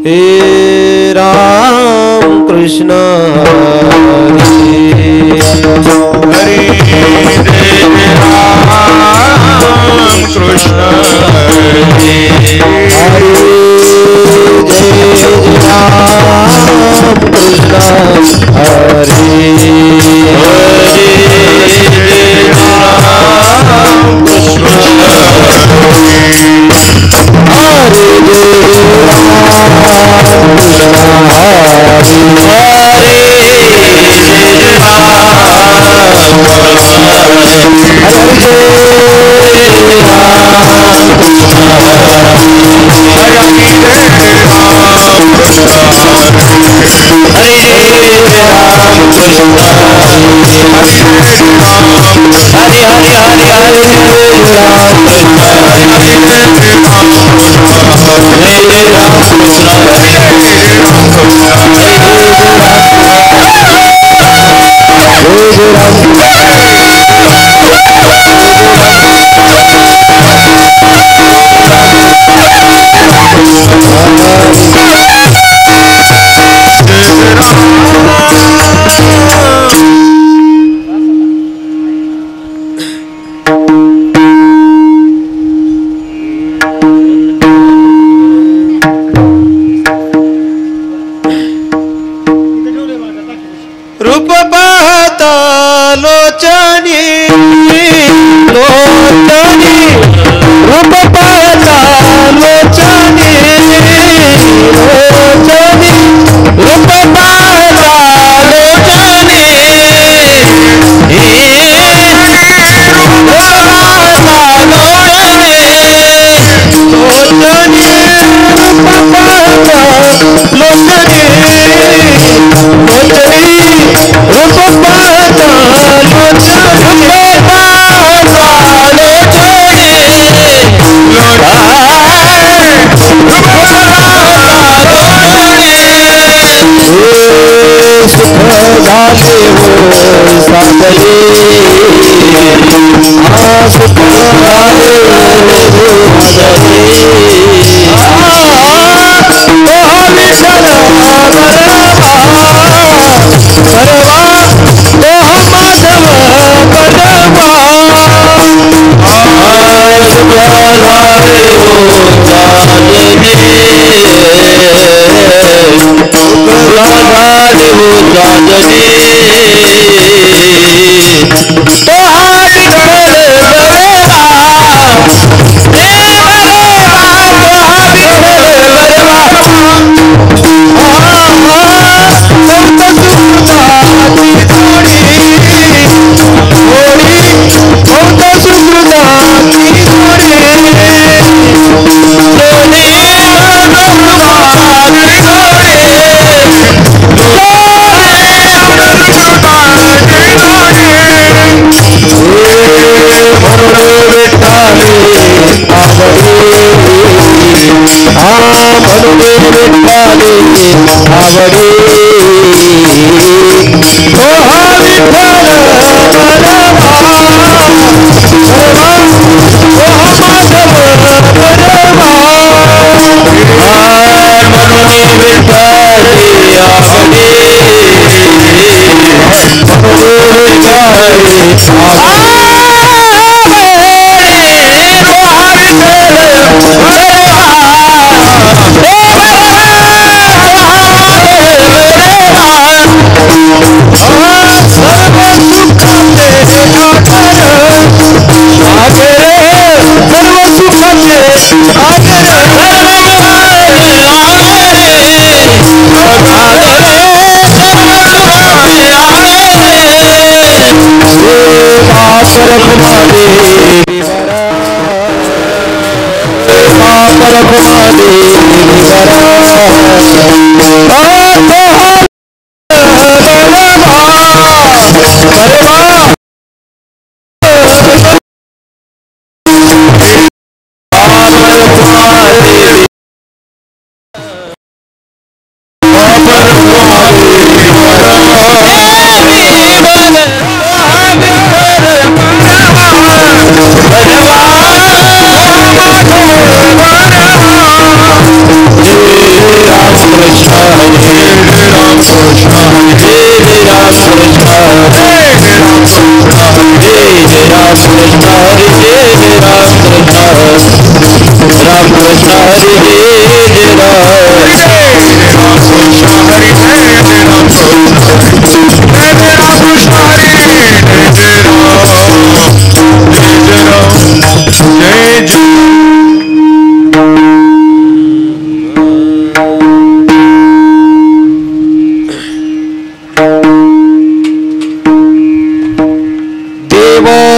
हे राम कृष्ण हरे हरे राम कृष्ण हरे हरे जय राम कृष्ण हरे रूप पाहता लोचनी लोचनी रूप पाहता लोचनी लोचनी रूप पाहता लोचनी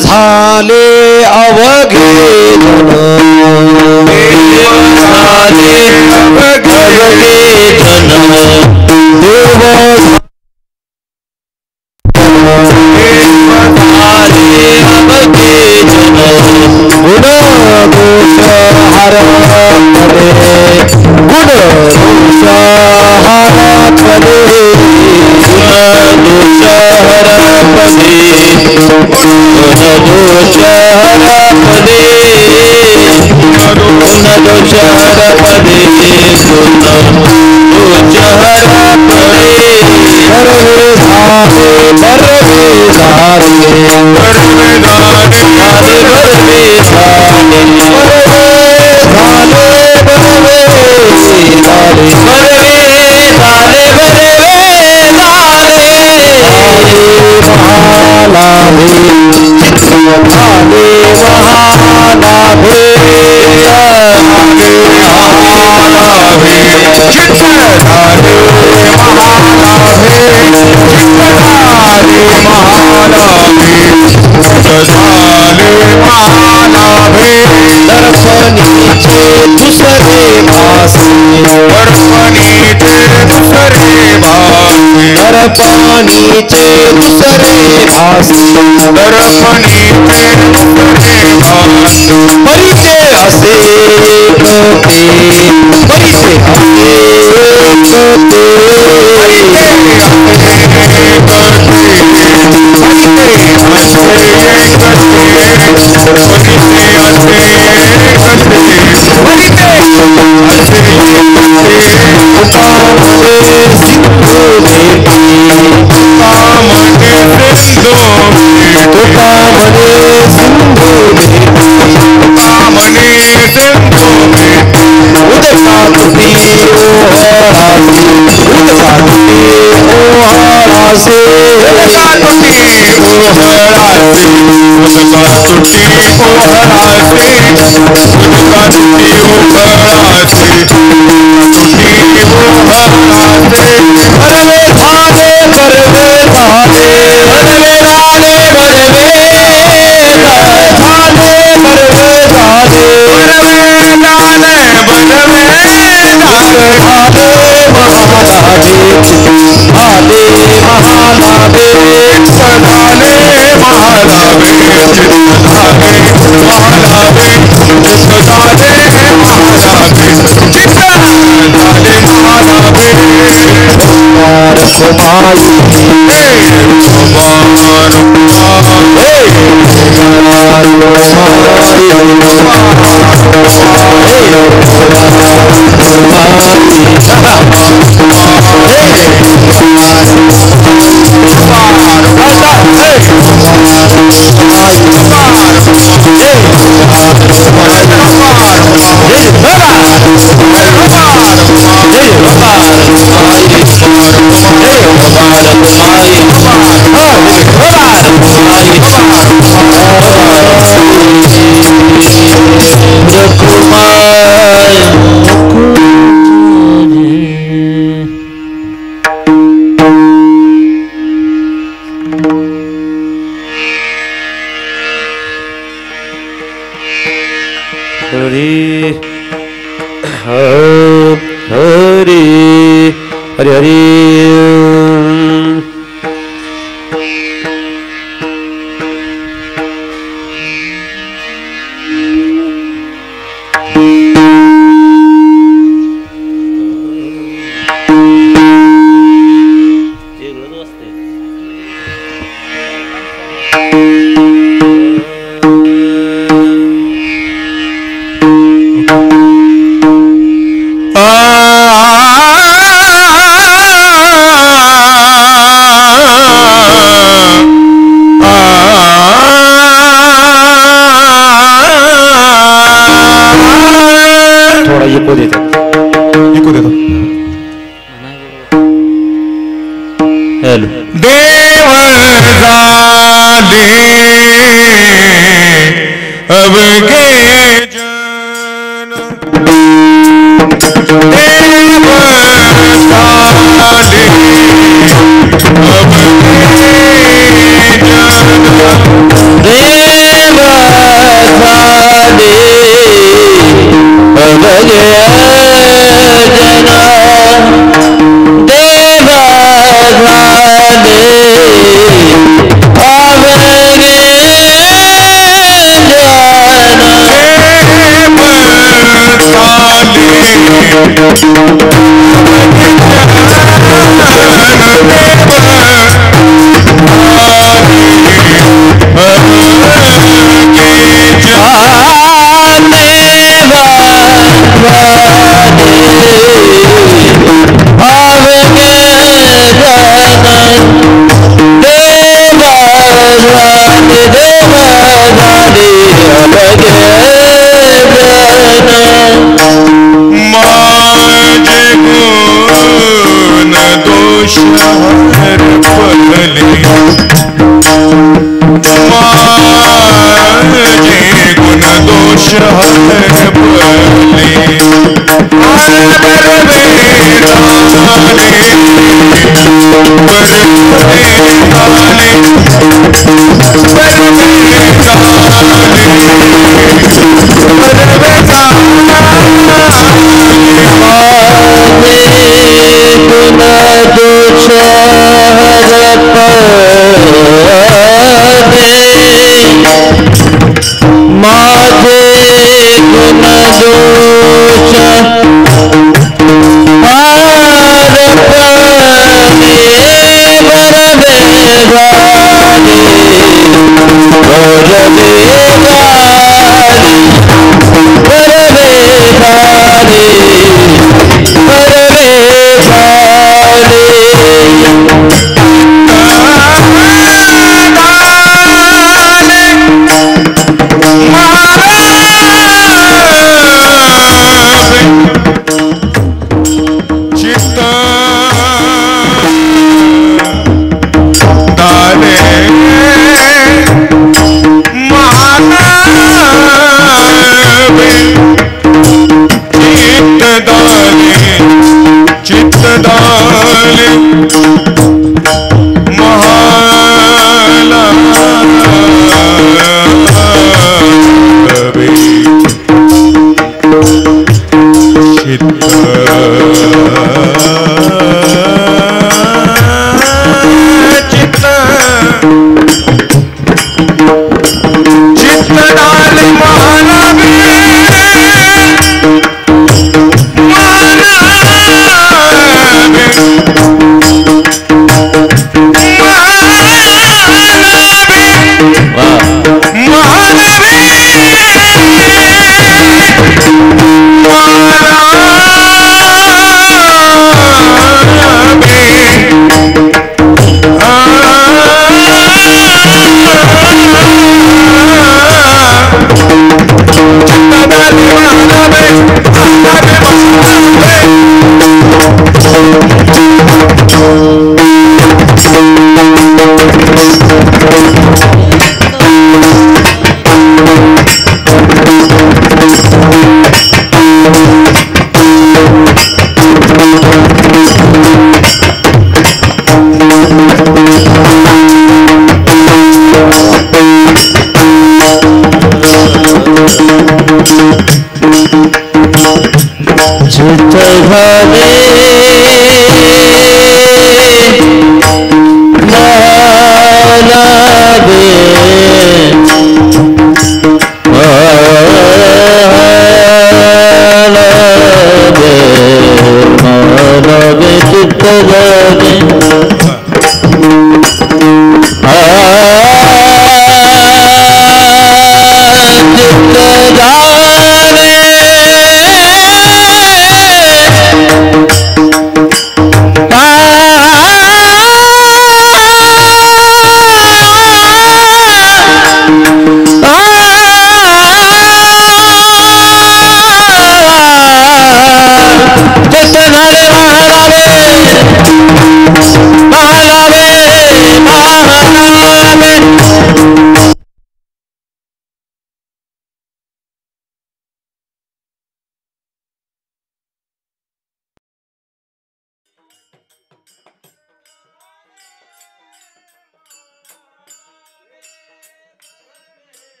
झाले अवघे जन झाले अवघे जन देव झाले अवघे जन गुण दोष हर पदे गुण दोष हर पदे गुण दोष हर पदे दर्पणीचे दुसरे भास परिचय असे कोते परिचय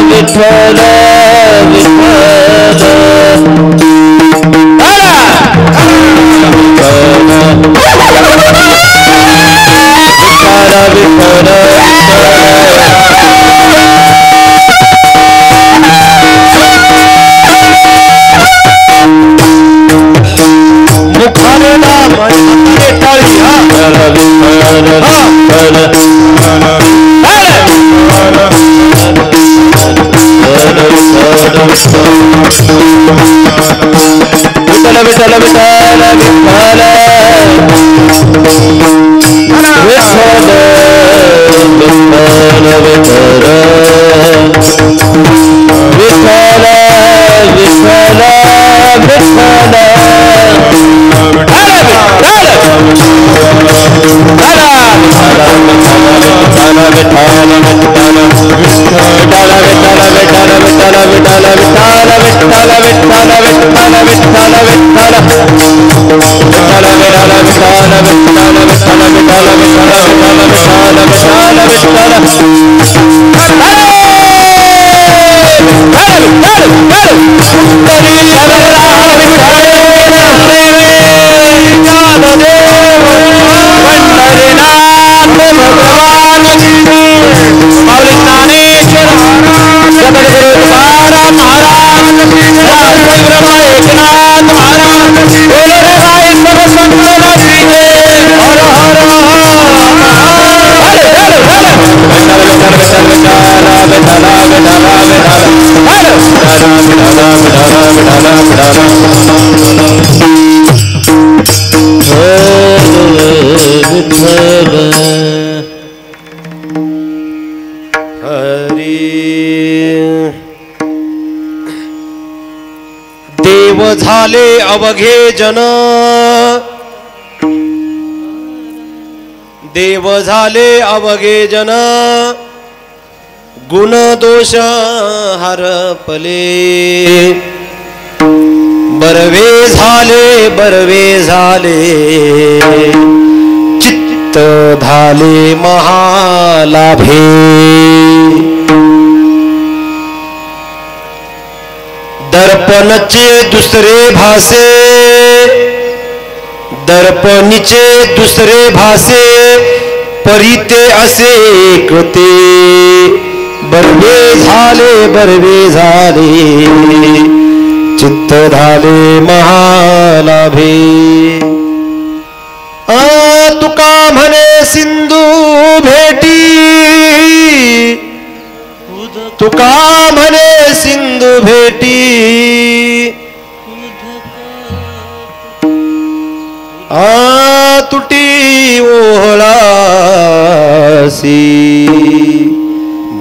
विठ्ठल देव झाले अवघे जन, देव झाले अवघे जन, गुण दोष हरपले, बरवे झाले चित्त झाले महालाभे, दर्पणचे दुसरे भासे, दर्पणीचे दुसरे भासे, परिते असे एकते, बरवे झाले चित्त झाले महालाभे. तुका म्हणे सिंधू भेटी, तुका म्हणे सिंधू भेटी, तुटी ओहळासी,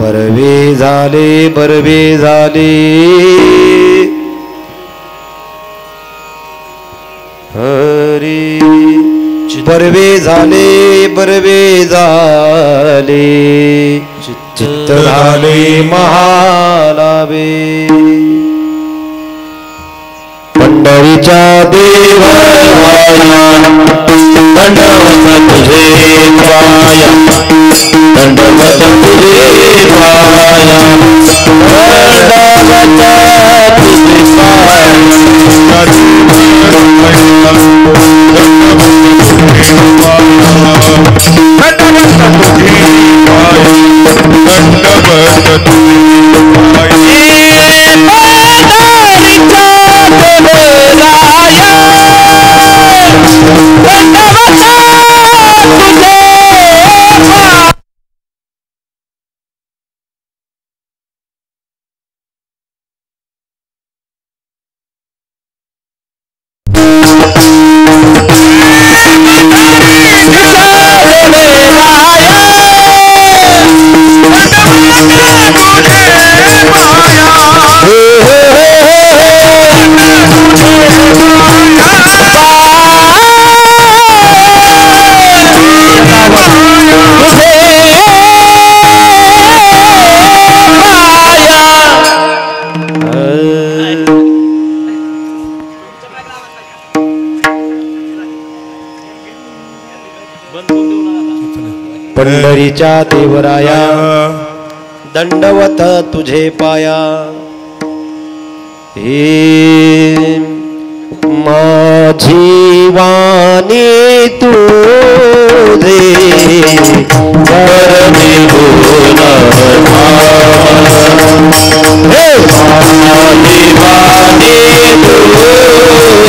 बरवे झाले हरी, बरवे झाले चित्त झाले महालाभे. पंढरीच्या देवराया दंडवत तुझे पाया, दंडवत तुझे पाया, दंडवत तुझे पाया, पंढरीच्या देवराया दंडवत तुझे पाया हे माझी वाणी तुझे करणे गुण हे माझी वाणी तुझे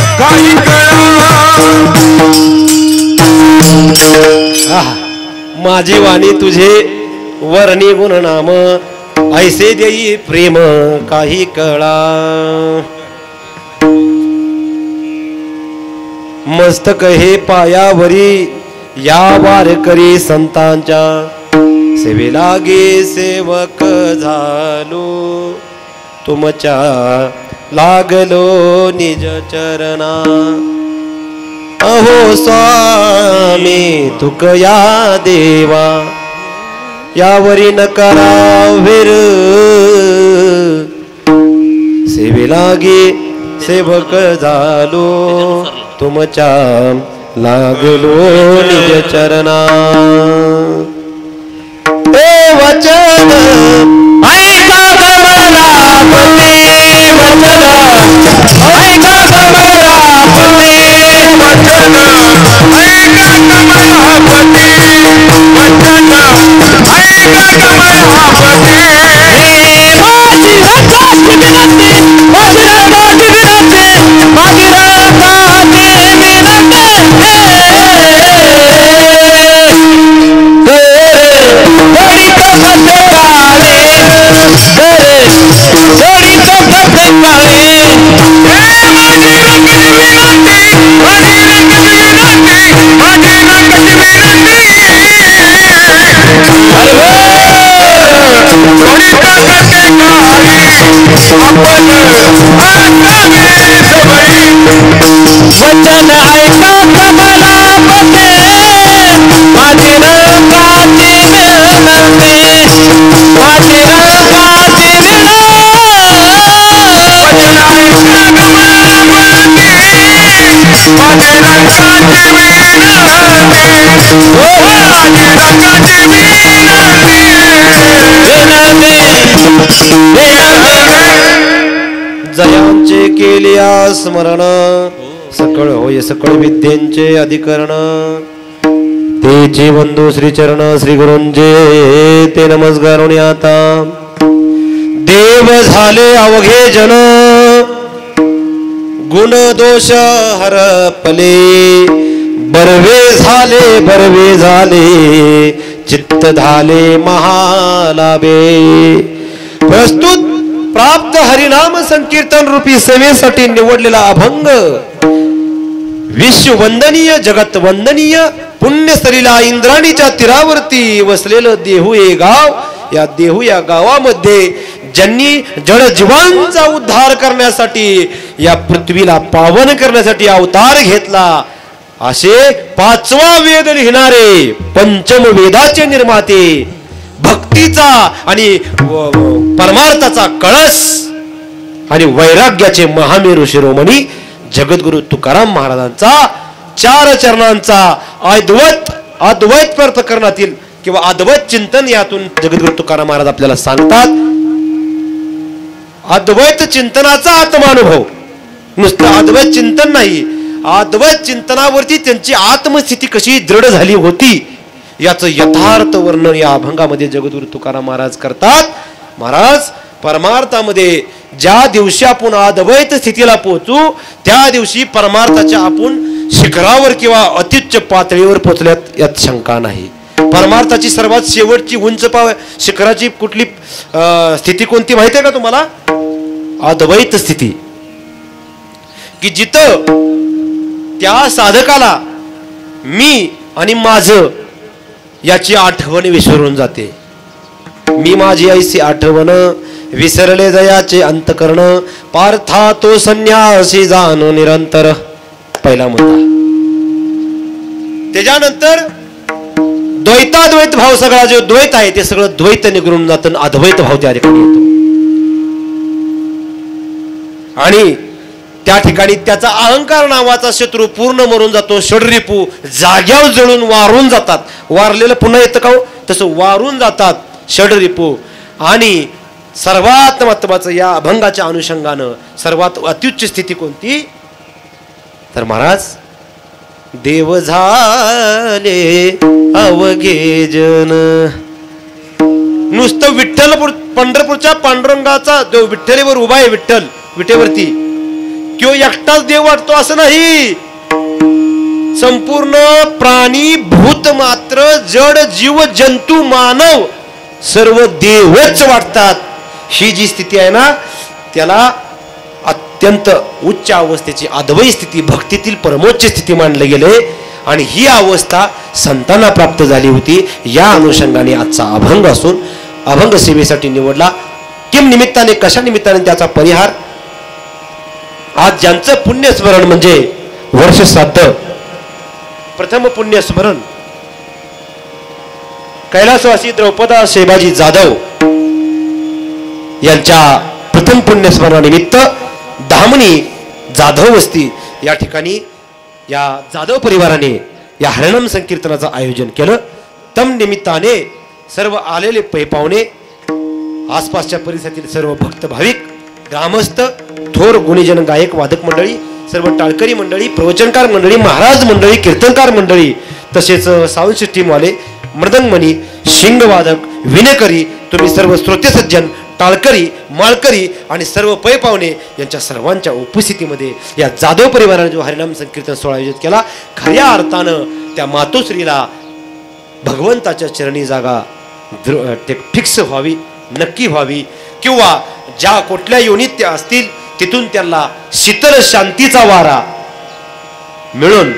करणे माझी वाणी तुझे वर्णी गुण नाम ऐसे देई प्रेम काही कळा मस्तक हे पायावरी या वारकरी संतांच्या सेवेला गे सेवक झालो तुमच्या लागलो निज चरणा अहो स्वामी तुकया देवा यावरी नकारा वीर सेवेला गे सेवक झालो तुमच्या लागलो निज चरणा ए वचन ऐका गमनापती वचन ऐका गमनापती वचन ऐका गमनापती वचन ऐका गमनापती माझी रथाची विनंती माझी रथाची विनंती माझी रथाची वचन ऐका कमलापते माझी रंगाची विनंती माझी रंगाची वचन ऐका कमलापते माझी रंगाची जयांचे केलिया स्मरण सकळ होय सकळ विद्येंचे अधिकरण तेचे बंधू श्री चरण श्री गुरुंजे ते नमस्कार आता देव झाले अवघे जन गुण दोष हरपले बरवे झाले चित्त झाले महालाभे प्रस्तुत प्राप्त हरिनाम संकीर्तन रूपी सेवेसाठी निवडलेला अभंग विश्व वंदनीय जगत वंदनीय पुण्यस्थलीला इंद्राणीच्या तीरावरती वसलेलं देहू हे गाव या देहू या गावामध्ये ज्यांनी जडजीवांचा उद्धार करण्यासाठी या पृथ्वीला पावन करण्यासाठी अवतार घेतला असे 5वा वेद लिहिणारे पंचम वेदाचे निर्माते भक्तीचा आणि परमार्थाचा कळस आणि वैराग्याचे महामेरू शिरोमणी जगद्गुरु तुकाराम महाराजांचा 4 चरणांचा अद्वैत प्रकरणातील किंवा अद्वैत चिंतन यातून जगद्गुरु तुकाराम महाराज आपल्याला सांगतात. अद्वैत चिंतनाचा आत्मानुभव, नुसतं अद्वैत चिंतन नाही, अद्वैत चिंतनावरती त्यांची आत्मस्थिती कशी दृढ झाली होती याचं यथार्थ वर्णन या अभंगामध्ये जगद्गुरु तुकाराम महाराज करतात. महाराज परमार्थामध्ये ज्या दिवशी आपण अद्वैत स्थितीला पोहोचू त्या दिवशी परमार्थाच्या आपण शिखरावर किंवा अत्युच्च पातळीवर पोहोचल्यात यात शंका नाही. परमार्थाची सर्वात शेवटची उंच शिखराची कुठली स्थिती कोणती माहिती आहे का तुम्हाला? अद्वैत स्थिती, की जिथं त्या साधकाला मी आणि माझं याची आठवण विसरून जाते. मी माझी ऐसी आठवण विसरले जयाचे अंतकरण पार्था तो संन्यासी जाणो निरंतर. पहिला मुद्दा. त्याच्यानंतर द्वैताद्वैत भाव, सगळा जो द्वैत आहे ते सगळं द्वैत निघून जातं, अद्वैत भाव त्या ठिकाणी येतो. आणि त्या ठिकाणी त्याचा अहंकार नावाचा शत्रू पूर्ण मरून जातो. षडरिपू जाग्यावर जळून वारून जातात. वारलेलं पुन्हा येतं का हो? तसं वारून जातात षडरिपू. आणि सर्वात महत्वाचं या अभंगाच्या अनुषंगानं सर्वात अत्युच्च स्थिती कोणती? तर महाराज देव झाले अवघे जन. नुसतं विठ्ठल पंढरपूरच्या पांडुरंगाचा जो विठ्ठलीवर उभा आहे, विठ्ठल विठेवरती किंवा एकटाच देव वाटतो असं नाही. संपूर्ण प्राणी भूत मात्र जड जीव जंतू मानव सर्व देवच वाटतात. ही जी स्थिती आहे ना त्याला अत्यंत उच्च अवस्थेची अद्वैत स्थिती, भक्तीतील परमोच्च स्थिती मानले गेले. आणि ही अवस्था संतांना प्राप्त झाली होती. या अनुषंगाने आजचा अभंग असून अभंग सेवेसाठी निवडला. किम निमित्ताने, कशा निमित्ताने त्याचा परिहार. आज ज्यांचं पुण्यस्मरण म्हणजे वर्ष श्राद्ध, प्रथम पुण्यस्मरण कैलासवासी द्रौपदा शेबाजी जाधव यांच्या प्रथम पुण्यस्मरणानिमित्त धामणी जाधव वस्ती या ठिकाणी या जाधव परिवाराने या हरिनाम संकीर्तनाचं आयोजन केलं. तम निमित्ताने सर्व आलेले पाहुणे, आसपासच्या परिसरातील सर्व भक्त भाविक, ग्रामस्थ, थोर गुणीजन, गायक वादक मंडळी, सर्व टाळकरी मंडळी, प्रवचनकार मंडळी, महाराज मंडळी, कीर्तनकार मंडळी, तसेच साऊंड सिस्टीमवाले, मृदंगमणी, शिंगवादक, विनेकरी, तुम्ही सर्व श्रोते सज्जन, टाळकरी, माळकरी आणि सर्व पै पाहुणे यांच्या सर्वांच्या उपस्थितीमध्ये या जाधव परिवाराने जो हरिनाम संकीर्तन सोहळा आयोजित केला, खऱ्या अर्थानं त्या मातोश्रीला भगवंताच्या चरणी जागा फिक्स व्हावी, नक्की व्हावी, किंवा ज्या कुठल्या योनीत त्या असतील तिथून त्यांना शीतल शांतीचा वारा मिळून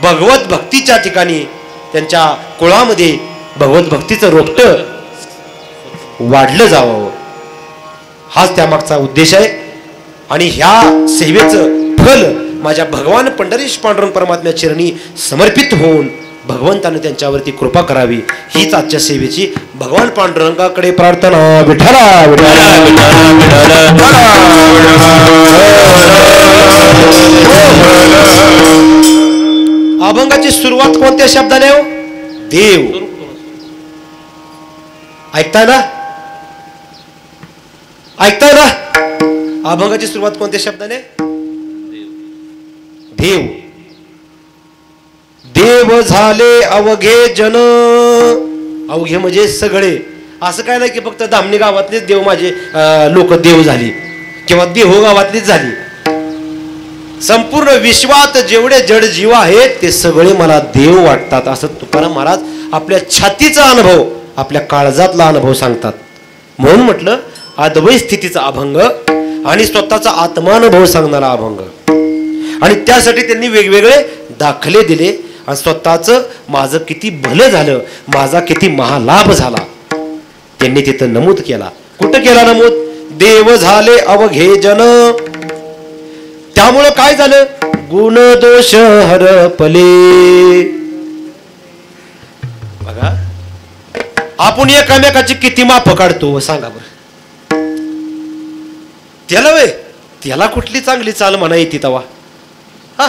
भगवत भक्तीच्या ठिकाणी त्यांच्या कुळामध्ये भगवत भक्तीचं रोपटं वाढलं जावं, हाच त्यामागचा उद्देश आहे. आणि ह्या सेवेचं फल माझ्या भगवान पंढरीश पांडुरंग परमात्म्या चरणी समर्पित होऊन भगवंताने त्यांच्यावरती कृपा करावी, हीच आजच्या सेवेची भगवान पांडुरंगाकडे प्रार्थना. विठ्ठला अभंगाची सुरुवात कोणत्या शब्दाने हो? देव. ऐकताय ना? ऐकताय ना? अभंगाची सुरुवात कोणत्या शब्दाने? देव. देव झाले अवघे जन. अवघे म्हणजे सगळे. असं काय नाही की फक्त धामणी गावातलेच देव माझे लोक देव झाली किंवा देहो गावातलीच झाली. संपूर्ण विश्वात जेवढे जड जीव आहेत ते सगळे मला देव वाटतात असं तुकाराम महाराज आपल्या छातीचा अनुभव, आपल्या काळजातला अनुभव सांगतात. म्हणून म्हटलं अद्वैत स्थितीचा अभंग आणि स्वतःचा आत्मानुभव सांगणारा अभंग. आणि त्यासाठी त्यांनी वेगवेगळे दाखले दिले आणि स्वतःच माझं किती भलं झालं, माझा किती महालाभ झाला त्यांनी तिथं नमूद केला. कुठं केला नमूद? देव झाले अवघे जन. त्यामुळं काय झालं? गुण दोष हरपले. बघा आपण एकामेकाची किती माप काढतो सांगा बरं. त्याला वे त्याला कुठली चांगली चाल म्हणा येते तवा? हा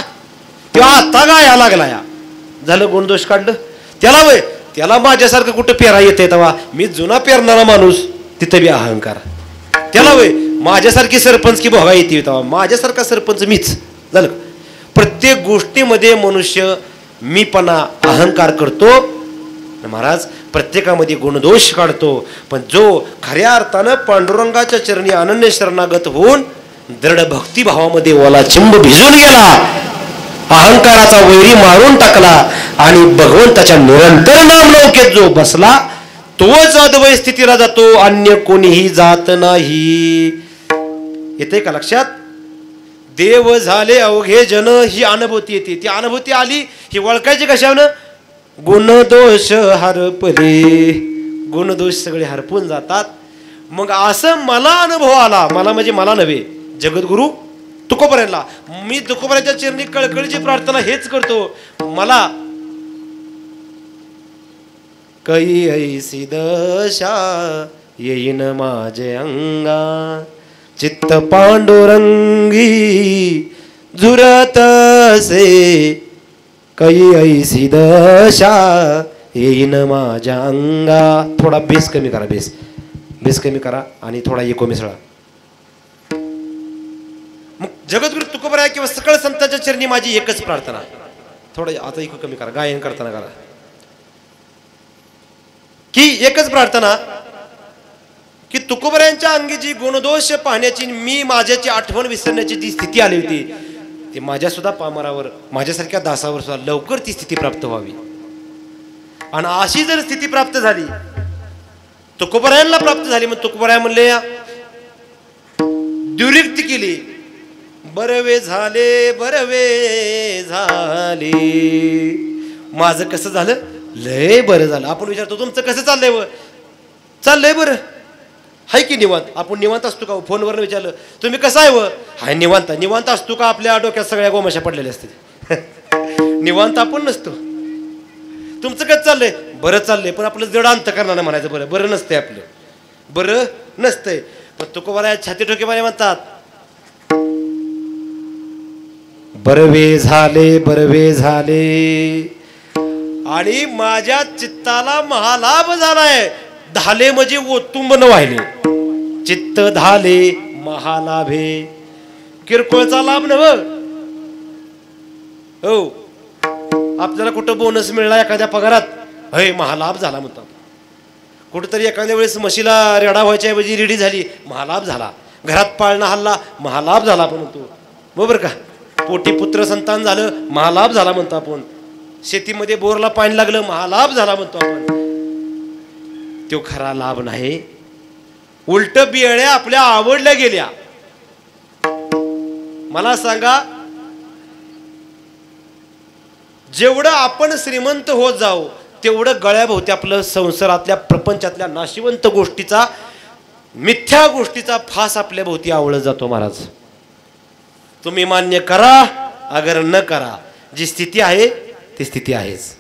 तेव्हा आता गाया लागला या झालं गुणदोष काढलं. त्याला वय त्याला माझ्यासारखं कुठं पेरा येते तवा? मी जुना पेरणारा माणूस तिथं बी अहंकार. त्याला वय माझ्यासारखी सरपंच की भोगा येते तवा? माझ्यासारखा सरपंच मीच. झालं प्रत्येक गोष्टीमध्ये मनुष्य मीपणा अहंकार करतो. महाराज प्रत्येकामध्ये गुणदोष काढतो. पण जो खऱ्या अर्थानं पांडुरंगाच्या चरणी अनन्य शरणागत होऊन दृढ भक्तिभावामध्ये ओला चिंब भिजून गेला, अहंकाराचा वैरी मारून टाकला आणि भगवंताच्या निरंतर नामलौकित जो बसला तोच अद्वैत स्थितीला जातो, अन्य कोणीही जात नाही. येते का लक्षात? देव झाले अवघे जन ही अनुभूती येते. ती अनुभूती आली ही ओळखायची कशानं? गुणदोष हरपले. गुणदोष सगळे हरपून जातात. मग असं मला अनुभव आला. मला म्हणजे मला नव्हे, जगद्गुरु तुकोबऱ्यांना. मी तुकोबऱ्यांच्या चरणी कळकळीची प्रार्थना हेच करतो. मला कै ऐसी दशा येईन माझे अंगा, चित्त पांडुरंगी झुरतसे. कै ऐसी दशा येईन माझ्या अंगा. थोडा बेस कमी करा, बेस कमी करा आणि थोडा इको मिसळा. मग जगद्गुरु तुकोबराया किंवा सकळ संतांच्या चरणी माझी एकच प्रार्थना. थोडं आता इको कमी करा, गायन करताना करा. की एकच प्रार्थना की तुकोबरायांच्या अंगी जी गुणदोष पाहण्याची, मी माझ्याची आठवण विसरण्याची जी स्थिती आली होती ती माझ्या सुद्धा पामरावर, माझ्यासारख्या दासावर सुद्धा लवकर ती स्थिती प्राप्त व्हावी. आणि अशी जर स्थिती प्राप्त झाली, तुकोबरायांना प्राप्त झाली, मग तुकोबराया म्हणले दुर्युक्ती केली, बरवे झाले बरवे झाले. माझं कसं झालं? लय बरं झालं. आपण विचारतो तुमचं कसं चाललंय? व चाललंय बरं हाय की निवांत? आपण निवांत असतो का? फोनवर विचारलं तुम्ही कसं आहे? व हाय निवांत. निवांत असतो का? आपल्या डोक्यात सगळ्या गोमाशा पडलेल्या असतील. निवांत आपण नसतो. तुमचं कसं चाललंय? बरं चाललंय. पण आपलं जड अंतकरणानं म्हणायचं बरं. बरं नसतंय आपलं, बरं नसतंय. पण तुकोबराया छाती ठोकेबाने म्हणतात बरवे झाले बरवे झाले. आणि माझ्या चित्ताला महालाभ झालाय. धाले म्हणजे ओतुंब न वाहिले, चित्त धाले महालाभे. किरकोळचा लाभ नव हो. आपल्याला कुठं बोनस मिळला एखाद्या पगारात, हे महालाभ झाला म्हणतात. कुठेतरी एखाद्या वेळेस म्हशीला रेडा व्हायच्या ऐवजी रेडी झाली, महालाभ झाला. घरात पाळणा हल्ला, महालाभ झाला आपण म्हणतो. बरोबर का? पोटी पुत्र संतान झालं, महालाभ झाला म्हणतो आपण. शेतीमध्ये बोरला पाणी लागलं, महालाभ झाला म्हणतो आपण. तो खरा लाभ नाही. उलट बियाण्या आपल्या आवडल्या गेल्या. मला सांगा, जेवढं आपण श्रीमंत होत जाऊ तेवढं गळ्याभोवती आपलं संसारातल्या प्रपंचातल्या नाशिवंत गोष्टीचा, मिथ्या गोष्टीचा फास आपल्या भोवती आवळत जातो. महाराज तुम्ही मान्य करा अगर न करा, जी स्थिती आहे ती स्थिती आहेच.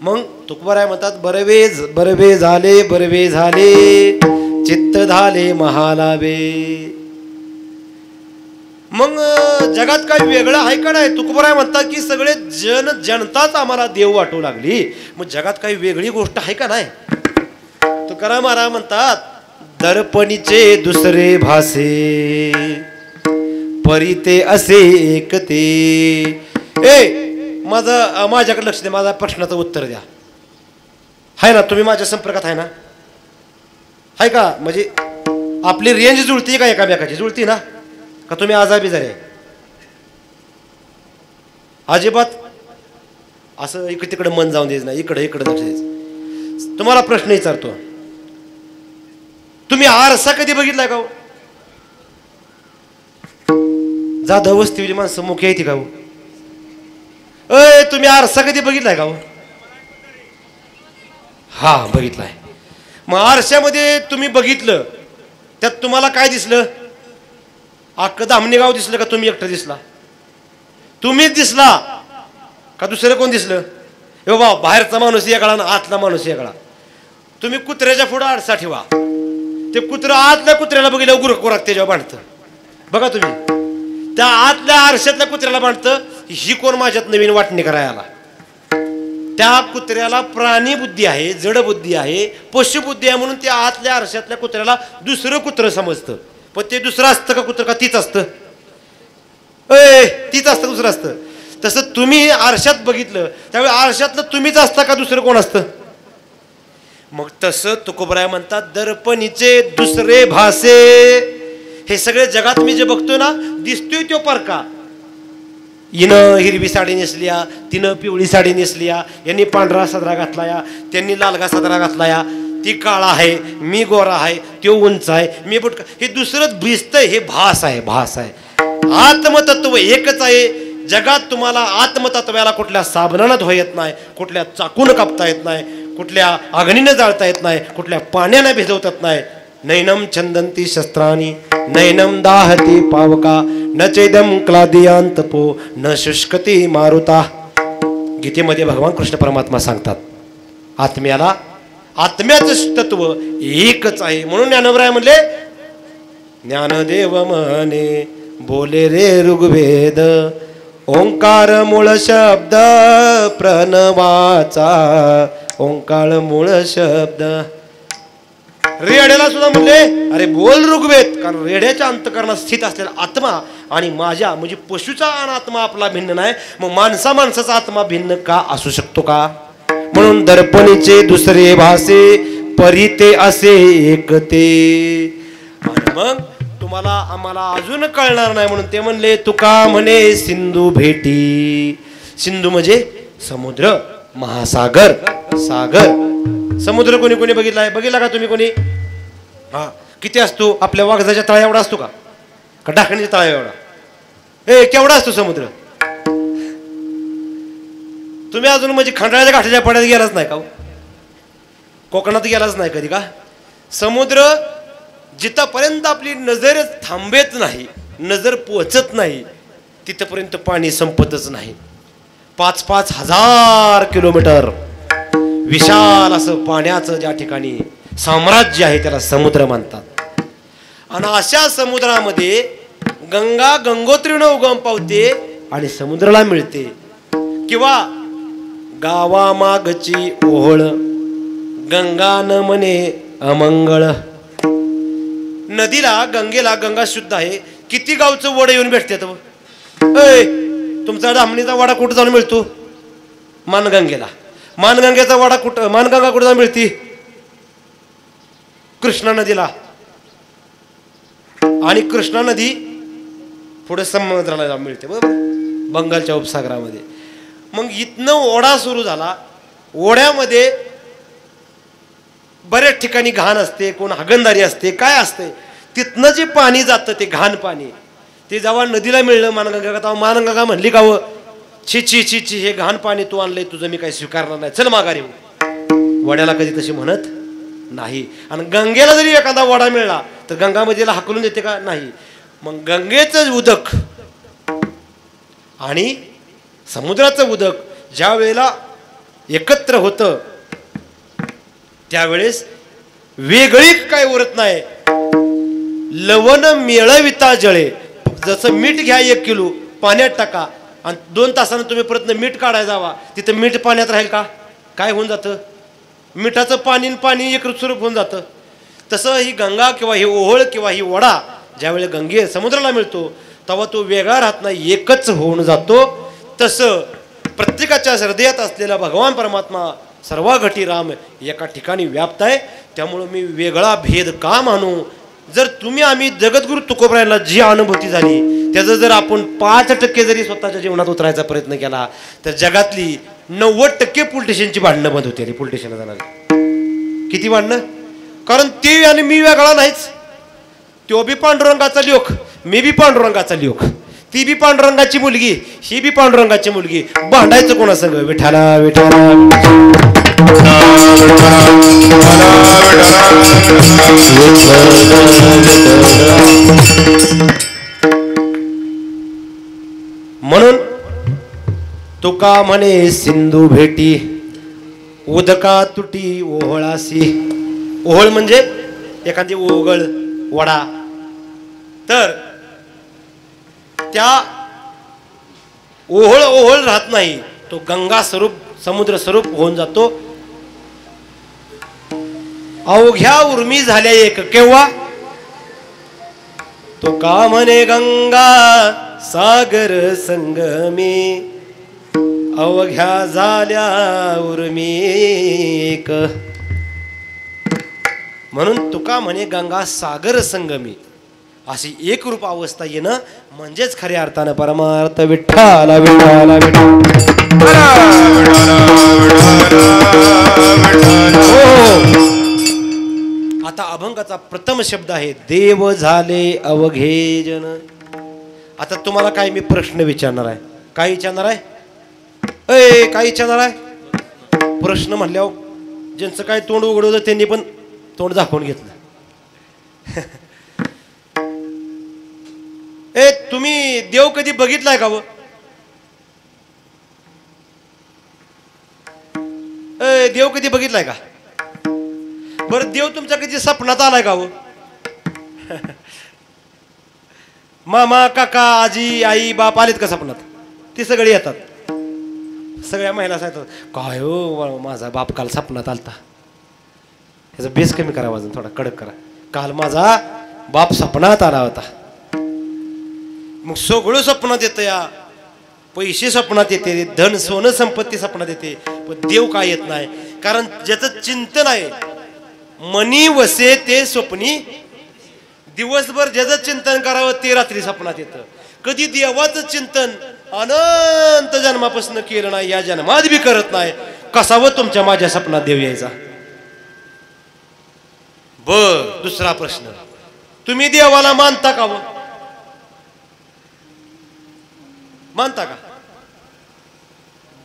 मग तुकोबराय म्हणतात बरवे झाले बरवे झाले, चित्त झाले महालाभे. मग जगात काही वेगळं आहे का नाही? तुकोबराय म्हणतात की सगळे जनताच आम्हाला देव वाटू लागली. मग जगात काही वेगळी गोष्ट आहे का नाही? तुकाराम महाराज म्हणतात दर्पणीचे दुसरे भासे, परिते असे एकते. माझ्याकडे लक्ष द्या, माझ्या प्रश्नाचं उत्तर द्या. हाय ना? तुम्ही माझ्या संपर्कात आहे ना? हाय का? म्हणजे आपली रेंज जुळती का? एकामेकाची जुळती ना? का तुम्ही आजाबी जरे अजिबात असं इकडे तिकडे मन जाऊन द्यायचं नाही, इकडे इकडे लक्ष द्यायचं. तुम्हाला प्रश्न विचारतो, तुम्ही आरसा कधी बघितलाय का? जाधव वस्तीवली माणसं मुख्य येते का? तुम्ही आरसा कधी बघितलाय का? हा बघितलाय. मग आरशामध्ये तुम्ही बघितलं त्यात तुम्हाला काय दिसलं? अख्खं धामणी गाव दिसलं का तुम्ही एकटं दिसला? तुम्हीच दिसला का दुसरं कोण दिसलं? हे बाबा बाहेरचा माणूस वेगळा आणि आतला माणूस वेगळा. तुम्ही कुत्र्याच्या पुढं आरसा ठेवा, ते कुत्रं आतल्या कुत्र्याला बघितलं गुरकुरात त्याच्यावर बांधतं. बघा तुम्ही त्या आतल्या आरशातल्या कुत्र्याला बांधतं, ही कोण माझ्यात नवीन वाटणी करायला. त्या कुत्र्याला प्राणी बुद्धी आहे, जड बुद्धी आहे, पशु बुद्धी आहे, म्हणून त्या आतल्या आरशातल्या कुत्र्याला दुसरं कुत्रं समजतं. पण ते दुसरं असतं का कुत्रं? का तीच असतं? तीच असतं, दुसरं असतं. तसं तुम्ही आरशात बघितलं त्यावेळी आरशातलं तुम्हीच असता का दुसरं कोण असतं? मग तसं तुकोबराय म्हणतात दर्पणीचे दुसरे भासे. हे सगळे जगात मी जे बघतोय ना, दिसतोय तो परका. हिनं हिरवी साडी नेसलिया, तिनं पिवळी साडी नेसलिया, यांनी पांढरा सदरा घातलाया, त्यांनी लालगा सदरा घातलाया, ती काळा आहे, मी गोरा आहे, तो उंच आहे, मी बुटका. हे दुसरं दिसतंय, हे भास आहे, भास आहे. आत्मतत्व एकच आहे. जगात तुम्हाला आत्मतत्वाला कुठल्या साबणानं धुता येत नाही, कुठल्या चाकून कापता येत नाही, कुठल्या अग्नीनं जाळता येत नाही, कुठल्या पाण्यानं भिजवता येत नाही. नैनम छंदंती शस्त्राणी नैनम दाहती पावका न चेदम क्लादियांतपो न शुष्कती मारुता. गीतेमध्ये भगवान कृष्ण परमात्मा सांगतात आत्म्याला, आत्म्याचं तत्व एकच आहे. म्हणून ज्ञानोबराय म्हणले ज्ञानदेव म्हणे बोले रे ऋग्वेद, ओंकार मूळ शब्द प्रणवाचा, ओंकार मूळ शब्द. रेड्याला सुद्धा म्हणले अरे बोल ऋग्वेद, कारण रेड्याच्या अंतःकरणात स्थित असलेला आत्मा आणि माझ्या म्हणजे पशुचा आत्मा आपला भिन्न नाही, मग माणसाचा आत्मा भिन्न का असू शकतो का? म्हणून दर्पणीचे दुसरे भासे परिते असे एकते. आणि मग तुम्हाला आम्हाला अजून कळणार नाही म्हणून ते म्हणले तुका म्हणे सिंधू भेटी. सिंधू म्हणजे समुद्र, महासागर, सागर. समुद्र कोणी कोणी बघितलाय? बघितला का तुम्ही कोणी? हा किती असतो? आपल्या वाघजाच्या तळा एवढा असतो का? का ढाकणीच्या तळा एवढा? केवढा असतो समुद्र? तुम्ही अजून म्हणजे खंडाळ्याच्या घाटाच्या पड्यात गेलाच नाही का? कोकणात गेलाच नाही कधी का? समुद्र जिथपर्यंत आपली नजर थांबेत नाही, नजर पोचत नाही, तिथपर्यंत पाणी संपतच नाही. 5-5 हजार किलोमीटर विशाल असं पाण्याचं ज्या ठिकाणी साम्राज्य आहे त्याला समुद्र म्हणतात. आणि अशा समुद्रामध्ये गंगा गंगोत्रीनं उगम पावते आणि समुद्राला मिळते. किंवा गावामागची ओहळ गंगा न म्हणे अमंगळ. नदीला, गंगेला, गंगा शुद्ध आहे, किती गावचं वड येऊन भेटते. तुमचा धामणीचा वाडा कुठं जाऊन मिळतो? मानगंगेला. मानगंगेचा वाडा कुठं, मानगंगा कुठं जाऊन मिळती? कृष्णा नदीला. आणि कृष्णा नदी पुढे समुद्राला जाऊन मिळते, बरोबर, बंगालच्या उपसागरामध्ये. मग इथनं ओढा सुरू झाला. ओढ्यामध्ये बऱ्याच ठिकाणी घाण असते, कोण हागणदारी असते, काय असते. तिथनं जे पाणी जातं ते घाण पाणी, ते जेव्हा नदीला मिळलं मानगंगा, तेव्हा मानगंगा म्हणली का व छी छी छी छी, हे घाण पाणी तू आणलंय, तुझं मी काही स्वीकारणार नाही, चल माघारी हो. वड्याला कधी तशी म्हणत नाही. आणि गंगेला जरी एखादा वडा मिळला तर गंगामध्येला हाकलून देते का? नाही. मग गंगेचं उदक आणि समुद्राचं उदक ज्या वेळेला एकत्र होतं त्यावेळेस वेगळी काय उरत नाही. लवण मिळविता जळे. जसं मीठ घ्या 1 किलो पाण्यात टाका आणि 2 तासानं तुम्ही परत मीठ काढायला जावा, तिथं मीठ पाण्यात राहील का? काय होऊन जातं? मिठाचं पाणी पाणी एक स्वरूप होऊन जातं. तसं ही गंगा किंवा ही ओहळ किंवा ही वडा ज्यावेळेला गंगे समुद्राला मिळतो तेव्हा तो वेगळा राहत नाही, एकच होऊन जातो. तसं प्रत्येकाच्या हृदयात असलेला भगवान परमात्मा सर्वाघटी राम एका ठिकाणी व्याप्त आहे. त्यामुळं मी वेगळा भेद का मानू? जर तुम्ही आम्ही जगद्गुरु तुकोबरायांना जी अनुभूती झाली त्याचं जर आपण 5% जरी स्वतःच्या जीवनात उतरायचा प्रयत्न केला तर जगातली 90% पोलीस स्टेशनची भांडणं बंद होती. पोलीस स्टेशनला जाणार किती भांडणं? कारण ते आणि मी वेगळा नाहीच. तो बी पांडुरंगाचा लोक, मी बी पांडुरंगाचा लोक, ती बी पांडुरंगाची मुलगी, ही बी पांडुरंगाची मुलगी. भांडायचं कोणा संग? विठाला विठाला. म्हणून तुका म्हणे सिंधू भेटी उदका तुटी ओहळासी. ओहळ म्हणजे एखादी ओघळ वडा. तर त्या ओहळ ओहळ राहत नाही, तो गंगा स्वरूप समुद्र स्वरूप होऊन जातो. अवघ्या उर्मी झाल्या एक केव्हा, तो का म्हणे गंगा सागर संगमी अवघ्या झाल्या उर्मी एक. म्हणून तुका म्हणे गंगा सागर संगमी अशी एक रूप अवस्था येणं म्हणजेच खऱ्या अर्थानं परमार्थ विठ्ठला विठ्ठला विठ्ठला. आता अभंगाचा प्रथम शब्द आहे देव झाले अवघे जन. आता तुम्हाला काय मी प्रश्न विचारणार आहे. काय विचारणार आहे? काय विचारणार आहे? प्रश्न म्हणल्यावर ज्यांचं काय तोंड उघडं होतं त्यांनी पण तोंड दाखवून घेतलं. तुम्ही देव कधी बघितलाय का? देव कधी बघितलाय का? बरं देव तुमच्या कधी स्वप्नात आलाय का? मामा काका आजी आई बाप आलेत का स्वप्नात? ते सगळे येतात. सगळ्या महिला सांगतात काय हो माझा बाप काल स्वप्नात आलता. ह्याचा बेस कमी करा, वाजून थोडा कडक करा. काल माझा बाप स्वप्नात आला होता. मग सगळं स्वप्नात येतं. या पैसे स्वप्नात येते, धन सोनं संपत्ती स्वप्नात येते, पण देव काय येत नाही. कारण ज्याचं चिंतन आहे मनी वसे ते स्वप्नी. दिवसभर ज्याचं चिंतन करावं ते रात्री स्वप्नात येतं. कधी देवाचं चिंतन अनंत जन्मापासून केलं नाही, या जन्मात बी करत नाही, कसावं तुमच्या माझ्या स्वप्नात देव यायचा? बर दुसरा प्रश्न, तुम्ही देवाला मानता का? मानता का?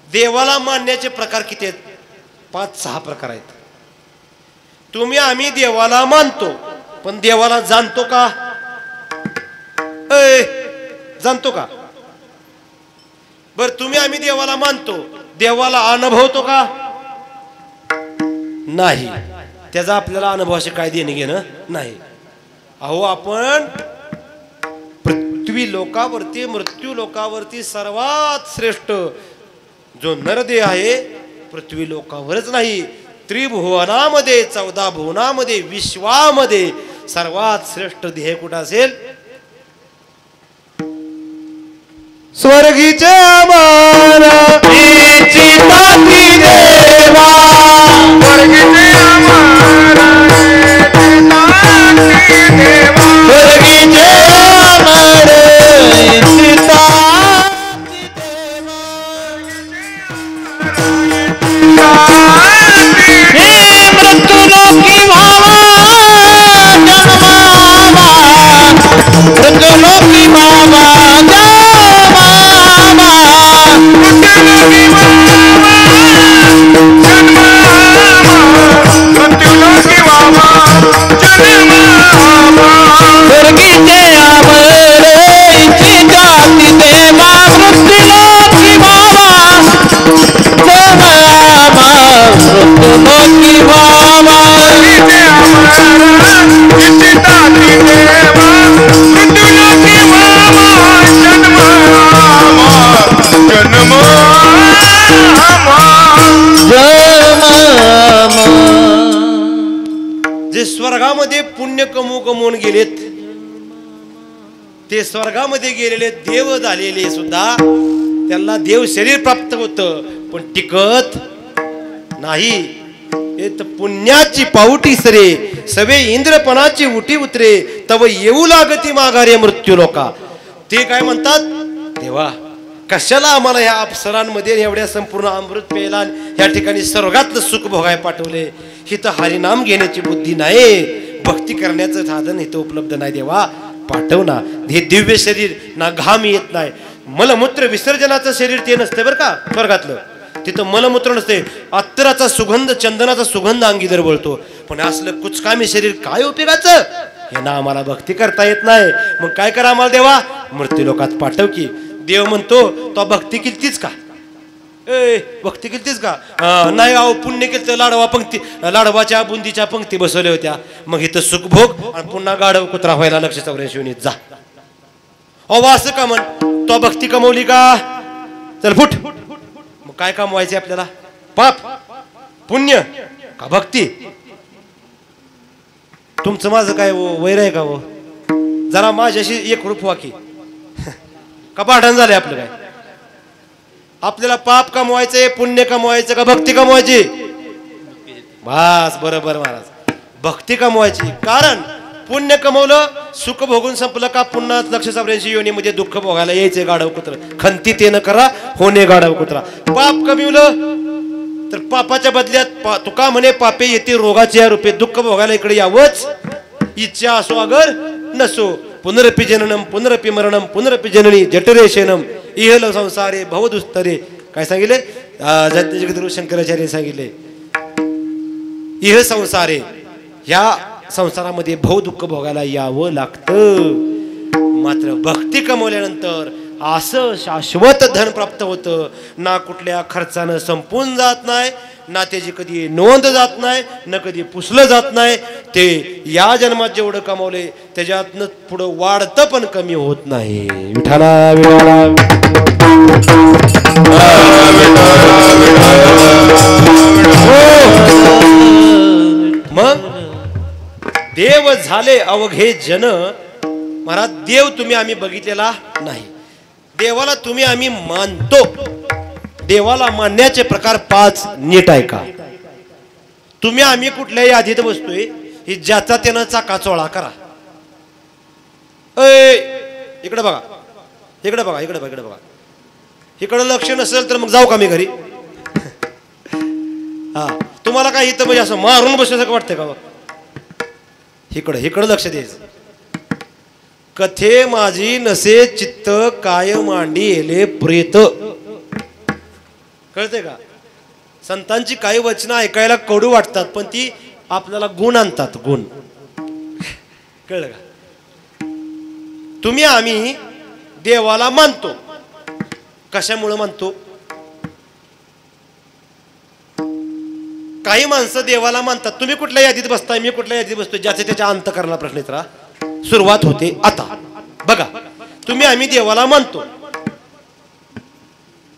देवाला मानण्याचे प्रकार किती आहेत? 5-6 प्रकार आहेत. तुम्ही आम्ही देवाला मानतो, पण देवाला जाणतो का? जाणतो का? बर तुम्ही आम्ही देवाला मानतो, देवाला अनुभवतो का? नाही. त्याचा आपल्याला अनुभवाशी काय देणे घेणं नाही. अहो आपण पृथ्वी लोकावरती मृत्यू लोकावरती सर्वात श्रेष्ठ जो नरदेह आहे पृथ्वी लोकावरच नाही, त्रिभुवनामध्ये 14 भुवनामध्ये विश्वामध्ये सर्वात श्रेष्ठ देह कुठं असेल? स्वर्गीचे आम्हाला इच्छिताती देवा, स्वर्गीचे आम्हाला इच्छिताती देवा, स्वर्गीचे आम्हाला इच्छिताती देवा, हे मृत्युलोकी भावा जन्मावा, मृत्युलोकी भावा जे स्वर्गामध्ये पुण्य कमवून गेलेत ते स्वर्गामध्ये गेलेले देव झालेले सुद्धा त्यांना देव शरीर प्राप्त होतं, पण टिकत नाही. पुण्याची पाऊटी सरे सवे इंद्रपणाची उठी उतरे तव येऊ लागती माघारे मृत्यू लोका. ते काय म्हणतात? देवा कशाला आम्हाला ह्या अप्सरांमध्ये एवढ्या संपूर्ण अमृत प्यायला ह्या ठिकाणी स्वर्गातलं सुख भोगाय पाठवले? हिथं हरिनाम घेण्याची बुद्धी नाही, भक्ती करण्याचं साधन इथं उपलब्ध नाही. देवा पाठव ना. हे दिव्य शरीर ना घाम येत नाही, मलमूत्र विसर्जनाचं शरीर ते नसतं बरं का स्वर्गातलं. तिथं मलमूत्र नसते, अत्तराचा सुगंध, चंदनाचा सुगंध अंगी दरवळतो. पण असलं कुचकामी शरीर काय उपयोगाचं? हे ना आम्हाला भक्ती करता येत नाही. मग काय करा आम्हाला देवा? मृत्यू लोकात पाठव की. देव म्हणतो तो भक्ती केलतीच का? भक्ती केलतीच का? नाही अहो, पुण्य केलं. लाडवाच्या बुंदीच्या पंक्ती बसवल्या होत्या. मग इथं सुखभोग आणि पुन्हा गाढव कुत्रा व्हायला 184 जा. अहो असं का म्हण? तो भक्ती कमवली का? चल फुट. मग काय कमवायचे आपल्याला? पाप, पुण्य का भक्ती? तुमचं माझं काय वैर आहे का हो? जरा माझ्याशी एक रूप व्हा की. का भांडण झालंय आपलं काय? आपल्याला पाप कमवायचंय, पुण्य कमवायचं का भक्ती कमवायची? बस बरोबर महाराज, भक्ती कमवायची. कारण पुण्य कमवलं, सुख भोगून संपलं का पुन्हा 184 योनीमध्ये दुःख भोगायला यायचे गाढव कुत्र. खंती ते न करा होणे गाढव कुत्रा. पाप कमवलं तर पापाच्या बदल्यात तुका म्हणे पापे येते रोगाच्या रूपे. दुःख भोगायला इकडे यावंच. इच्छा असो अगर नसो, पुनरपि जननम पुनरपि मरणम पुनरपि जननी जठरे शेनम इहल संसारे भवदुस्तरे. काय सांगितले? जगद्गुरु शंकराचार्य सांगितले, इह संसारे, ह्या संसारामध्ये भव दुःख भोगायला यावं लागतं. मात्र भक्ती कमवल्यानंतर असं शाश्वत धन प्राप्त होतं. ना कुठल्या खर्चानं संपून जात नाही, ना त्याची कधी नोंद जात नाही, न कधी पुसलं जात नाही. ते या जन्मात जेवढं कमवले त्याच्यातनं पुढं वाढतं पण कमी होत नाही. विठाला विठाला मग देव झाले अवघे जन. महाराज, देव तुम्ही आम्ही बघितलेला नाही. देवाला तुम्ही आम्ही मानतो. देवाला मानण्याचे प्रकार 5 नीट आहे का? तुम्ही आम्ही कुठल्याही यादीत बसतोय, ही ज्याचा त्यानं चाकाचोळा करा. इकडे बघा, इकडे बघा, इकडे बघा, इकडे बघा. इकडे लक्ष नसेल तर मग जाऊ का मी घरी? हा, तुम्हाला काय इथं म्हणजे असं मारून बसल्यासारखं वाटतंय का? इकडे इकडे लक्ष द्यायचं. कथे माझी नसे चित्त काय मांडी येले प्रेत. कळते का? संतांची काही वचनं ऐकायला कडू वाटतात, पण ती आपल्याला गुण आणतात. गुण कळलं का? तुम्ही आम्ही देवाला मानतो. कशामुळे मानतो? काही माणसं देवाला मानतात. तुम्ही कुठल्या यादीत बसताय, मी कुठल्या यादीत बसतोय, ज्याच्या त्याच्या अंतःकरणाला प्रश्न विचारा. सुरुवात होते आता. बघा, तुम्ही आम्ही देवाला मानतो,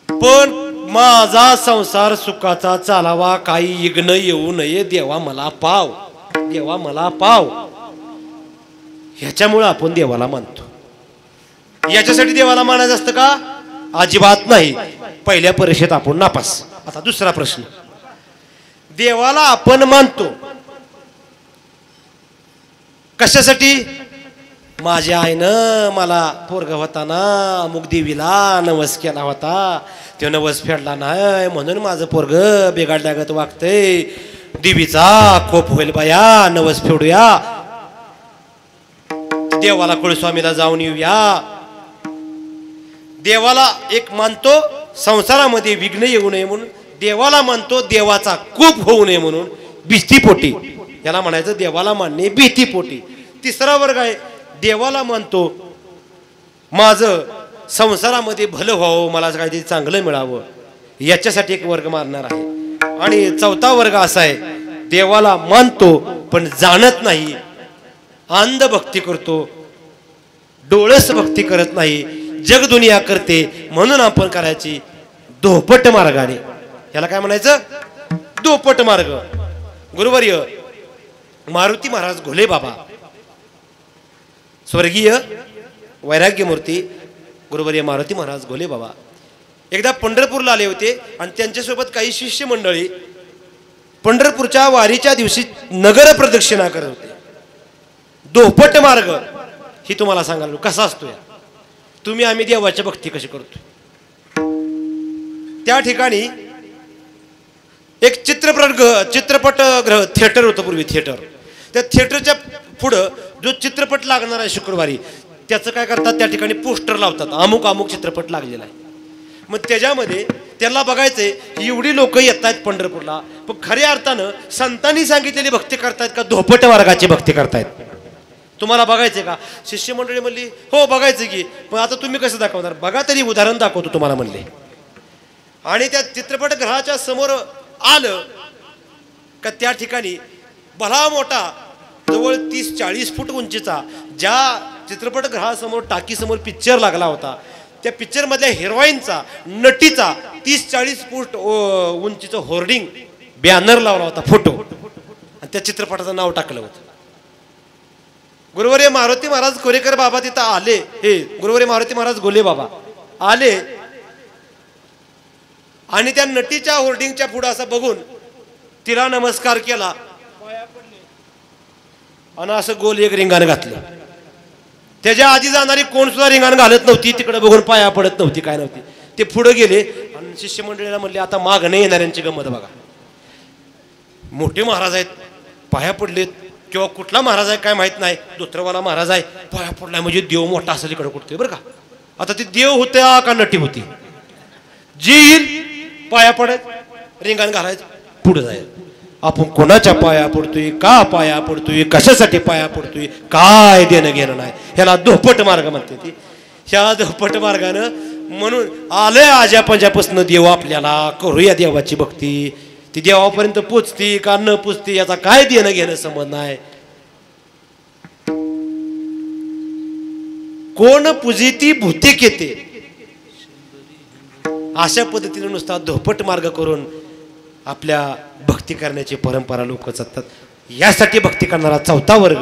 पण माझा संसार सुखाचा चालावा, काही विघ्न येऊ नये, देवा मला पाव, देवा मला पाव. ह्याच्यामुळे आपण देवाला मानतो. याच्यासाठी देवाला मानायचं असतं का? अजिबात नाही. पहिल्या परीक्षेत आपण नापास. आता दुसरा प्रश्न. देवाला आपण मानतो कशासाठी? माझ्या आईनं मला पोरग होताना अमुक देवीला नवस केला होता, तो नवस फेडला नाही म्हणून माझं पोरग बिघडल्यागत वागतंय. देवीचा कोप होईल बाया, नवस फेडूया, देवाला कुळस्वामीला जाऊन येऊया. देवाला एक मानतो संसारामध्ये विघ्न येऊ नये म्हणून. देवाला मानतो देवाचा कोप होऊ नये म्हणून, भीतीपोटी. याला म्हणायचं देवाला मानणे भीतीपोटी. तिसरा वर्ग आहे, देवाला मानतो माझं संसारामध्ये भलं व्हावं, मला काहीतरी चांगलं मिळावं, याच्यासाठी एक वर्ग मानणार आहे. आणि चौथा वर्ग असा आहे, देवाला मानतो पण जाणत नाही, अंध भक्ती करतो, डोळस भक्ती करत नाही, जग दुनिया करते म्हणून आपण करायची धोपट मार्गाने. याला काय म्हणायचं? धोपट मार्ग. गुरुवर्य मारुती महाराज घोले बाबा, स्वर्गीय वैराग्यमूर्ती गुरुवर्य मारुती महाराज घोले बाबा एकदा पंढरपूरला आले होते आणि त्यांच्यासोबत काही शिष्य मंडळी पंढरपूरच्या वारीच्या दिवशी नगर प्रदक्षिणा करत होते. धोपट मार्ग ही तुम्हाला सांगाल कसा असतो. तुम्ही आम्ही देवाची भक्ती कशी करतो. त्या ठिकाणी एक चित्रपटगृह थिएटर होतं पूर्वी. थिएटर, त्या थिएटरच्या पुढं जो चित्रपट लागणार आहे शुक्रवारी, त्याचं काय करतात, त्या ठिकाणी पोस्टर लावतात, अमुक अमुक चित्रपट लागलेला आहे. मग त्याच्यामध्ये त्यांना बघायचंय एवढी लोक येत आहेत पंढरपूरला, पण खऱ्या अर्थानं संतांनी सांगितलेली भक्ती करतायत का धोपट वर्गाची भक्ती करतायत? तुम्हाला बघायचंय का? शिष्यमंडळी म्हणली हो बघायचं की, पण आता तुम्ही कसं दाखवणार? बघा तरी उदाहरण दाखवतो तुम्हाला म्हणले. आणि त्या चित्रपटगृहाच्या समोर आलं का त्या ठिकाणी भला मोठा जवळ 30-40 फूट उंचीचा ज्या चित्रपटगृहासमोर टाकीसमोर पिक्चर लागला होता त्या पिक्चर मधल्या हिरोईनचा नटीचा 30-40 फूट उंचीचं होर्डिंग बॅनर लावला होता, फोटो, आणि त्या चित्रपटाचं नाव टाकलं होतं. गुरुवर्य मारुती महाराज कोरेकर बाबा तिथं आले, हे गुरुवर्य मारुती महाराज गोले बाबा आले आणि त्या नटीच्या होर्डिंगच्या पुढे असं बघून तिला नमस्कार केला आणि असं गोल एक रिंगाण घातलं. त्याच्या आधी जाणारी कोण सुद्धा रिंगाण घालत नव्हती, तिकडे बघून पाया पडत नव्हती, काय नव्हती. ते पुढे गेले आणि शिष्यमंडळीला म्हणले आता माग नाही येणाऱ्यांची गंमत बघा. मोठे महाराज आहेत, पाया पडलेत, किंवा कुठला महाराज आहे काय माहित नाही, दुसरावाला महाराज आहे, पाया पडलाय म्हणजे देव मोठा असेल इकडे कुठतोय बरं का. आता ती देव होत्या का नटी होती? जी पाया पडत रिंगाण घालायचं पुढे जायचं. आपण कोणाच्या पाया पडतोय, का पाया पडतोय, कशासाठी पाया पडतोय, काय देणं घेणं नाही, ह्याला धोपट मार्ग म्हणते ती. ह्या धोपट मार्गानं म्हणून आलंय आज्या पंजापासून देव आपल्याला, करूया देवाची भक्ती. ती देवापर्यंत पोचती का न पोचती याचा काय देणं घेणं संबंध नाही. कोण पूजिती भूतिक येते, अशा पद्धतीने नुसता धोपट मार्ग करून आपल्या भक्ती करण्याची परंपरा लोक चालतात. यासाठी भक्ती करणारा 4था वर्ग.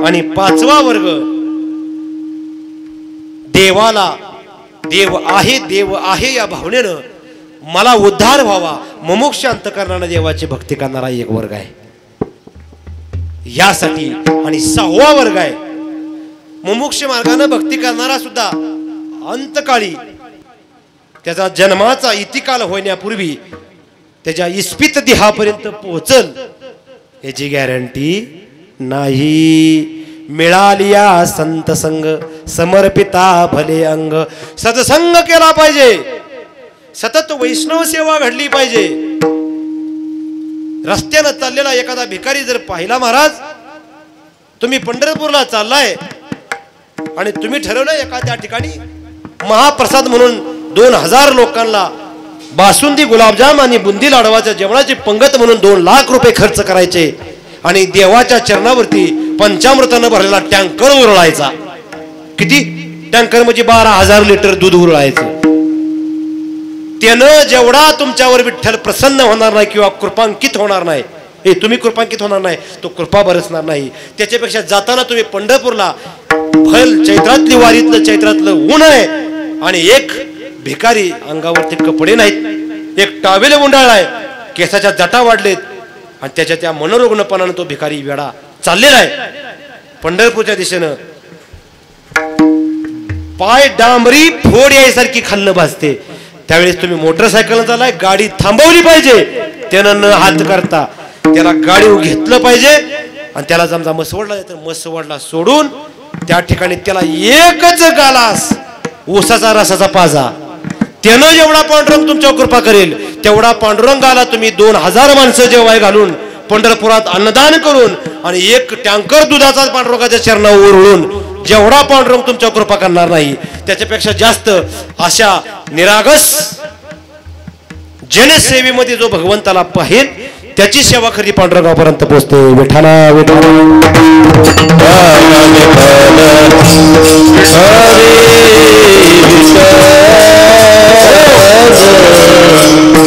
आणि 5वा वर्ग देवाला देव आहे या भावनेनं मला उद्धार व्हावा मुमुक्ष अंतःकरणाने देवाची भक्ती करणारा एक वर्ग आहे. यासाठी आणि 6वा वर्ग आहे मुमुक्ष मार्गाने भक्ती करणारा सुद्धा अंतकाळी त्याचा जन्माचा इतिकाल होण्यापूर्वी त्याच्या इस्पित देहापर्यंत पोहोचल याची गॅरंटी नाही. मिळालिया संत संग समर्पिता भले अंग. सत्संग केला पाहिजे, सतत वैष्णव सेवा घडली पाहिजे. रस्त्यानं चाललेला एखादा भिकारी जर पाहिला, महाराज तुम्ही पंढरपूरला चाललाय आणि तुम्ही ठरवलं एखाद्या ठिकाणी महाप्रसाद म्हणून 2000 लोकांना बासुंदी गुलाबजाम आणि बुंदी लाडवाच्या जेवणाची पंगत म्हणून 2 लाख रुपये खर्च करायचे आणि देवाच्या चरणावरती पंचामृतानं भरलेला टँकर उरळायचा. किती टँकर म्हणजे 12,000 लिटर दूध उरळायचं. त्यानं जेवढा तुमच्यावर विठ्ठल प्रसन्न होणार नाही किंवा कृपांकित होणार नाही, हे तुम्ही कृपांकित होणार नाही, तो कृपा बरसणार नाही. त्याच्यापेक्षा जाताना तुम्ही पंढरपूरला भल चैत्रातली वारीतलं चैत्रातलं ऊन आहे आणि एक भिकारी अंगावरती कपडे नाहीत, एक टावेल गुंडाळलाय, केसाच्या जटा वाढलेत आणि त्याच्या त्या मनोरुग्णपणानं तो भिकारी वेडा चाललेला आहे पंढरपूरच्या दिशेनं. पाय डांबरी फोड यायसारखी खाल्लं भाजते. त्यावेळेस तुम्ही मोटरसायकल चाललाय, गाडी थांबवली पाहिजे, त्यानं न हात करता त्याला गाडी घेतलं पाहिजे आणि त्याला समजा मसवडला तर मसवडला सोडून त्या ठिकाणी त्याला एकच गालास ऊसाचा रसाचा पाजा, त्यानं जेवढा पांडुरंग तुमच्यावर कृपा करेल तेवढा पांडुरंगाला तुम्ही 2000 माणसं जेवाय घालून पंढरपुरात अन्नदान करून आणि 1 टँकर दुधाचा पांडुरंगाच्या चरणावर ओरळून जेवढा पांडुरंग तुमच्यावर कृपा करणार नाही त्याच्यापेक्षा जास्त अशा निरागस जनसेवेमध्ये जो भगवंताला पाहेल त्याची सेवा खरी पांडुरंगापर्यंत पोहोचते. विठाला विठाला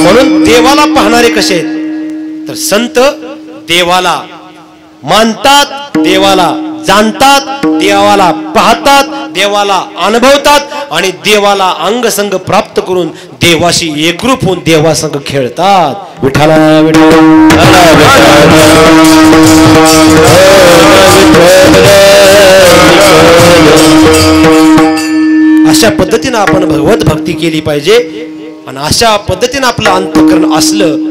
म्हणून देवाला पाहणारे कसे आहेत तर संत देवाला मानतात, देवाला जाणतात, देवाला पाहतात, देवाला अनुभवतात आणि देवाला अंगसंग प्राप्त करून देवाशी एकरूप होऊन देवासंग खेळतात. विठाला अशा पद्धतीने आपण भगवत भक्ती केली पाहिजे आणि अशा पद्धतीने आपलं अंतःकरण असलं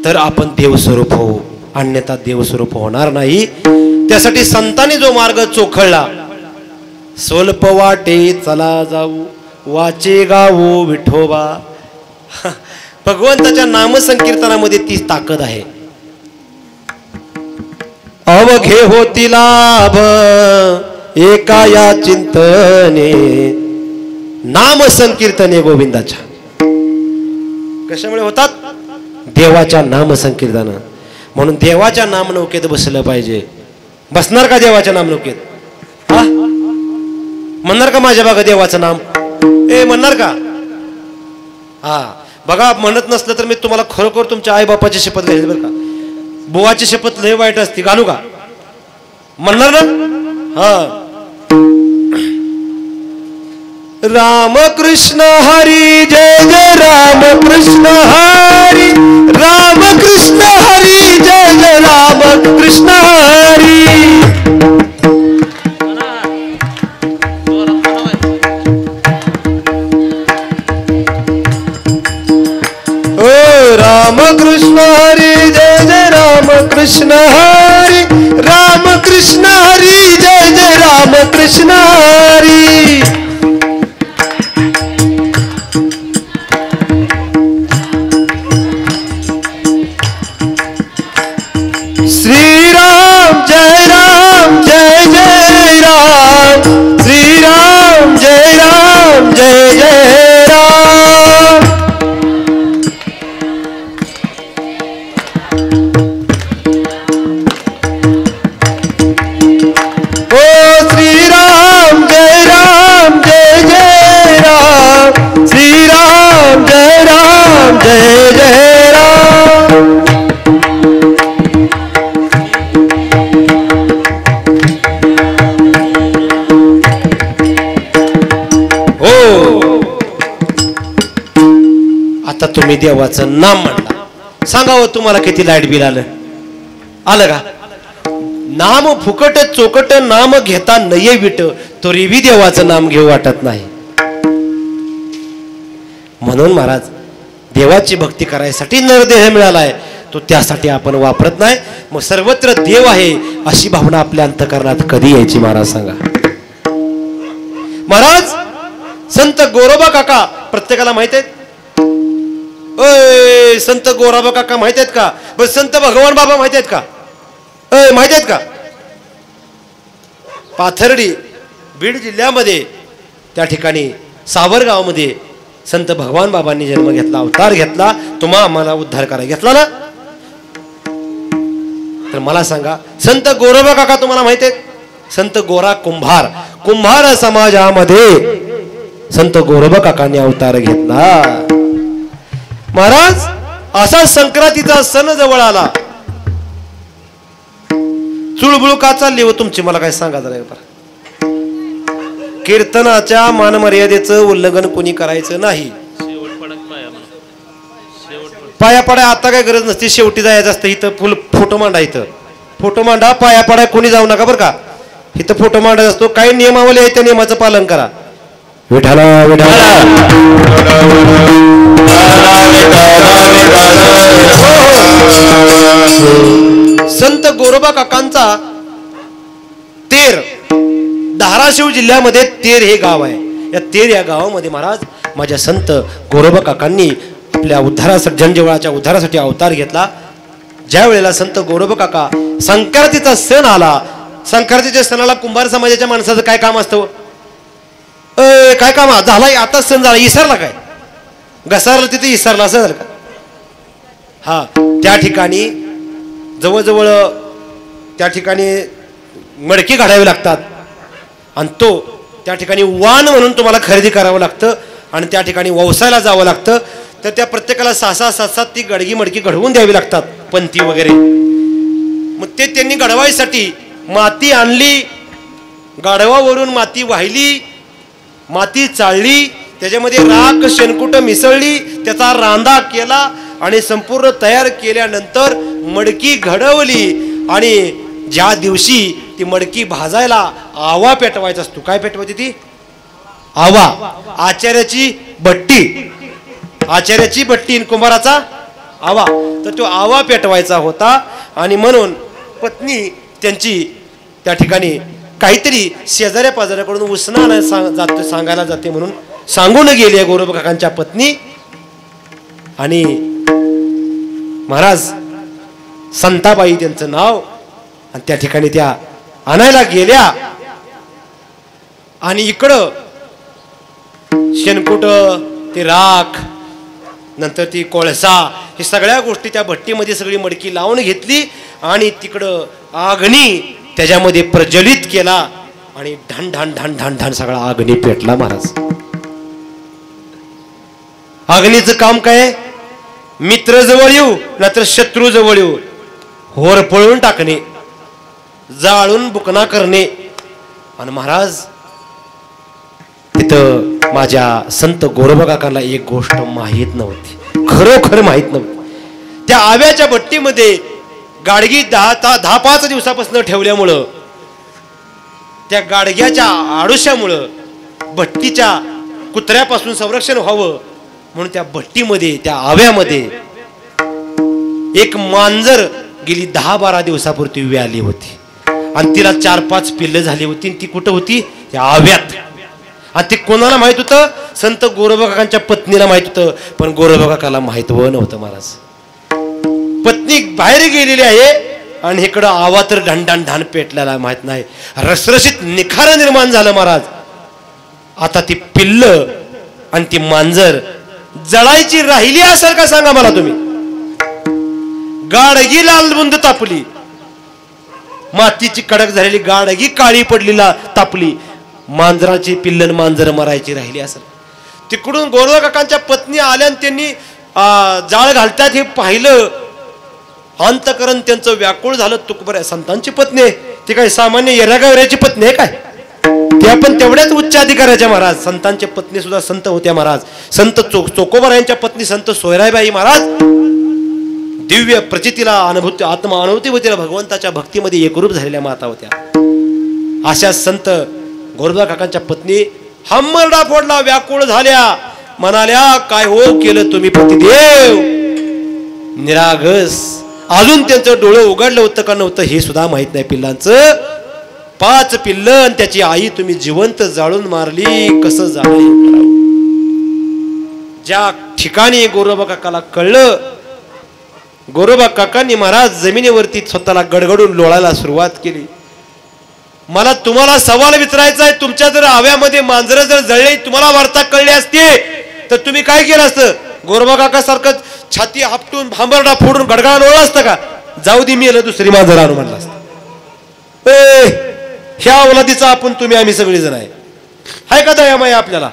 तर आपण देवस्वरूप होऊ, अन्यथा देवस्वरूप होणार नाही. त्यासाठी संतांनी जो मार्ग चोखळला, स्वल्प वाटे चला जाऊ वाचे गावो विठोबा, भगवंताच्या नामसंकीर्तनामध्ये तीच ताकद आहे. अवघे होती लाभ एका या चिंतने, नाम संकीर्तने गोविंदाच्या. कशामुळे होतात? देवाच्या नाम संकीर्तन. म्हणून देवाच्या नामनौकेत बसलं पाहिजे. बसणार का देवाच्या नामनौकेत? हा, म्हणणार का माझ्या बागा देवाचं नाम? म्हणणार का? हा बघा, म्हणत नसलं तर मी तुम्हाला खरोखर तुमच्या आई बापाची शपथ घ्यायची बरं का. बुवाची शपथ लय वाईट असते, घालू का? म्हणणार ना? हा. राम कृष्ण हरी जय जय राम कृष्ण हरी, राम कृष्ण हरी जय जय राम कृष्ण हरी. ओ राम कृष्ण हरी जय जय राम कृष्ण हरी, राम कृष्ण हरी जय जय राम कृष्ण हरी. श्री राम जय राम जय जय राम, श्री राम जय राम जय जय राम. ओ श्री राम जय राम जय जय राम, श्री राम जय राम जय जय राम. आता तुम्ही देवाचं नाम म्हणला, सांगावं तुम्हाला किती लाईट बिल आलं? आलं का? नाम फुकट चोकट नाम घेता नये विट, तरी बी देवाचं नाम घेऊ वाटत नाही. म्हणून महाराज, देवाची भक्ती करायसाठी नरदेह मिळालाय, तो त्यासाठी आपण वापरत नाही. मग सर्वत्र देव आहे अशी भावना आपल्या अंतःकरणात कधी यायची महाराज सांगा? महाराज, संत गोरोबा काका प्रत्येकाला माहित आहेत. संत गोरोबा काका माहित आहेत का? बस संत भगवान बाबा माहित आहेत का? माहित आहेत का? पाथर्डी बीड जिल्ह्यामध्ये त्या ठिकाणी सावरगावमध्ये संत भगवान बाबांनी जन्म घेतला, अवतार घेतला. तुम्हा आम्हाला उद्धार करायला घेतला ना? तर मला सांगा, संत गोरोबा काका तुम्हाला माहित आहेत? संत गोरा कुंभार, कुंभार समाजामध्ये संत गोरोबा काकांनी अवतार घेतला. महाराज, असा संक्रांतीचा सण जवळ आला, चुळबुळ का चालली हो तुमची? मला काय सांगा जरा. कीर्तनाच्या मानमर्यादेचं उल्लंघन कोणी करायचं नाही. पाया पडाय आता काय गरज नसते, शेवटी जायचं असतं. इथं फुल फोटो मांडा, इथं फोटो मांडा, पाया पडाय कोणी जाऊ नका बरं का. इथं फोटो मांडायचा असतो. काही नियमावली आहे त्या नियमाचं पालन करा. विठाला विठाला. संत गोरोबा काकांचा तेर, धाराशिव जिल्ह्यामध्ये तेर हे गाव आहे. या तेर या गावामध्ये महाराज माझ्या संत गोरोबा काकांनी आपल्या उद्धारासाठी, जनजीवनाच्या उद्धारासाठी अवतार घेतला. ज्या वेळेला संत गोरोबा काका संक्रांतीचा सण आला, संक्रांतीच्या सणाला कुंभार समाजाच्या माणसाचं काय काम असतं? काय काम झालाय? आता सण झाला, इसरला काय? घसारला तिथे इसरला असं झालं का? हा, त्या ठिकाणी जवळजवळ त्या ठिकाणी मडकी काढावी लागतात आणि तो त्या ठिकाणी वाण म्हणून तुम्हाला खरेदी करावं लागतं आणि त्या ठिकाणी व्यवसायाला जावं लागतं. तर त्या प्रत्येकाला 6-6-7-7 ती गडगी मडकी घडवून द्यावी लागतात, पंथी वगैरे. मग ते त्यांनी घडवायसाठी माती आणली, गाढवावरून माती वाहिली, माती चाळली, त्याच्यामध्ये राख शेणकुट मिसळली, त्याचा रांदा केला आणि संपूर्ण तयार केल्यानंतर मडकी घडवली. आणि ज्या दिवशी ती मडकी भाजायला आवा पेटवायचा असतो, काय पेटवायची ती? आवा. आचार्याची भट्टी, आचार्याची भट्टी कुंभाराचा आवा. तर तो आवा पेटवायचा होता आणि म्हणून पत्नी त्यांची त्या ठिकाणी काहीतरी शेजाऱ्या पाजाऱ्याकडून उसना सांगायला जाते म्हणून सांगून गेली गोरोबा काकांच्या पत्नी. आणि महाराज संताबाई त्यांचं नाव, आणि त्या ठिकाणी त्या आणायला गेल्या. आणि इकडं शेणकुट, ते राख, नंतर ती कोळसा, हे सगळ्या गोष्टी त्या भट्टीमध्ये सगळी मडकी लावून घेतली आणि तिकडं अग्नी त्याच्यामध्ये प्रज्वलित केला आणि ढण ढण ढण ढण ढण सगळा अग्नी पेटला. महाराज अग्नीचं काम काय? मित्र जवळ येऊ नाहीतर शत्रू जवळ येऊ होरपळून टाकणे, जाळून बुकना करणे. आणि महाराज तिथं माझ्या संत गोरोबा काकांना एक गोष्ट माहीत नव्हती, खरोखर माहीत नव्हती. त्या आव्याच्या भट्टीमध्ये गाडगी 10-5 दिवसापासून ठेवल्यामुळं, त्या गाडग्याच्या आडुश्यामुळं भट्टीच्या कुत्र्यापासून संरक्षण व्हावं म्हणून त्या भट्टीमध्ये, त्या आव्यामध्ये एक मांजर गेली 10-12 दिवसापूर्वी व्याली होती आणि तिला 4-5 पिल्लं झाली होती. ती कुठं होती? त्या आव्यात. आणि ते कोणाला माहित होतं? संत गोरोबा काकांच्या पत्नीला माहित होतं, पण गोरोबा काकाला माहित नव्हतं. महाराज पत्नी बाहेर गेलेली आहे आणि इकडं आवा तर ढणढण ढाण पेटल्याला माहित नाही. रसरशीत निखार निर्माण झालं. महाराज आता ती पिल्ल आणि ती मांजर जळायची राहिली असेल का सांगा मला तुम्ही? गाडगी लालबुंद तापली, मातीची कडक झालेली गाडगी काळी पडलेला तापली, मांजराची पिल्लन मांजर मरायची राहिली असेल. तिकडून गोरोबा काकांच्या पत्नी आल्या आणि त्यांनी जाळ घालतात हे पाहिलं. अंतकरण त्यांचं व्याकुळ झालं. तुकबऱ्या संतांची पत्नी आहे ती काय सामान्य येरागावऱ्याची पत्नी आहे काय? त्या पण तेवढ्याच उच्च अधिकाऱ्याच्या. महाराज संतांच्या पत्नी सुद्धा संत होत्या. महाराज संत चोकोबार यांच्या पत्नी संत सोयराबाई महाराज दिव्य प्रचितीला अनुभूती, आत्मा अनुभूतीला भगवंताच्या भक्तीमध्ये एकरूप झालेल्या माता होत्या. अशा संत गोरोबा काकांच्या पत्नी हम्मरडा फोडला, व्याकुळ झाल्या, म्हणाल्या काय हो केलं तुम्ही पतिदेव? निरागस. अजून त्यांचं डोळं उघडलं होतं का नव्हतं हे सुद्धा माहित नाही. पिल्लांचं 5 पिल्लं आणि त्याची आई तुम्ही जिवंत जाळून मारली, कसं झालं? ज्या ठिकाणी गोरोबा काकाला कळलं, गोरोबा काकांनी महाराज जमिनीवरती स्वतःला गडगडून लोळायला सुरुवात केली. मला तुम्हाला सवाल विचारायचा आहे, तुमच्या जर आव्यामध्ये मांजरं जर जळली, तुम्हाला वार्ता कळली असती तर तुम्ही काय केलं असतं? गोरोबा काका सारखं छाती आपटून भांबरडा फोडून गडगडा लोळला असतं का? जाऊ दे मेलं दुसरी मांजर आणून म्हणलं असतं. ह्या औलादीचा आपण तुम्ही आम्ही सगळे जण आहे का दयामाया आपल्याला?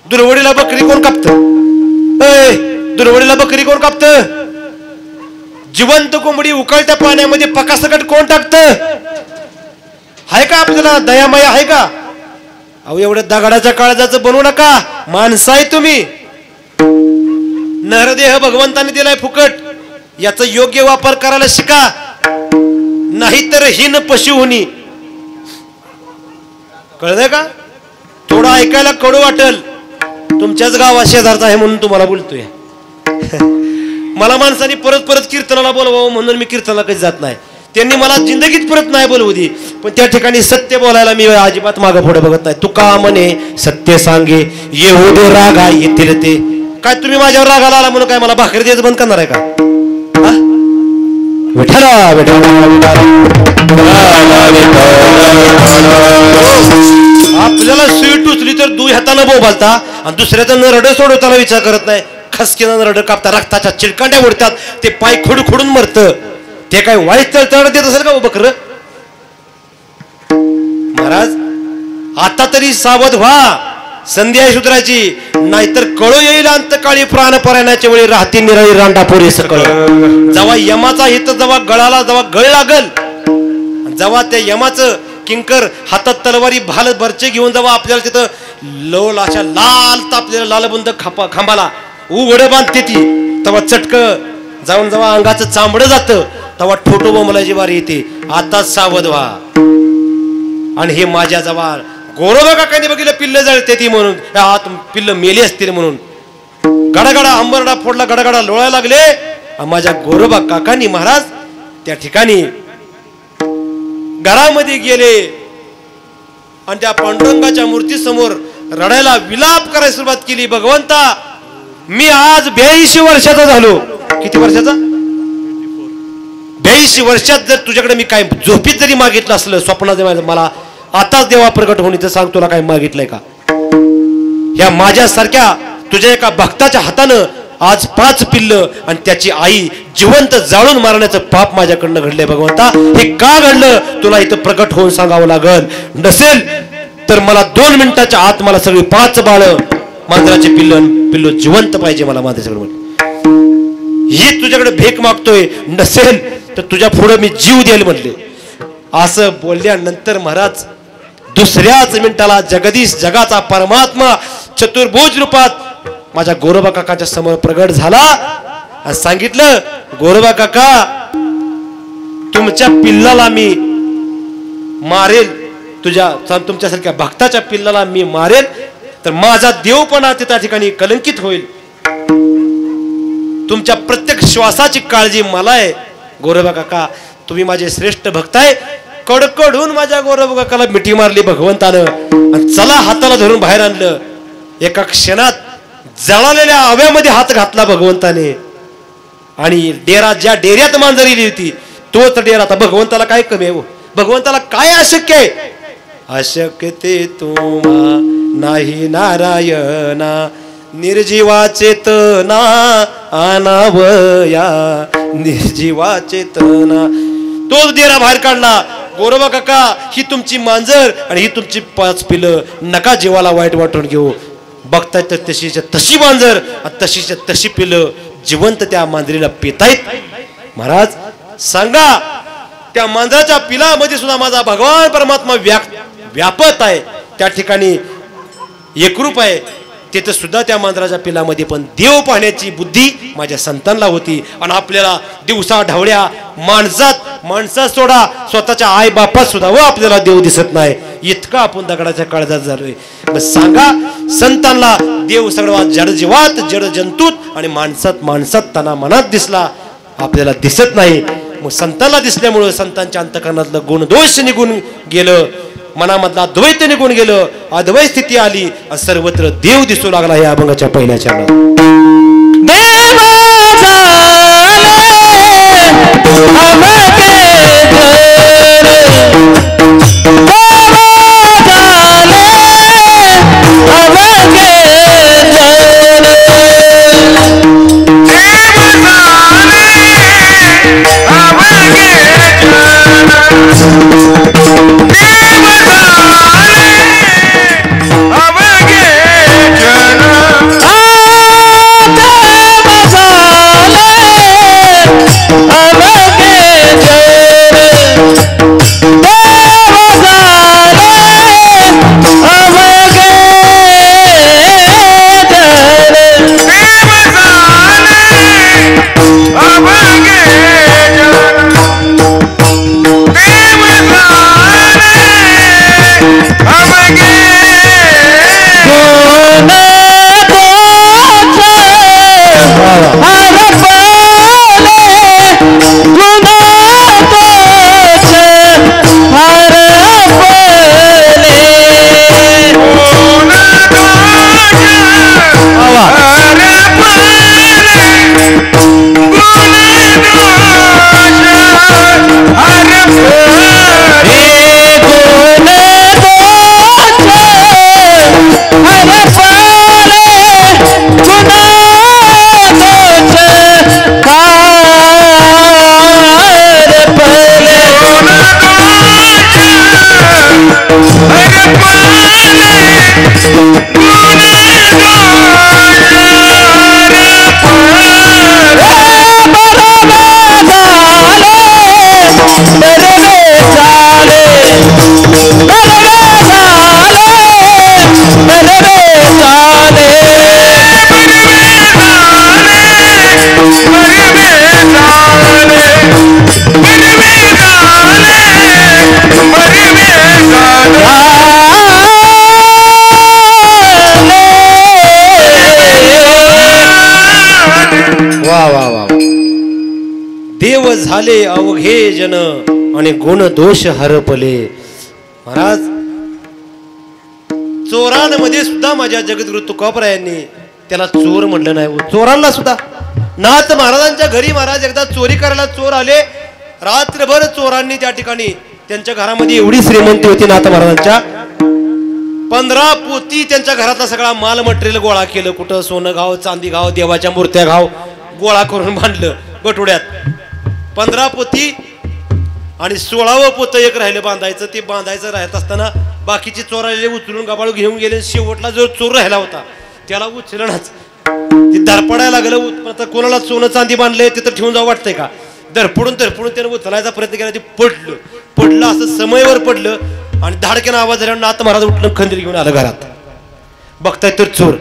दुर्वडीला बकरी कोण कापत? दुर्वडीला बकरी कोण कापत? जिवंत कोंबडी उकळत्या पाण्यामध्ये पकासकट कोण टाकत? आहे का आपल्याला दयामाया आहे का? अहो एवढ्या दगडाच्या काळजाचं बनवू नका. माणसं आहे तुम्ही. नरदेह भगवंताने दिलाय फुकट, याचा योग्य वापर करायला शिका, नाहीतर हीन पशु होणी. कळलं का? थोडं ऐकायला कडू वाटल, तुमच्याच गावा शेजारचा आहे म्हणून तुम्हाला बोलतोय. मला माणसाने परत परत कीर्तनाला बोलवावं म्हणून मी कीर्तनाला कधी जात नाही. त्यांनी मला जिंदगीत परत नाही बोलवू दे, पण त्या ठिकाणी सत्य बोलायला मी अजिबात मागं पुढे बघत नाही. तुका म्हणे सत्य सांगे येऊ दे रागा येतील ते. काय तुम्ही माझ्यावर रागाला आला म्हणून काय मला भाकरी द्यायचं बंद करणार आहे का? विठ्ठला विठ्ठला आपल्याला सुई टुचली तर 2 हातानं बोबालता आणि दुसऱ्याचं नरड सोडवताना विचार करत नाही. खसकीनं नरड कापता, रक्ताच्या चिलकांड्या उडतात, ते पाय खोडून मरतं. ते काय वाईट तळतळ देत असेल का बकर? महाराज आता तरी सावध व्हा, संधी आहे सुधारायची, नाहीतर कळू येईल अंतकाळी प्राणपरायणाच्या वेळी राहती निराळी रांडापोरी सकळ. जेव्हा यमाचा हित जेव्हा गळाला जेव्हा गळ लागल, जेव्हा त्या यमाचं किंकर हातात तलवारी भाल बरचे घेऊन जेव्हा आपल्याला तिथं लोल अशा लाल तापलेल्या लालबुंद खांबाला उघड बांधते ती, तेव्हा चटक जाऊन जेव्हा अंगाचं चांबडं जातं, तेव्हा ठोटो बोंबलाची बारी येते. आताच सावध व्हा. आणि हे माझ्या जवळ गोरोबा काकांनी बघितलं पिल्ल जळते ती म्हणून, पिल्ल मेली असतील म्हणून गडागडा अंबरडा फोडला, गडागडा लोळायला लागले. माझ्या गोरोबा काकांनी महाराज त्या ठिकाणी घरामध्ये गेले आणि त्या पांडुरंगाच्या मूर्ती समोर रडायला विलाप करायला सुरुवात केली. भगवंता मी आज 82 वर्षाचा झालो. किती वर्षाचा? 82 वर्षात जर तुझ्याकडे मी काय झोपीत जरी मागितलं असलं, स्वप्नात मला आताच देवा प्रकट होऊन इथं सांग तुला काय मागितलंय का? ह्या माझ्यासारख्या तुझ्या एका भक्ताच्या हातानं आज 5 पिल्लं आणि त्याची आई जिवंत जाळून मारण्याचं पाप माझ्याकडनं घडलंय भगवंता. हे का घडलं तुला इथं प्रकट होऊन सांगावं लागल. नसेल तर मला 2 मिनिटाच्या आत मला सगळी 5 बाळ मांजराचे पिल्लो जिवंत पाहिजे मला माझ्याकडे. ही तुझ्याकडे भेक मागतोय. नसेल तर तुझ्या पुढे मी जीव देईल म्हणले. असं बोलल्यानंतर महाराज दुसऱ्याच मिनिटाला जगदीश जगाचा परमात्मा चतुर्भुज रूपात माझ्या गोरोबा काकाच्या समोर प्रगट झाला आणि सांगितलं, गोरोबा काका तुमच्या पिल्लाला मी मारेल, तुमच्यासारख्या भक्ताच्या पिल्लाला मी मारेल तर माझा देवपणा त्या ठिकाणी कलंकित होईल. तुमच्या प्रत्येक श्वासाची काळजी मला आहे. गोरोबा काका तुम्ही माझे श्रेष्ठ भक्त आहे. कडकडून माझ्या गोरोबा काकाला मिठी मारली भगवंतानं आणि चला हाताला धरून बाहेर आणलं. एका क्षणात जळालेल्या आव्यामध्ये हात घातला भगवंताने आणि ज्या डेऱ्यात मांजर गेली होती तोच डेरा. आता भगवंताला काय कमी आहे? भगवंताला काय अशक्य आहे? अशक्य ते तुम्हा नाही नारायणा, निर्जीवा चेतना आनावया, निर्जीवा चेतना. तो डेरा बाहेर काढला. गोरोबा काका ही तुमची मांजर आणि ही तुमची 5 पिलं, नका जीवाला वाईट वाटून घेऊ. बघताय तर तशीच्या तशी मांजर तशीच्या तशी पिलं जिवंत त्या मांजरीला पितायत. महाराज सांगा त्या मांजराच्या पिलामध्ये सुद्धा माझा भगवान परमात्मा व्यापत आहे. त्या ठिकाणी एकरूप आहे. तिथं सुद्धा त्या मांजराच्या पिलामध्ये पण देव पाहण्याची बुद्धी माझ्या संतांना होती. आणि आपल्याला दिवसा ढवळ्या माणसात सोडा स्वतःच्या आई बापात सुद्धा आपल्याला देव दिसत नाही. इतका आपण दगडाच्या काळजात झालोय. मग सांगा संतांना देव सगळा जडजीवात जड जंतूत आणि माणसात त्यांना मनात दिसला, आपल्याला दिसत नाही. मग संतांना दिसल्यामुळं संतांच्या अंतःकरणातलं गुणदोष निघून गेलं, मनामधला द्वैत निघून गेलं, अद्वैत स्थिती आली, सर्वत्र देव दिसू लागला. या अभंगाच्या पहिल्या चरणात देव झाले अवघे जन आणि गुण दोष हरपले. महाराज चोरांमध्ये सुद्धा माझ्या जगद्गुरु तुकोबरायांनी त्याला चोर म्हणलं नाही. चोरांना सुद्धा नाथ महाराजांच्या घरी महाराज एकदा चोरी करायला चोर आले. रात्रभर चोरांनी त्या ठिकाणी त्यांच्या घरामध्ये एवढी श्रीमंती होती नाथ महाराजांच्या 15 पोती त्यांच्या घरातला सगळा माल मटेरियल गोळा केलं. कुठं सोनं घाव, चांदी घाव, देवाच्या मूर्त्या घाव गोळा करून बांधलं गटोड्यात 15 पोती. आणि 16वं पोतं एक राहिलं बांधायचं. ते बांधायचं राहत असताना बाकीचे चोर आलेले उचलून गबाळू घेऊन गेले. शेवटला जो चोर राहिला होता त्याला उचलणच ते धरपडायला लागलं. आता कोणाला सोनं चांदी बांधले तिथं ठेवून जावं वाटतंय का? धरपडून त्यानं उचलायचा प्रयत्न केला. ते पडलं असं समयवर पडलं आणि धाडक्यानं आवाज झाल्यावर नाथ महाराज उठलं, खंजीर घेऊन आलं घरात. बघताय तर चोर.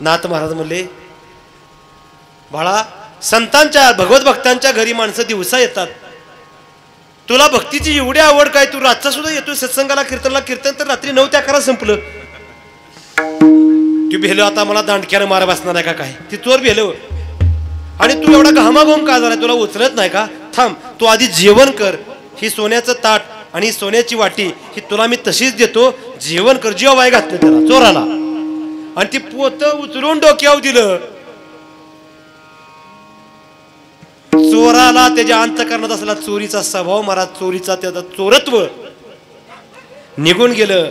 नाथ महाराज म्हणले, बाळा संतांच्या भगवत भक्तांच्या घरी माणसं दिवसा येतात. तुला भक्तीची एवढी आवड काय? तू रातचा सुद्धा येतोय सत्संगाला, कीर्तनला. कीर्तन तर रात्री 9 ते 11 संपलं. तू भेलो आता मला दांडक्यानं मारा बसणार आहे का काय? ती चोर भेलो. आणि तू एवढा घामाघूम का झाला? तुला उचलत नाही का? थांब, तू आधी जेवण कर. ही सोन्याचं ताट आणि सोन्याची वाटी ही तुला मी तशीच देतो. जेवण कर. जेवाय घातलं त्याला चोराला. आणि ती पोत उचलून डोक्यावर दिलं. चोराला त्याच्या अंतःकरणात असला चोरीचा स्वभाव महाराज, चोरीचा त्याचा चोरत्व निघून गेलं.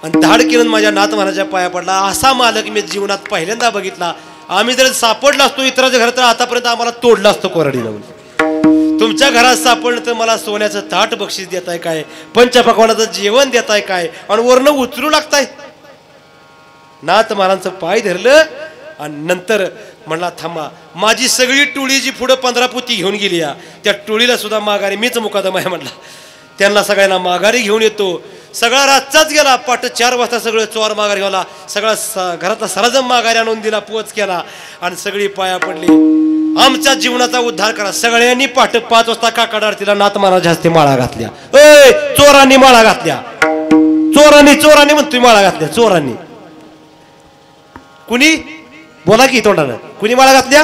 आणि धाड केलं माझ्या नाथ महाराजाच्या पाया पडला. असा मालक मी जीवनात पहिल्यांदा बघितला. आम्ही जर सापडला असतो इतरांच्या घरात तर आतापर्यंत आम्हाला तोडला असतो कोरडी लावून. तुमच्या घरात सापडलं तर मला सोन्याचं ताट बक्षीस देताय काय? पंचपक्वानाचं जेवण देताय काय? आणि वरनं उचलू लागताय. नाथ महाराजांचं पाय धरलं आणि नंतर म्हणला, थांबा, माझी सगळी टोळी जी पुढं 15 पोती घेऊन गेली या त्या टोळीला सुद्धा माघारी मीच मुकादम आहे म्हणला. त्यांना सगळ्यांना माघारी घेऊन येतो. सगळा रातचाच गेला. पाट 4 वाजता सगळं चोर माघारी गेला. सगळा घरातला सरजम माघारी आणून दिला, पोच केला आणि सगळी पाया पडली. आमच्या जीवनाचा उद्धार करा. सगळ्यांनी पाट 5 वाजता काकड आरतीला नाथ महाराज हस्ते माळा घातल्या. चोरांनी माळा घातल्या. चोरांनी म्हणतोय माळा घातल्या. चोरांनी कुणी बोला की तोंडानं, कुणी माळा घातल्या?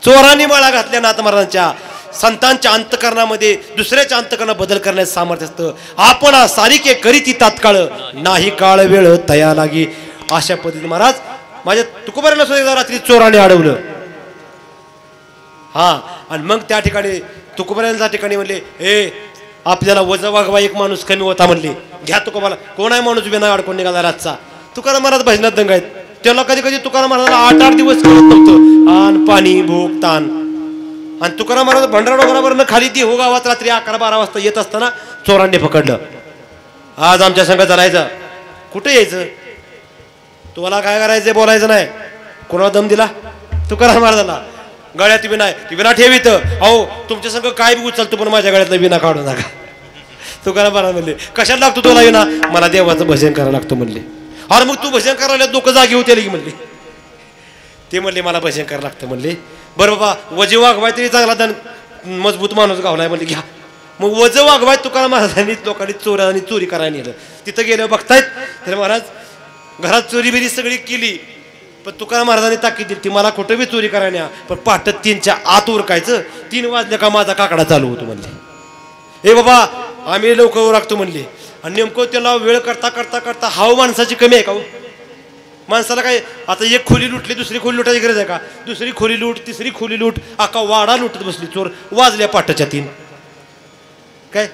चोरांनी माळा घातल्या. नाथ महाराजांच्या संतांच्या अंतकरणामध्ये दुसऱ्याच्या अंतकरणात बदल करण्याचं सामर्थ्य असतं. आपण सारिके करीती तात्काळ नाही काळ वेळ तया लागी. अशा पद्धतीने महाराज माझ्या तुकोबाराला सुद्धा रात्री चोराने अडवलं. हा, आणि मग त्या ठिकाणी तुकोबाराच्या ठिकाणी म्हणले, आपल्याला वजा वागवा एक माणूस कमी होता म्हणले. घ्या तुकोबाला. कोण आहे माणूस बिना अडकून निघाला रातचा? तुकाराम महाराज भजनात दंग आहेत. त्याला कधी कधी तुकाराम महाराजाला 8-8 दिवस कळत नव्हतं. आण पाणी भूक ताण. आणि तुकाराम महाराज भंडारा डोंगरावरनं खाली देहू गावात रात्री 11-12 वाजता येत असताना चोरांनी पकडलं. आज आमच्या संघ चालायचं. कुठे यायचं? तुम्हाला काय करायचं बोलायचं नाही. कोणाला दम दिला? तुकाराम महाराजाला. गळ्यात विना आहे, ती विना ठेवीत. अहो तुमच्या संघ काय बी उचलतो पण माझ्या गळ्यातला विना काढू नका. तुकाराम महाराज म्हणले, कशाला लागतो तुला विना? मला देवाचं भजन करायला लागतो म्हणले. अरे मग तू भजन करायला लोक जागी होते की म्हणले. ते म्हणले मला भजन करायला लागतं म्हणले. बरं बाबा, वजे वाघवाय तरी चांगला दण मजबूत माणूस गावलाय म्हणले. घ्या. मग वज वाघवाय तुकाराम महाराजांनी लोकांनी चोरांनी चोरी करायला नेलं. तिथं गेलं बघतायत तर महाराज घरात चोरी बिरी सगळी केली. पण तुकाराम महाराजांनी ताकीद दिली, ती मला कुठं बी चोरी करायला. पण पहाटे 3च्या आत उरकायचं. 3 वाजले का माझा काकडा चालू होतो म्हणले. ए बाबा आम्ही लवकर उरकतो म्हणले. आणि नेमकं त्याला वेळ करता करता करता हाव माणसाची कमी आहे का? माणसाला काय आता एक खोली लुटली, दुसरी खोली लुटायची गरज आहे का? दुसरी खोली लूट, तिसरी खोली लूट, अख्खा वाडा लुटत बसली चोर. वाजल्या पाटाच्या 3. काय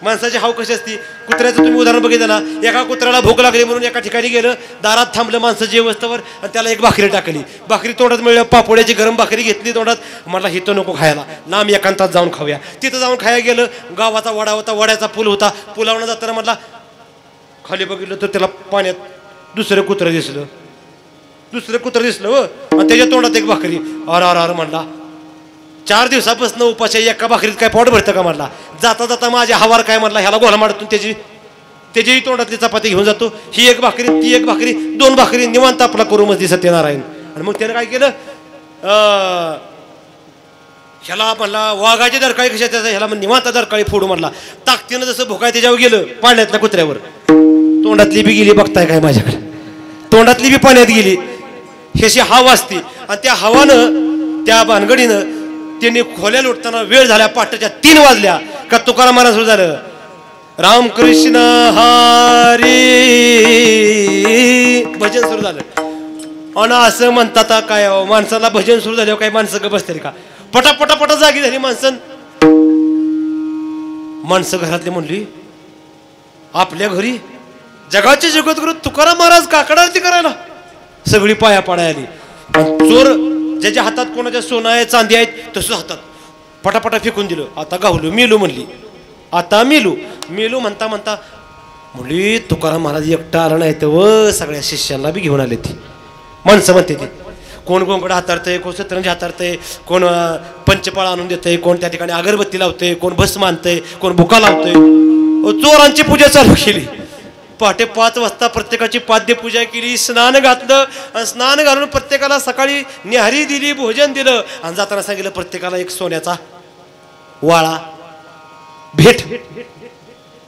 माणसाची हाव कशी असती? कुत्र्याचं तुम्ही उदाहरण बघितलं ना. एका कुत्र्याला भूक लागली म्हणून एका ठिकाणी गेलं, दारात थांबलं माणसं जेवस्तवर आणि त्याला एक भाकरी टाकली. भाकरी तोंडात मिळाली, पापोड्याची गरम भाकरी घेतली तोंडात. म्हटलं हिथं नको खायला, लांब एकांतात जाऊन खाऊया. तिथं जाऊन खायला गेलं. गावाचा वडा होता, वड्याचा पूल होता. पुलावनं जाताना म्हटला खाली बघितलं तर त्याला पाण्यात दुसरं कुत्रं दिसलं. हो आणि त्याच्या तोंडात एक भाकरी. अर म्हणला 4 दिवसापासून उपाशी एका भाकरीत काय पोट भरतं का म्हणला. जाता जाता माझ्या हवार काय म्हणला, ह्याला गोळा मारतून त्याची तोंडातली चपाती घेऊन जातो. ही एक भाकरी, ती एक भाकरी, 2 भाकरी निवांत आपला करू मस्ती सत्यनारायण. आणि मग त्यानं काय केलं, ह्याला म्हणला वाघाची दरकाळी कशा त्याचा, ह्याला निवांत दरकाळी फोडू म्हणला. ताकदीनं जसं भोकाय त्याच्यावर गेलं पाण्यातल्या कुत्र्यावर. तोंडातली बी गेली बघताय काय माझ्याकडे. तोंडातली बी पाण्यात गेली. ही अशी हवा असती. आणि त्या हवानं त्या भानगडीनं त्यांनी खोल्या लुटताना वेळ झाल्या. पाटाच्या 3 वाजल्या का तुकाराम महाराज सुरू झालं. रामकृष्ण हरी भजन सुरू झालं. आणि असं म्हणतात काय माणसाला भजन सुरू झाल्यावर काही माणसं ग बसतील का? पटापटा जागी झाली माणसं घरातली म्हणली आपल्या घरी जगाचे जगद्गुरु तुकाराम महाराज काकड आरती करायला सगळी पाया पाडाय आली. चोर ज्याच्या हातात कोणाच्या सोनं आहे चांदी आहेत तसं हातात पटापटा फेकून दिलं. आता गावलो मेलो म्हणली. आता मेलो म्हणता म्हणली तुकाराम महाराज एकटा आला नाही तर व सगळ्या शिष्यांना बी घेऊन आले. ती माणसं म्हणते ती कोण कोणकडे हाताळतंय, कोण सतरंजी हाताळतंय, कोण पंचपाळ आणून देतंय, कोण त्या ठिकाणी अगरबत्ती लावतंय, कोण भस्म आणतंय, कोण बुका लावतंय. चोरांची पूजा चालू केली. पहाटे 5 वाजता प्रत्येकाची पाद्य पूजा केली, स्नान घातलं आणि स्नान घालून प्रत्येकाला सकाळी न्याहारी दिली, भोजन दिलं आणि जाताना सांगितलं प्रत्येकाला एक सोन्याचा वाळा भेट.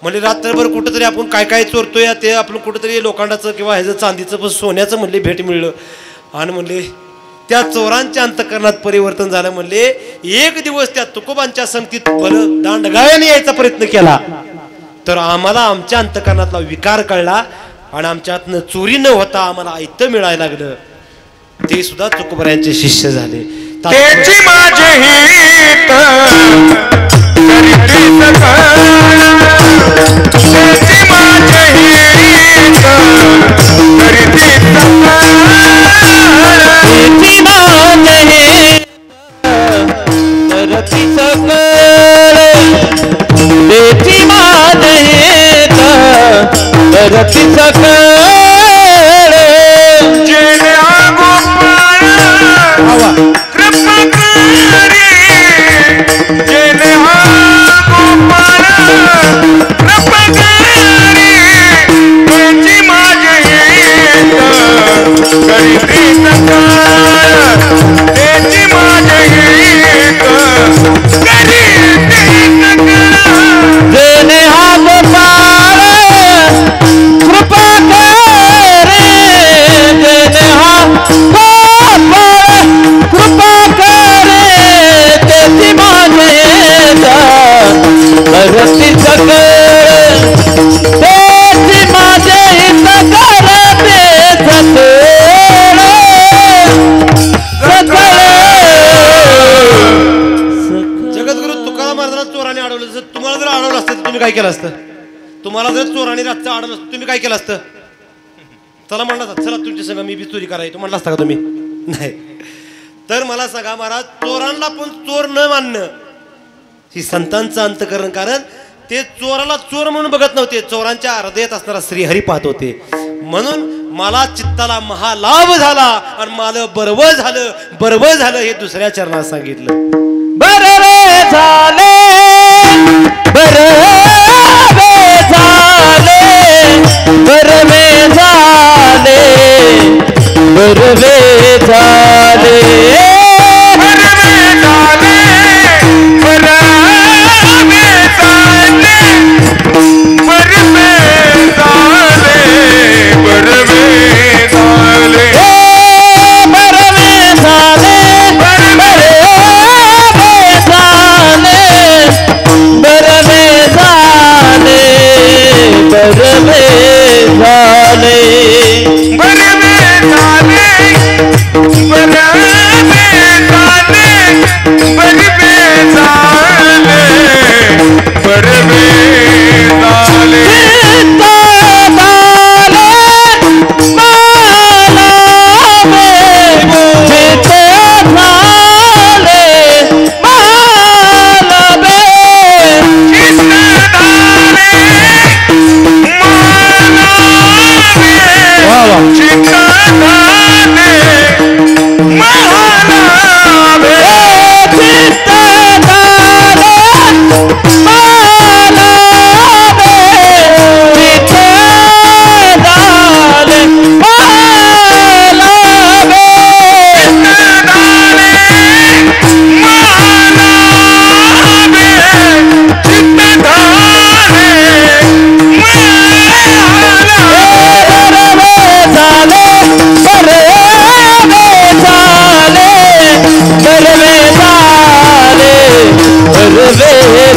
म्हणजे रात्रभर कुठंतरी आपण काय काय चोरतोय ते आपण कुठंतरी लोखंडाचं किंवा ह्याचं चांदीचं पण सोन्याचं म्हणले भेट मिळलं. आणि म्हणले त्या चोरांच्या अंतकरणात परिवर्तन झालं. म्हणले एक दिवस त्या तुकोबांच्या संगतीत भलं दांडगाव्याने यायचा प्रयत्न केला तर आम्हाला आमच्या अंतकरणातला विकार कळला आणि आमच्यातनं चोरी न होता आम्हाला ऐतं मिळायला लागलं. ते सुद्धा तुकोबांचे शिष्य झाले. त्याची माझे हित करीती सकळ, त्याची माझे हित करीती सकळ, त्याची माझे हित करती सकळ, त्याची माझे हित करती सकळ. जेणे गोपाळ कृपा करी, जेणे गोपाळ कृपा करी, त्याची माझे हित करीती सकळ, त्याची माझे हित करीती सकळ. जेणे हा गोपाळ कृपा करे, जेणे हा गोपाळ कृपा करे, त्याची माझे हित करती सकळ, त्याची माझे हित करते सकळ. जगद्गुरु तुकाराम महाराजांना चोराने अडवलं. जर तुम्हाला जर अडवलं असतं तर तुम्ही काय केलं असतं? तुम्हाला जर चोराने रातचं अडवलं असतं तुम्ही काय केलं असतं? चला म्हणला चला तुमच्या संग मी बी चोरी करायची म्हणला असता का तुम्ही? नाही. तर मला सांगा महाराज चोरांना पण चोर न मानणं ही संतांचं अंतकरण. कारण ते चोराला चोर म्हणून बघत नव्हते, चोरांच्या हृदयात असणारा श्रीहरी पाहत होते. म्हणून मला चित्ताला महालाभ झाला आणि मला बरवं झालं हे दुसऱ्या चरणात सांगितलं. बरवे झाले, बरवे झाले, बरवे झाले, बरवे झाले, बरवे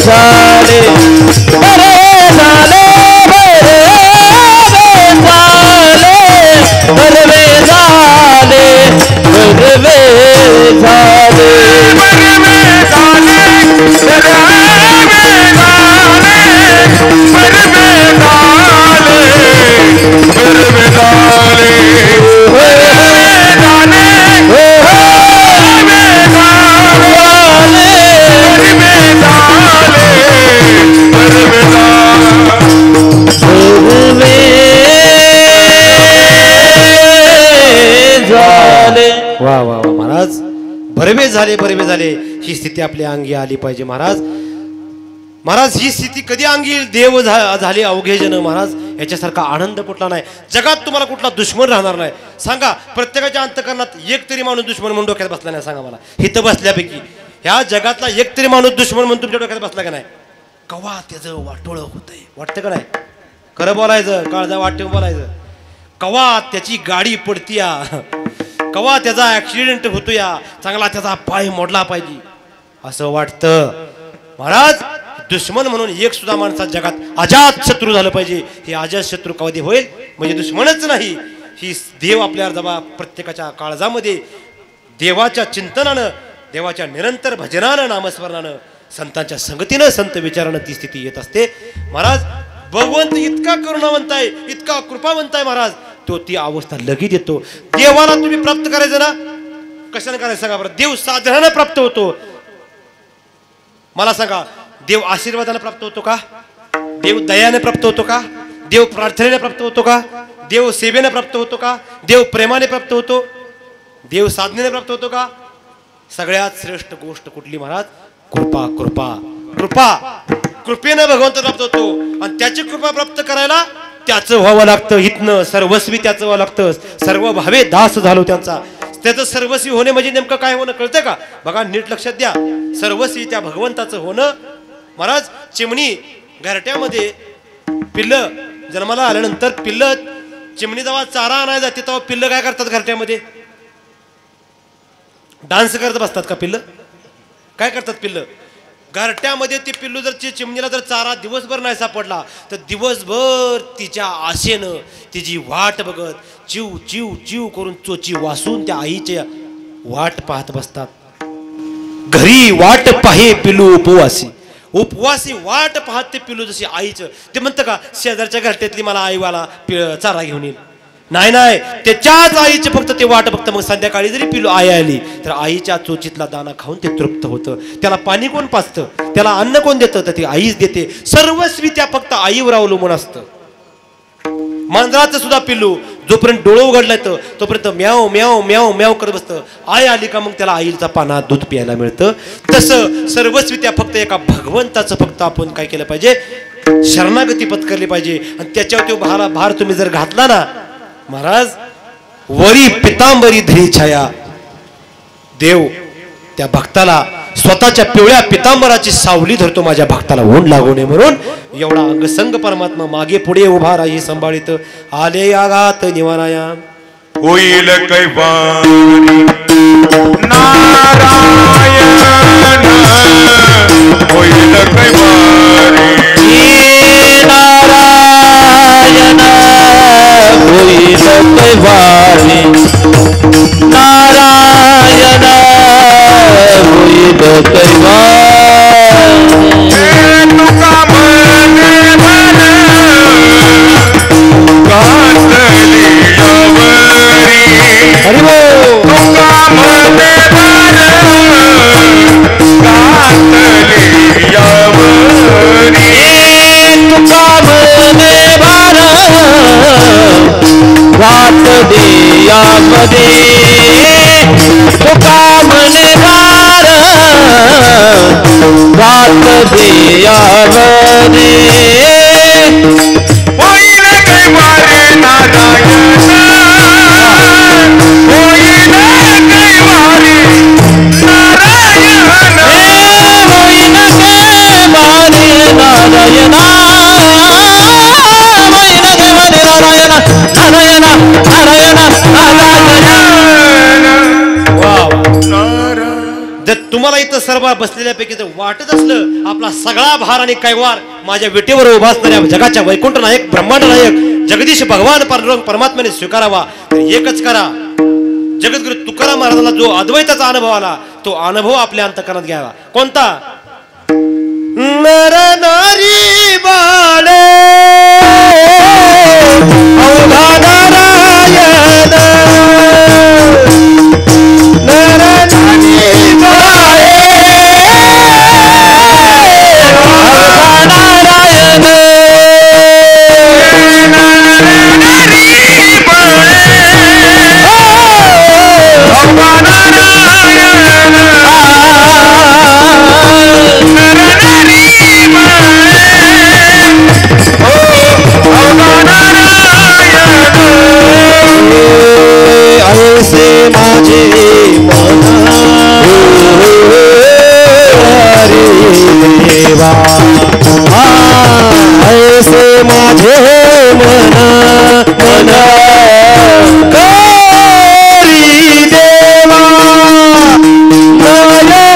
झाले, बरवे झाले. बरवे झाले ही स्थिती आपल्या अंगी आली पाहिजे महाराज. महाराज ही स्थिती कधी अंगी येईल? देव झाले अवघे जन महाराज. याच्यासारखा आनंद कुठला नाही जगात. तुम्हाला कुठला दुश्मन राहणार नाही. सांगा प्रत्येकाच्या अंतकरणात एक तरी माणूस दुश्मन म्हणून डोक्यात बसला नाही. सांगा मला हिथं बसल्यापैकी ह्या जगातला एक तरी माणूस दुश्मन म्हणून तुमच्या डोक्यात बसला का नाही? कवा त्याचं वाटोळं होतंय वाटतं का नाही? खरं बोलायचं काळजा वाटेव बोलायचं. कवा त्याची गाडी पडतीया, कवा त्याचा ऍक्सिडेंट होतोया, चांगला त्याचा पाय मोडला पाहिजे असं वाटतं महाराज. दुश्मन म्हणून एक सुद्धा माणसा जगात अजात शत्रू झालं पाहिजे. हे अजात शत्रू कधी होईल म्हणजे दुश्मनच नाही. ही देव आपल्या जबा प्रत्येकाच्या काळजामध्ये देवाच्या चिंतनानं, देवाच्या निरंतर भजनानं, नामस्मरणानं, संतांच्या संगतीनं, संत विचारानं ती स्थिती येत असते महाराज. भगवंत इतका करुणावंत आहे, इतका कृपावंत आहे महाराज. तो ती अवस्था लगेच येतो. देवाला तुम्ही प्राप्त करायचं ना कशाने करायचं सांगा बरं? देव साधनानं प्राप्त होतो. मला सांगा देव आशीर्वादाने प्राप्त होतो का? देव दयाने प्राप्त होतो का? देव प्रार्थनेने प्राप्त होतो का? देव सेवेने प्राप्त होतो का? देव प्रेमाने प्राप्त होतो? देव साधनेने प्राप्त होतो का? सगळ्यात श्रेष्ठ गोष्ट कुठली महाराज? कृपा. कृपा कृपा कृपेनं भगवंत प्राप्त होतो. आणि त्याची कृपा प्राप्त करायला त्याचं व्हावं लागतं. हितनं सर्वस्वी त्याचं व्हावं लागतं. सर्व भावे दास झालो त्यांचा. त्याचं सर्वस्वी होणे म्हणजे नेमकं काय होणं कळतं का? बघा नीट लक्षात द्या. सर्वस्वी त्या भगवंताचं होणं महाराज. चिमणी घरट्यामध्ये पिल्लं जन्माला आल्यानंतर पिल्लं चिमणी जेव्हा चारा आणायला जाते तेव्हा पिल्लं काय करतात? घरट्यामध्ये डान्स करत बसतात का पिल्लं? काय करतात पिल्लं? घरट्यामध्ये ती पिल्लू जर चिमणीला जर चारा दिवसभर नाही सापडला तर दिवसभर तिच्या आशेनं तिची वाट बघत चिव चिव चिव करून चोची वासून त्या आईच्या वाट पाहत बसतात. घरी वाट पाहे पिल्लू उपवासी. उपवासी वाट पाहत ते पिल्लू जशी आईचं. ते म्हणतं का शेजारच्या घरट्यातली मला आईवाला चारा घेऊन येईल? नाही नाही, त्याच्याच आईचे फक्त ते वाट बघतं. मग संध्याकाळी जरी पिल्लू आई आली तर आईच्या चोचीतला दाना खाऊन ते तृप्त होतं. त्याला पाणी कोण पाजतं? त्याला अन्न कोण देतं? तर ती आईच देते. सर्वस्वी त्या फक्त आईवर अवलंबून असतं. मांजराचं सुद्धा पिल्लू जोपर्यंत डोळं उघडलं येतं तोपर्यंत म्याव म्याव म्याव म्याव करत बसतं. आई आली का मग त्याला आईचा पाना दूध प्यायला मिळतं. तसं सर्वस्वी त्या फक्त एका भगवंताचं फक्त आपण काय केलं पाहिजे? शरणागती पत्करली पाहिजे. आणि त्याच्यावर तो भार तुम्ही जर घातला ना महाराज, वरी पितांबरी धरी छाया. देव त्या भक्ताला स्वतःच्या पिवळ्या पितांबराची सावली धरतो. माझ्या भक्ताला ऊन लागू नये म्हणून एवढा अंगसंग परमात्मा मागे पुढे उभा राही सांभाळित. आले आघात निवाराया होईल कैवारी नारायण होईल कैवारी नारायण होईल कैवारी. नारायण होईल कैवारी. तुका मने भर घातली यावरी. हरी बोल. तुका मने भर घातली यावरी. तुका मने भार घात दियामध्ये. तुका मने भार घात दियामध्ये. होईल कैवारी नारायण होईल कैवारी नारायण. होईल कैवारी नारायण. होईल कैवारी नारायण नारायण नारायण नारायण. जर तुम्हाला इथं सर्व बसलेल्यापैकी जर वाटत असलं आपला सगळा भार आणि कैवार माझ्या विटेवर उभा असणाऱ्या जगाच्या वैकुंठ नायक ब्रह्मांड नायक जगदीश भगवान परमात्म्याने स्वीकारावा तर एकच करा. जगद्गुरु तुकाराम महाराजांना जो अद्वैताचा अनुभव आला तो अनुभव आपल्या अंतकरणात घ्यावा. कोणता? नर नारी बाळे अवघा नारायण. नर नारी बाळे अवघा नारायण. नारायण ऐसे माझे मन मन करी देवा नय काम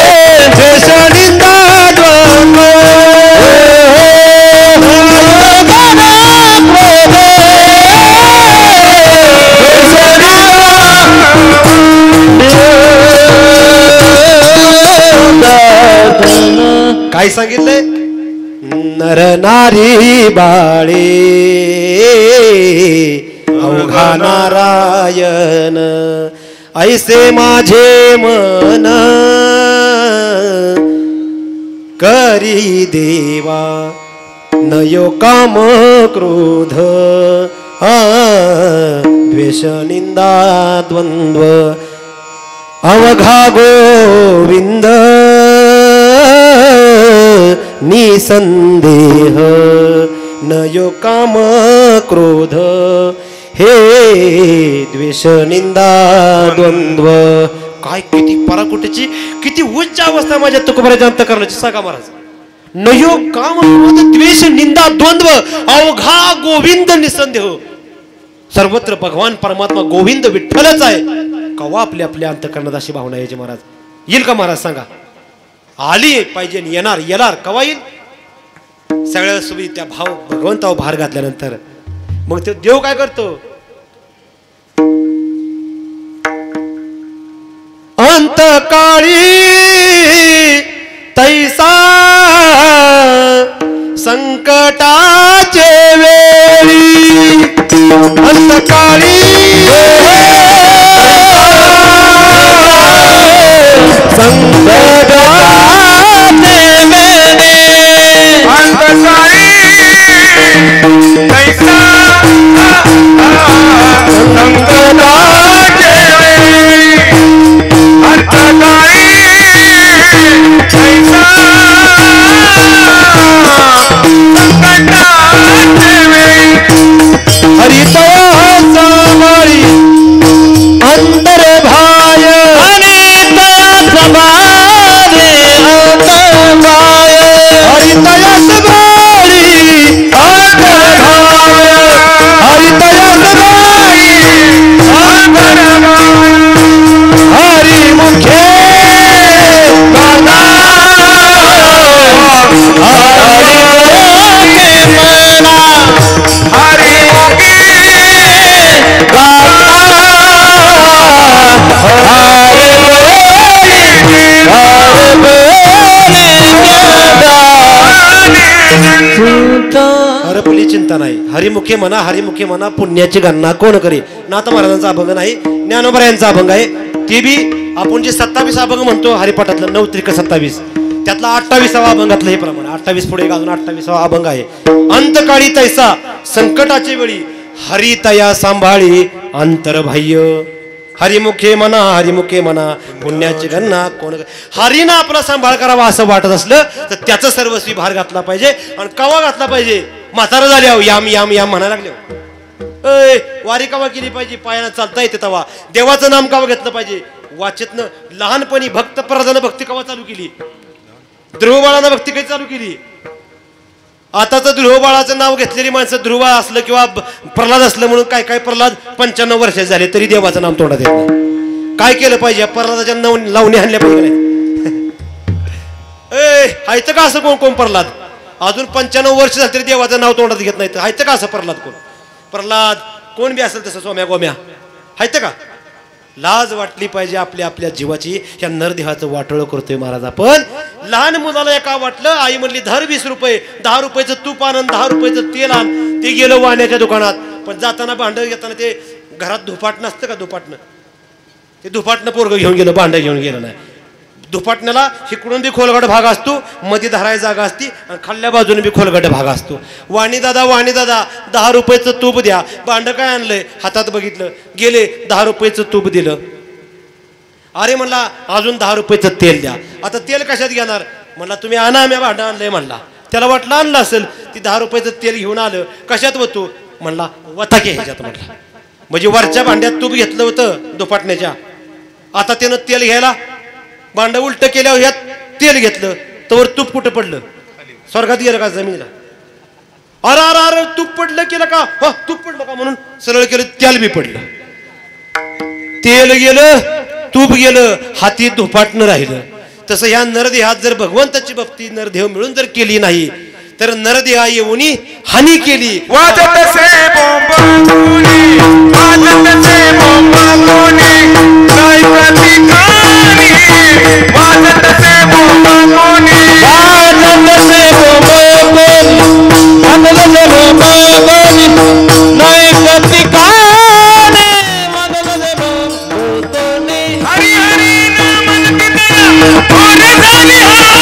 क्रोध द्वेष निंदा द्वंद्व काय सांगितलंय नर नारी बाळे अवघा नारायण ऐसे माझे मन करी देवा नयो काम क्रोध द्वेष निंदा द्वंद्व अवघा गोविंद निसंदेह नयो काम क्रोध हे द्वेष निंदा द्वंद्व. काय किती पराकुटीची किती उच्च अवस्था माझ्या तुकोबाराच्या अंतःकरणाची सांगा महाराज. नयो काम क्रोध द्वेष निंदा द्वंद्व अवघा गोविंद निसंदेह. सर्वत्र भगवान परमात्मा गोविंद विठ्ठलच आहे. कवा आपल्या आपल्या अंतःकरणात अशी भावना यायची महाराज. येईल का महाराज सांगा. आली पाहिजे येणार येणार कवा येईल. सगळ्या सोबत त्या भाव भगवंतावर भार घातल्यानंतर मग ते देव काय करतो. अंतकाळी तैसा संकटाचे वेळी अंतकाळी संकटाचे वेळी अंतकाळी तैसा संकटाचे वेळी अंतकाळी तैसा संकटाचे वेळी हरितया सामाळी अंतर भाय हरितया सबारी अंतर भाय हरितया सबारी अंतर भाय हरितया सबारी अंतर भाय हरि मुखे गाना हरि मुखे मना हरि मुखे हरपली चिंता नाही. हरिमुखे म्हणा पुण्याची गणना कोण करे. नाथ महाराजांचा अभंग नाही ज्ञानोबा यांचा अभंग आहे. ते बी आपण जे 27 अभंग म्हणतो हरिपाठातलं 9 त्रिक 27 त्यातला 28वा अभंगातलं हे प्रमाण 28 पुढे अजून 28वा अभंग आहे. अंतकाळी तैसा संकटाचे वेळी हरितया सांभाळी अंतर्बाह्य. हरिमुखे म्हणा पुण्याची गणना कोण. हरीनं आपला सांभाळ करावा असं वाटत असलं तर त्याचं सर्वस्वी भार घातला पाहिजे. आणि कवा घातला पाहिजे. म्हातारा झाले अहो याम याम याम म्हणायला लागले. वारी कवा केली पाहिजे. पायानं चालता येते तवा. देवाचं नाम कवा घेतलं पाहिजे. वाचेतनं लहानपणी भक्त प्रधान भक्ती कवा चालू केली. ध्रुवबाळानं भक्ती काही चालू केली. आता तर ध्रुवबाळाचं नाव घेतलेली माणसं ध्रुव असलं किंवा प्रल्हाद असलं म्हणून काय काय प्रल्हाद 95 वर्षाचे झाले तरी देवाचं नाम तोंडात येत नाही. काय केलं पाहिजे. प्रल्हादाच्या लावणी आणल्या पाहिजे. हायचं का असं कोण प्रल्हाद अजून 95 वर्ष झाले तरी देवाचं नाव तोंडात घेत नाही. हायचं का असं प्रल्हाद प्रल्हाद कोण बी असेल तसं सोम्या गोम्या हायतं का. लाज वाटली पाहिजे आपल्या आपल्या जीवाची. या नरदेहाचं वाटोळं करतोय महाराज आपण. लहान मुलाला एका वाटलं आई म्हणली धर 20 रुपये 10 रुपयाचं तूप आण 10 रुपयाचं तेल आण. ते गेलं वाण्याच्या दुकानात. पण जाताना भांड घेताना ते घरात धुपाटणं असतं का धुपाटणं ते धुपाटणं पोरगं घेऊन गेलं. भांड घेऊन गेलं नाही. धुपाटण्याला इकडून बी खोलगट भाग असतो मध्ये धराय जागा असती आणि खाल्ल्या बाजूने बी खोलगट भाग असतो. वाणी दादा 10 रुपयाचं तूप द्या. भांड काय आणलंय हातात बघितलं गेले 10 रुपयाचं तूप दिलं. अरे म्हणला अजून 10 रुपयाचं तेल द्या. आता तेल कशात घेणार म्हणला तुम्ही आणा आम्ही भांड आणलंय म्हणला. त्याला वाटलं आणलं असेल ती 10 रुपयाचं तेल घेऊन आलं. कशात वतू म्हणला वताके ह्याच्यात म्हणला. म्हणजे वरच्या भांड्यात तूप घेतलं होतं दुपाटण्याच्या. आता त्यानं तेल घ्यायला भांड उलट केल्यावर ह्यात तेल घेतलं तर तूप कुठं पडलं? स्वर्गात गेलं का जमिनीला? अरे अरे अरे तूप पडलं केलं का? हो तूप पडलं का म्हणून सरळ केलं, तेल बी पडलं. तेल गेलं, तूप गेलं, हाती धुपाटणं राहिलं. तसं ह्या नरदेहात जर भगवंताची भक्ती नरदेह मिळून जर केली नाही तर नरदेहा येऊनी हानी केली. वाजत से बोंबाबोली, वाजत से बोंबाबोली, गायका ठिकाणी. वाजत से बोंबाबोली, वाजत से बोंबाबोली, वाजत से बोंबाबोली, गायका ठिकाणी. वाजत से बोंबाबोली. हरी हरी नामन कितया कोणी झाली हानी.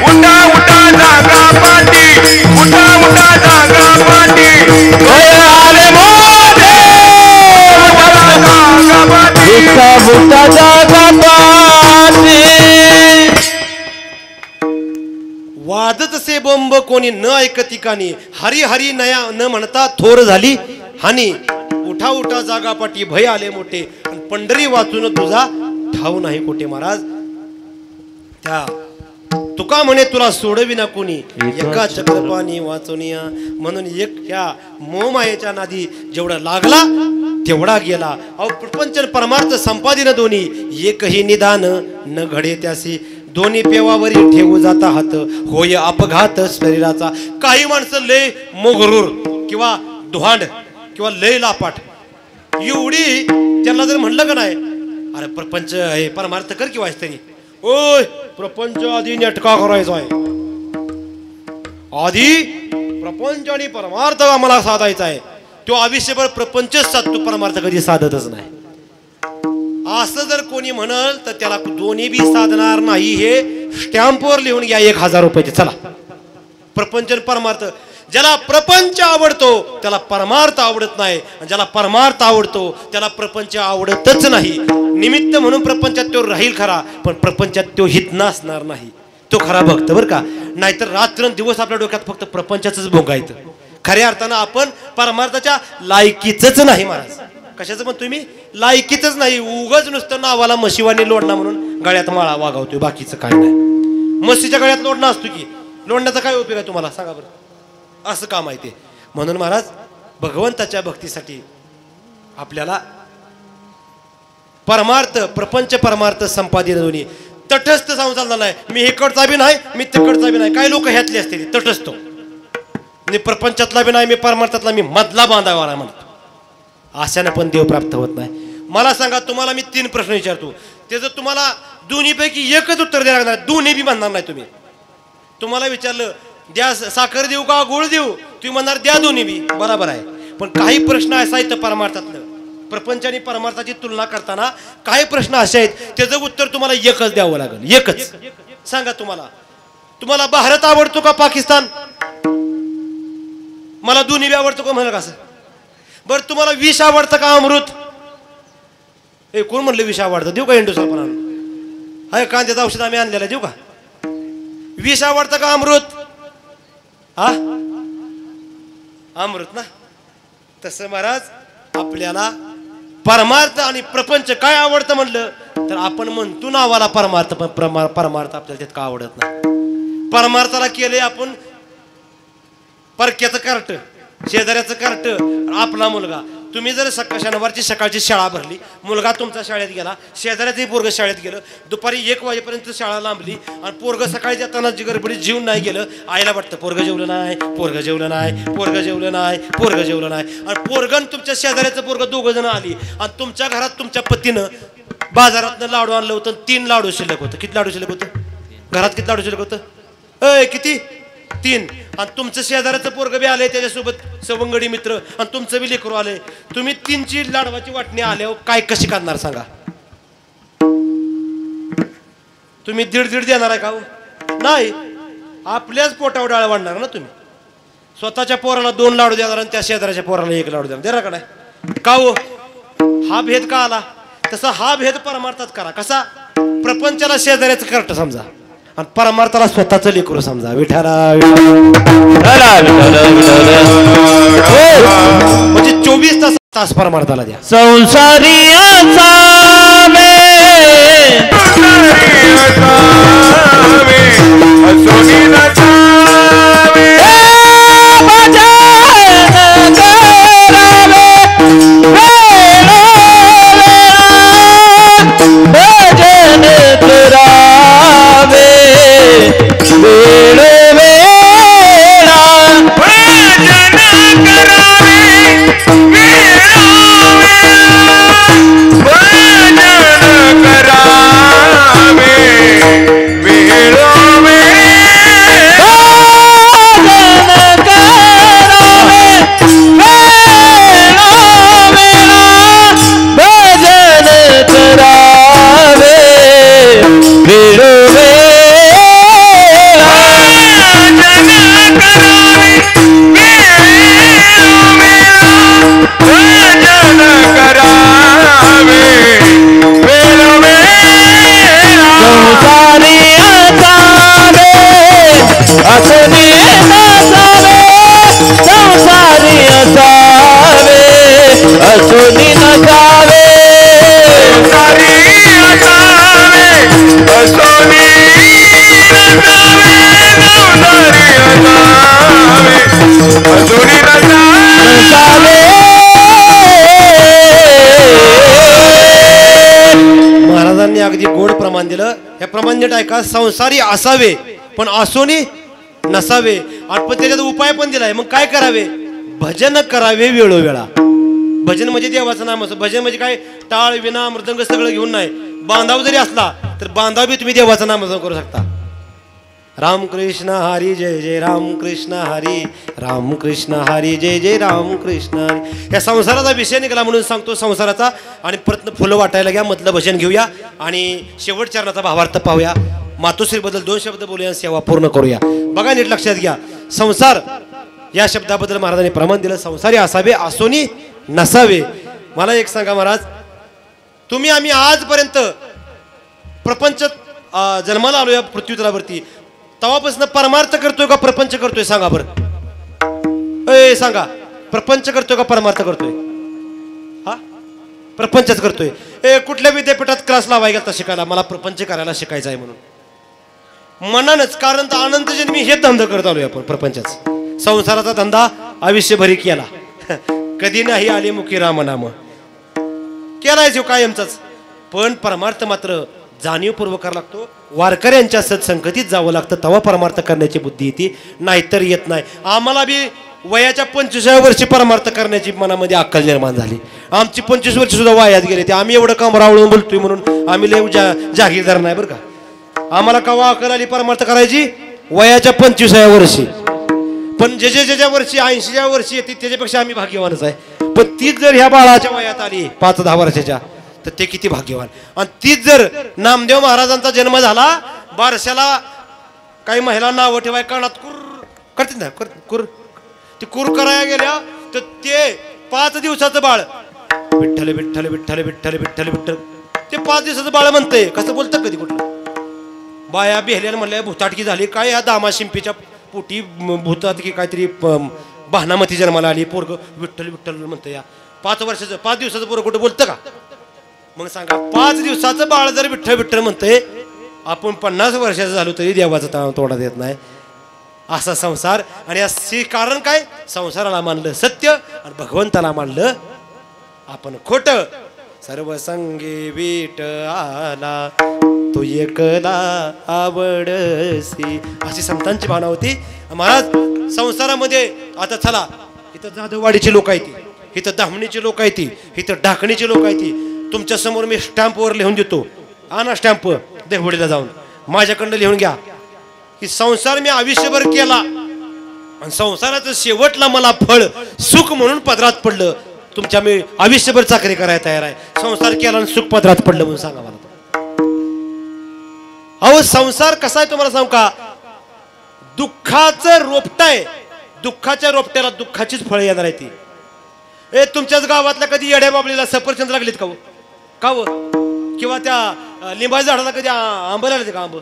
उठा उठा जागा पाटी, उठा उठा जागा पाटी. आले मोठे उठा जागा पाटी. बुटा बुटा जागा पाटी. वाजत से बोंब कोणी न ऐकती कानी. हरी हरी नया न म्हणता थोर झाली हानी. उठा उठा जागापाटी भय आले मोठे. आणि पंढरी वाचून तुझा ठाऊ नाही कोठे. महाराज त्या तुका म्हणे तुला सोडविना कोणी. एका चक्रपाणी वाचवनिया. म्हणून एक ह्या मोहमायेच्या नादी जेवढा लागला तेवढा गेला. अहो प्रपंच परमार्थ संपादिन दोन्ही एकही निदान न घडे त्यासी. दोन्ही पेवावरी ठेवू जाता हात होय अपघात शरीराचा. काही माणसं लय मोगरूर किंवा दुहांड किंवा लय लापाट एवढी त्यांना जर म्हणलं का नाही अरे प्रपंच हे परमार्थ कर किंवा तरी. ओय प्रपंच आधी नेटका करायचा आहे. आधी प्रपंच आणि परमार्थ आम्हाला साधायचा आहे. तो आयुष्यभर प्रपंचच साधतो, परमार्थ कधी साधतच नाही. असं जर कोणी म्हणल तर त्याला दोन्ही बी साधणार नाही. हे स्टॅम्पवर लिहून घ्या 1000 रुपयाचे. चला प्रपंच परमार्थ. ज्याला प्रपंच आवडतो त्याला परमार्थ आवडत नाही. आणि ज्याला परमार्थ आवडतो त्याला प्रपंच आवडतच नाही. निमित्त म्हणून प्रपंचात तो राहील खरा, पण प्रपंचात तो हित नसणार नाही. तो खरा भक्त बरं का. नाहीतर रात्रंदिवस आपल्या डोक्यात फक्त प्रपंचाचंच भोगायचं. खऱ्या अर्थानं आपण परमार्थाच्या लायकीच नाही. महाराज कशाचं म्हणतोय मी? लायकीच नाही. उगाच नुसतं नावाला म्हशीवानी लोढणा म्हणून गळ्यात माळा वागवतोय, बाकीचं काय नाही. म्हशीच्या गळ्यात लोढणा असतो की, लोढण्याचा काय उपयोग आहे तुम्हाला सांगा बरं? असं काम आहे ते. म्हणून महाराज भगवंताच्या भक्तीसाठी आपल्याला परमार्थ प्रपंच परमार्थ संपादित दोन्ही तटस्थ जाऊन चालणार नाही. मी इकडचा बी नाही, मी तिकडचा बी नाही. काही लोक ह्यातले असते तटस्थ. मी प्रपंचातला बी नाही, मी परमार्थातला, मी मधला बांधावा म्हणतो. अशाने पण देव प्राप्त होत नाही. मला सांगा, तुम्हाला मी 3 प्रश्न विचारतो, त्याचं तुम्हाला दोन्हीपैकी एकच उत्तर द्यायला लागणार. दोन्ही बी म्हणणार नाही तुम्ही. तुम्हाला विचारलं द्या साखर देऊ का गुळ देऊ, तुम्ही म्हणणार द्या दोन्ही बी. बरोबर आहे. पण काही प्रश्न असा आहेत परमार्थातलं, प्रपंच आणि परमार्थाची तुलना करताना काही प्रश्न असे आहेत त्याचं उत्तर तुम्हाला एकच द्यावं लागेल. एकच सांगा. तुम्हाला भारत आवडतो का पाकिस्तान? मला दोन्ही बी आवडतो का म्हणलं कसं? बरं तुम्हाला विष आवडतं का अमृत? हे कोण म्हणलं विष आवडतं? देऊ का इंडोसारपणा? हाय कांद्याचं औषध आम्ही आणलेलं, देऊ का? विष आवडतं का अमृत? हा अमृत ना. तसं महाराज आपल्याला परमार्थ आणि प्रपंच काय आवडतं म्हणलं तर आपण म्हणतो नावाला परमार्थ, पण परमार्थ आपल्याला त्यात का आवडत नाही. परमार्थाला केले आपण परक्याचं कार्ट, शेजाऱ्याचं कार्ट, आपला मुलगा. तुम्ही जर शनिवारची सकाळची शाळा भरली, मुलगा तुमचा शाळेत गेला, शेजाऱ्याचंही पोरग शाळेत गेलं, दुपारी 1 वाजेपर्यंत शाळा लांबली आणि पोरग सकाळी जाताना गडबडीत जेवून नाही गेलं, आईला वाटतं पोरग जेवलं नाही, पोरग जेवलं नाही, पोरग जेवलं नाही, पोरग जेवलं नाही. आणि पोरगन तुमच्या शेजाऱ्याचं पोरग 2 जण आली आणि तुमच्या घरात तुमच्या पतीनं बाजारातनं लाडू आणलं होतं. 3 लाडू शिल्लक होतं. किती लाडू शिल्लक होतं घरात? किती लाडू शिल्लक होतं? किती? 3. आणि तुमचं शेजाऱ्याचं पोरग बी आले, त्याच्यासोबत सवंगडी मित्र, आणि तुमचं बी लेकरू आले. तुम्ही 3ची लाडवाची वाटणी आल्यावर काय कशी करणार सांगा? तुम्ही 1.5 देणार आहे का? नाही. आपल्याच पोटावर डाळ वाढणार ना तुम्ही. स्वतःच्या पोराला 2 लाडू देणार आणि त्या शेजाऱ्याच्या पोराला 1 लाडू देणार. देणार का नाही? का हो? हा भेद का आला? तसा हा भेद परमार्थात करा. कसा? प्रपंचाला शेजाऱ्याचं कर्ट समजा आणि परमार्थाला स्वतःच लेकरू समजा. विठाला म्हणजे 24 तास परमार्थाला द्या. संसारियाचा सोनी नसावे महाराजांनी अगदी गोड प्रमाण दिलं. हे प्रमाण नीट ऐका. संसारी असावे पण असोनी नसावे. आणि पण त्याच्यात उपाय पण दिलाय. मग काय करावे? भजन करावे वेळोवेळा. भजन म्हणजे देवाचं नाम असं. भजन म्हणजे काय? टाळ विना मृदंग सगळं घेऊन नाही. बांधाव जरी असला तर बांधाव बी तुम्ही देवाचं नाम करू शकता. रामकृष्ण हरी जय जय रामकृष्ण हरी रामकृष्ण हरी जय जय रामकृष्ण हरी. या संसाराचा विषय निघाला म्हणून सांगतो संसाराचा. आणि प्रयत्न फुलं वाटायला घ्या. मधलं भजन घेऊया आणि शेवट चरणाचा भावार्थ पाहूया. मातोश्रीबद्दल 2 शब्द बोलूया. सेवा पूर्ण करूया. बघा नीट लक्षात घ्या. संसार या शब्दाबद्दल महाराजांनी प्रमाण दिलं. संसारी असावे असोनी नसावे. मला एक सांगा महाराज, तुम्ही आम्ही आजपर्यंत प्रपंच जन्माला आलो या पृथ्वीतलावरती, तेव्हापासून परमार्थ करतोय का प्रपंच करतोय? सांगा बरं. सांगा, प्रपंच करतोय का परमार्थ करतोय? हा, प्रपंचच करतोय. कुठल्या विद्यापीठात क्लास लावाय गेला शिकायला? मला प्रपंच करायला शिकायचं आहे म्हणून मनानच. कारण तर अनंत जन्मी हे धंदा करत आलोय आपण. प्रपंचच संसाराचा धंदा आयुष्यभरी केला. कधी नाही आले मुखी रामनाम केलाय जो कायमचाच. पण परमार्थ मात्र जाणीवपूर्वक करावा लागतो. वारकऱ्यांच्या सत्संगतीत जावं लागतं. तेव्हा परमार्थ करण्याची बुद्धी येते, नाहीतर येत नाही. आम्हाला बी वयाच्या 25व्या वर्षी परमार्थ करण्याची मनामध्ये अक्कल निर्माण झाली. आमची 25 वर्ष सुद्धा वायात गेले. ते आम्ही एवढं कमरावळून बोलतोय म्हणून आम्ही लय जागीरदार नाही बरं का. आम्हाला कवा अक्कल आली परमार्थ करायची? वयाच्या 25व्या वर्षी. पण ज्याच्या वर्षी 80व्या वर्षी येते त्याच्यापेक्षा आम्ही भाग्यवानच आहे. पण तीच जर ह्या बाळाच्या वयात आली 5-10 वर्षाच्या तर ते किती भाग्यवान. आणि तीच जर नामदेव महाराजांचा जन्म झाला, बारशाला काही महिला नावं ठेवाय कानात कुर करते ना, कुर ते कुर करायला गेल्या तर ते 5 दिवसाचं बाळ विठ्ठल विठ्ठल विठ्ठल विठ्ठल विठ्ठल विठ्ठल ते 5 दिवसाचं बाळ म्हणतंय. कसं बोलतं कधी कुठलं? बाया बिहल्यानं म्हणल्या भूताटकी झाली काय या दामा शिंपीच्या पोटी भूतात की काहीतरी बहानामती जन्माला आली. पोरग विठ्ठल विठ्ठल म्हणतं. या 5 वर्षाचं 5 दिवसाचं पोरं कुठं बोलतं का? मग सांगा, 5 दिवसाचं बाळ जर विठ्ठल विठ्ठल म्हणतंय, आपण 50 वर्षाचं झालो तरी देवाचा तोडा देत नाही. असा संसार. आणि असे कारण काय? संसाराला मानलं सत्य आणि भगवंताला मानलं आपण खोट. सर्व संगे विठ आला तो एकला आवडसी, अशी संतांची भावना होती. महाराज संसारामध्ये आता चला, इथं जाधववाडीची लोक आहेत, इथं धामणीची लोक आहेत, इथं ढाकणीची लोक आहेत. तुमच्या समोर मी स्टॅम्पवर लिहून देतो. आणा स्टॅम्प देवडीला जाऊन माझ्याकडनं लिहून घ्या की संसार मी आयुष्यभर केला आणि संसाराचं शेवटला मला फळ सुख म्हणून पदरात पडलं. तुमच्या मी आयुष्यभर चाकरी करायला तयार आहे. संसार केला आणि सुख पदरात पडलं म्हणून सांगा मला. अहो संसार कसा आहे तुम्हाला सांगू का? दुःखाचं रोपट आहे. दुःखाच्या रोपट्याला दुःखाचीच फळं येणार आहे ती. तुमच्याच गावातल्या कधी येड्या बाबलीला सफरचंद लागलीत का हो? का हो? किंवा त्या लिंबाच्या झाडाला कधी आंब लागले का? आंब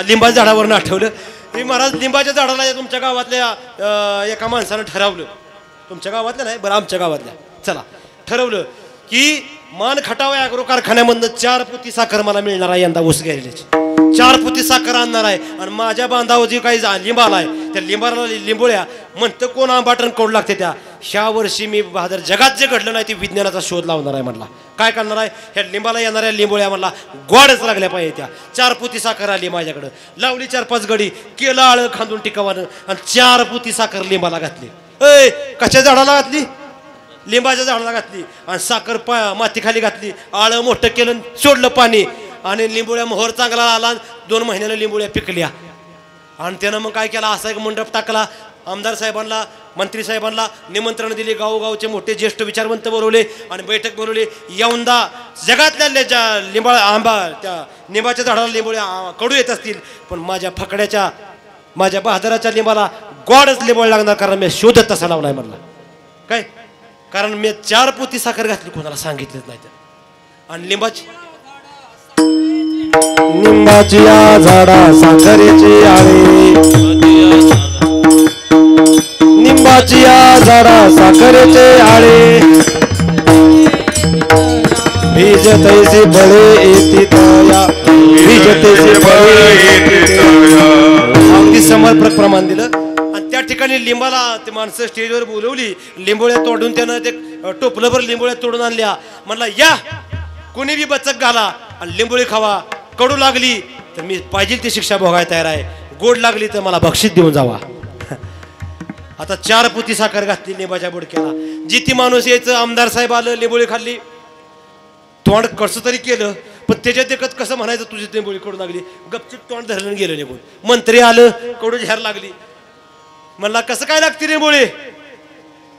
लिंबाच्या झाडावरून आठवलं की महाराज लिंबाच्या झाडाला तुमच्या गावातल्या एका माणसानं ठरवलं. तुमच्या गावातल्या नाही बरं, आमच्या गावातल्या चला ठरवलं की मान खटावा अॅग्रो कारखान्यामधनं 4 पोती साखर मला मिळणार आहे यंदा ऊस गेलेल्याची. 4 पोती साखर आणणार आहे. आणि माझ्या बांधावर जी काही लिंबाला आहे त्या लिंबाला लिंबोळ्या म्हणतं कोण आंबाटण कोड लागते त्या. ह्या वर्षी मी बहादर जगात जे घडलं नाही ते विज्ञानाचा शोध लावणार आहे म्हणला. काय करणार आहे ह्या लिंबाला येणाऱ्या लिंबोळ्या म्हणला गोडच लागल्या पाहिजे त्या. 4 पोती साखर आली माझ्याकडं. लावली 4-5 गडी केलं आळं खांदून टिकावानं आणि 4 पोती साखर लिंबाला घातली. कशा झाडाला घातली? लिंबाच्या झाडाला घातली आणि साखर माती खाली घातली. आळं मोठं केलं सोडलं पाणी आणि लिंबोळ्या मोहर चांगला आला. 2 महिन्याला लिंबोळ्या पिकल्या. आणि त्यानं मग काय केला असा एक मंडप टाकला. आमदार साहेबांना मंत्री साहेबांना निमंत्रण दिले. गावोगावचे मोठे ज्येष्ठ विचारवंत बोलवले आणि बैठक बोलवली. यंदा जगातल्या लिंबा आंबा त्या लिंबाच्या झाडाला लिंबोळ्या कडू येत असतील पण माझ्या फकड्याच्या माझ्या बहादराच्या लिंबाला गोडच लिंबोळ लागणार कारण मी शोध तसा लावलाय म्हणला. काय कारण मी 4 पोती साखर घातली कोणाला सांगितलंच नाही. आणि निंबाची या झाडा साखरेचे आळे, निंबाची या झाडा साखरेचे आळे, बीज तैसे बळे येते तया, बीज तैसे बळे येते तया. अगदी समर्पक प्रमाण दिलं. आणि त्या ठिकाणी लिंबाला ते माणसं स्टेजवर बोलवली. लिंबोळ्या तोडून त्यानं ते टोपलंभर लिंबोळ्या तोडून आणल्या. म्हणला या कोणी बी बचक घाला आणि लिंबोळी खावा. कडू लागली तर मी पाहिजे ती शिक्षा भोगायला तयार आहे. गोड लागली तर मला बक्षीस देऊन जावा. आता 4 पोती साखर घातली लिंबाच्या बुडक्याला. जिती माणूस यायचं आमदार साहेब आलं लिंबोळी खाल्ली. तोंड कसं तरी केलं पण त्याच्यात देखत कसं म्हणायचं तुझी लिंबोळी कडू लागली. गपचूप तोंड धरलं गेलं निघून. मंत्री आलं कडू झार लागली. म्हणला कसं काय लागते लिंबोळी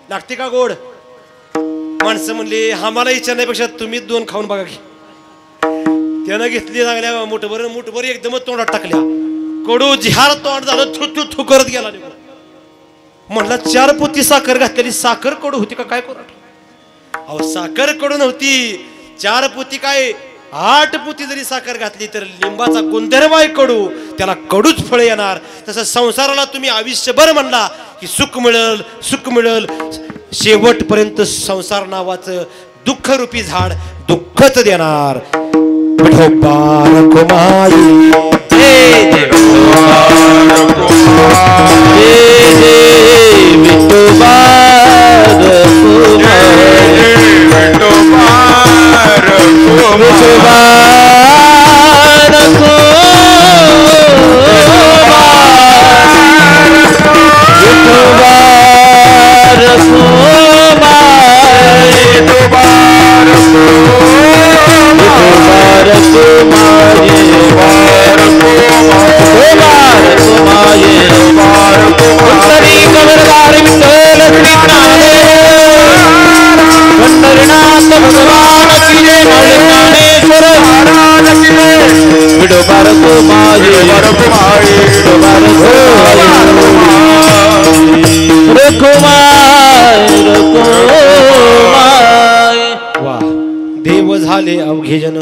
लागते का गोड. माणसं म्हणली आम्हाला इच्छा नाहीपेक्षा तुम्ही 2 खाऊन बघा की. त्यानं घेतली लागल्या मुठभर एकदमच तोंडात टाकल्या. कडू झार तोंड झालं थू थू थू करत गेला. म्हणला 4 पोती साखर घातलेली साखर कडू होती का काय करू. अहो साखर कडू नव्हती. 4 पोती काय 8 पोती जरी साखर घातली तर लिंबाचा गुणधर्म आहे कडू. त्याला कडूच फळ येणार. तसं संसाराला तुम्ही आयुष्यभर म्हणला की सुख मिळेल सुख मिळेल शेवटपर्यंत संसार नावाचं दुःखरूपी झाड दुःखच देणार. विठोबा रखुमाई विठोबा देव झाले अवघे जन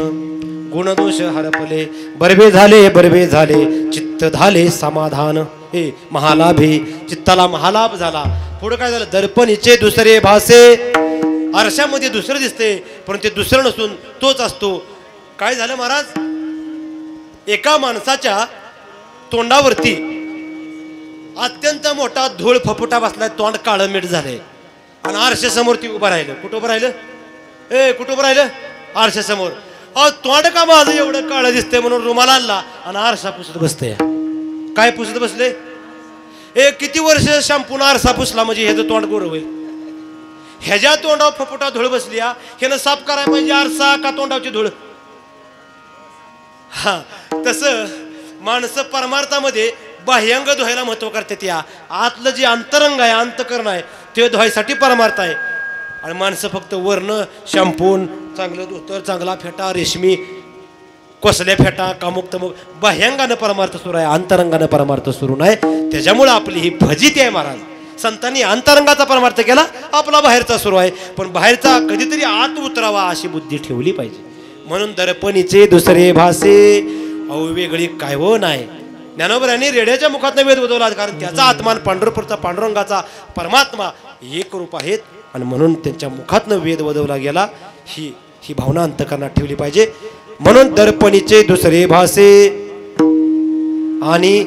गुणदोष हरपले. बरबे झाले बरबे झाले चित्त झाले समाधान. हे महालाभे चित्ताला महालाभ झाला. पुढे काय झालं दर्पणीचे दुसरे भासे. आरशामध्ये दुसरं दिसते पण ते दुसरं नसून तोच असतो. काय झालं महाराज एका माणसाच्या तोंडावरती अत्यंत मोठा धूळ फपुटा बसलाय. तोंड काळं मीठ झालंय आणि आरशासमोर ती उभं राहिलं. कुठं उभं राहिलं कुठं उभं राहिलं आरशासमोर. तोंड का माझं एवढं काळं दिसतंय म्हणून रुमाल आणला आणि आरसा पुसत बसतंय. काय पुसत बसले किती वर्ष शॅम्पून आरसा पुसला म्हणजे ह्याचं तोंड गोर होईल. ह्याच्या तोंडावर फपुटा धूळ बसली. ह्यानं साफ करायला पाहिजे आरसा का तोंडावची धूळ. हा तसं माणसं परमार्थामध्ये बाह्यंग धुवायला महत्व करतात. या आतलं जे अंतरंग आहे अंतकरण आहे ते धुवायसाठी परमार्थ आहे. आणि माणसं फक्त वर्ण शॅम्पून चांगलं धोतर चांगला फेटा रेशमी कसल्या फेटा कामुक तमुक बाह्यंगानं परमार्थ सुरू आहे अंतरंगानं परमार्थ सुरू नाही. त्याच्यामुळे आपली ही फजिती आहे महाराज. संतांनी अंतरंगाचा परमार्थ केला आपला बाहेरचा सुरू आहे. पण बाहेरचा कधीतरी आत उतरावा अशी बुद्धी ठेवली पाहिजे. म्हणून दर्पणीचे दुसरे भासे अवेगळी काय हो नाही. ज्ञानोबरांनी रेड्याच्या मुखातनं वेद बदवला कारण त्याचा आत्मा पांडुरपूरचा पांडुरंगाचा परमात्मा एक रूप आहेत आणि म्हणून त्यांच्या मुखातनं वेद बदवला गेला. ही ही भावना अंतकरणात ठेवली पाहिजे. म्हणून दर्पणीचे दुसरे भासे आणि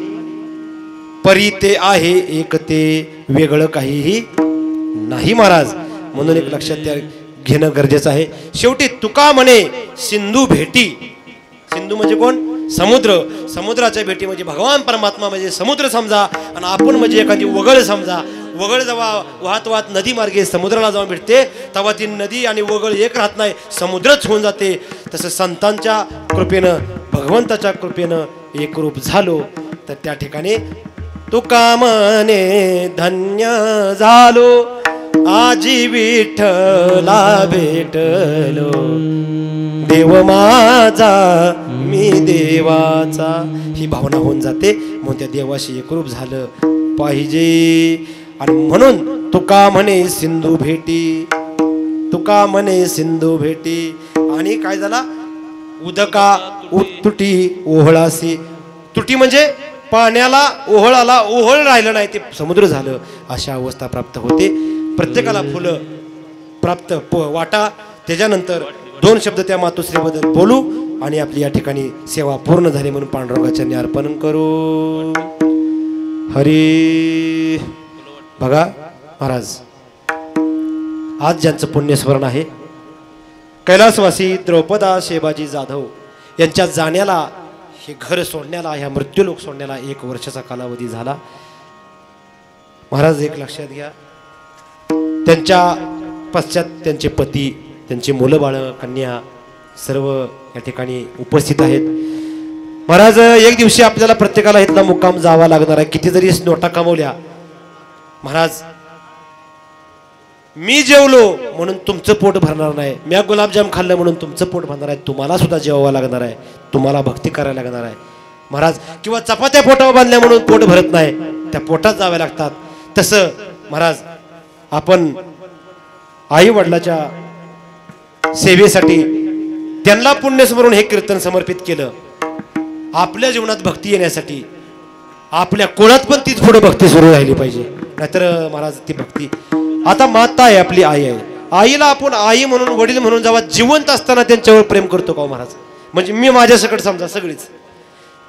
परी ते आहे एक ते वेगळं काहीही नाही महाराज. म्हणून एक लक्षात घेणं गरजेचं आहे. शेवटी तुका म्हणे सिंधू भेटी. सिंधू म्हणजे कोण? समुद्र. समुद्राच्या भेटी म्हणजे भगवान परमात्मा म्हणजे समुद्र समजा आणि आपण म्हणजे एखादी वगळ समजा. वगळ जेव्हा वाहत वाहत नदी मार्गे समुद्राला जेव्हा भेटते तेव्हा ती नदी आणि वगळ एक राहत नाही, समुद्रच होऊन जाते. तसं संतांच्या कृपेनं भगवंताच्या कृपेनं एकरूप झालो तर त्या ठिकाणी तुका म्हणे धन्य झालो आजी विठ्ठला भेटलो देव माझा मी देवाचा. ही भावना होऊन जाते. म्हणून त्या देवाशी एकरूप झालं पाहिजे. आणि म्हणून तुका म्हणे सिंधू भेटी. तुका म्हणे सिंधू भेटी. आणि काय झाला? उदका तुटी ओहळासी. तुटी म्हणजे पाण्याला ओहळाला ओहळ राहिलं नाही ते समुद्र झालं. अशा अवस्था प्राप्त होते. प्रत्येकाला फुलं प्राप्त वाटा. त्याच्यानंतर 2 शब्द त्या मातोश्रीबद्दल बोलू आणि आपली या ठिकाणी सेवा पूर्ण झाली म्हणून पांडुरंगाच्या अर्पण करू. हरी. बघा महाराज, आज ज्यांचं पुण्यस्मरण आहे कैलासवासी द्रौपदा शेबाजी जाधव यांच्या जाण्याला, हे घर सोडण्याला, ह्या मृत्यूलोक सोडण्याला 1 वर्षाचा कालावधी झाला. महाराज एक लक्षात घ्या, त्यांच्या पश्चात त्यांचे पती, त्यांची मुलं बाळ कन्या सर्व या ठिकाणी उपस्थित आहेत. महाराज एक दिवशी आपल्याला प्रत्येकाला इथला मुक्काम जावा लागणार आहे. किती जरी नोटा कमवल्या महाराज, मी जेवलो म्हणून तुमचं पोट भरणार नाही, मी गुलाबजाम खाल्लं म्हणून तुमचं पोट भरणार आहे. तुम्हाला सुद्धा जेवावं लागणार आहे, तुम्हाला भक्ती करायला लागणार आहे महाराज. किंवा चपात्या पोटावर बांधल्या म्हणून पोट भरत नाही, त्या पोटात जाव्या लागतात. तसं महाराज आपण आई वडिलाच्या सेवेसाठी त्यांना पुण्यस्मरण हे कीर्तन समर्पित केलं. आपल्या जीवनात भक्ती येण्यासाठी आपल्या कुळात पण तीच पुढे भक्ती सुरू राहिली पाहिजे. नाहीतर महाराज ती भक्ती, आता माता आहे, आपली आई आहे, आईला आपण आई म्हणून, वडील म्हणून जेव्हा जिवंत असताना त्यांच्यावर प्रेम करतो का महाराज? म्हणजे मी माझ्यासकट समजा सगळीच,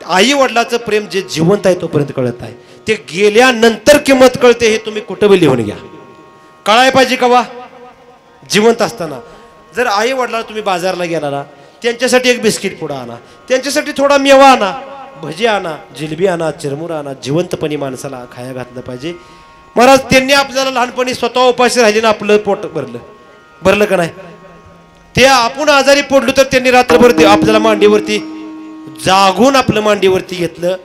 आई वडिलाचं प्रेम जे जिवंत आहे तोपर्यंत कळत आहे, ते गेल्यानंतर किंमत कळते. हे तुम्ही कुठं बी लिहून घ्या. कळाय पाहिजे का वा? जिवंत असताना. जर आई वडिलाला तुम्ही बाजारला गेला ना, त्यांच्यासाठी एक बिस्किट पुडा आणा, त्यांच्यासाठी थोडा मेवा आणा, भजी आणा, जिलबी आणा, चिरमुरा आणा. जिवंतपणी माणसाला खाया घातलं पाहिजे महाराज. त्यांनी आपल्याला लहानपणी स्वतः उपाशी राहिले ना, आपलं पोट भरलं का नाही? ते आपण आजारी पडलो तर त्यांनी रात्रभर आपल्याला मांडीवरती जागून आपलं मांडीवरती घेतलं,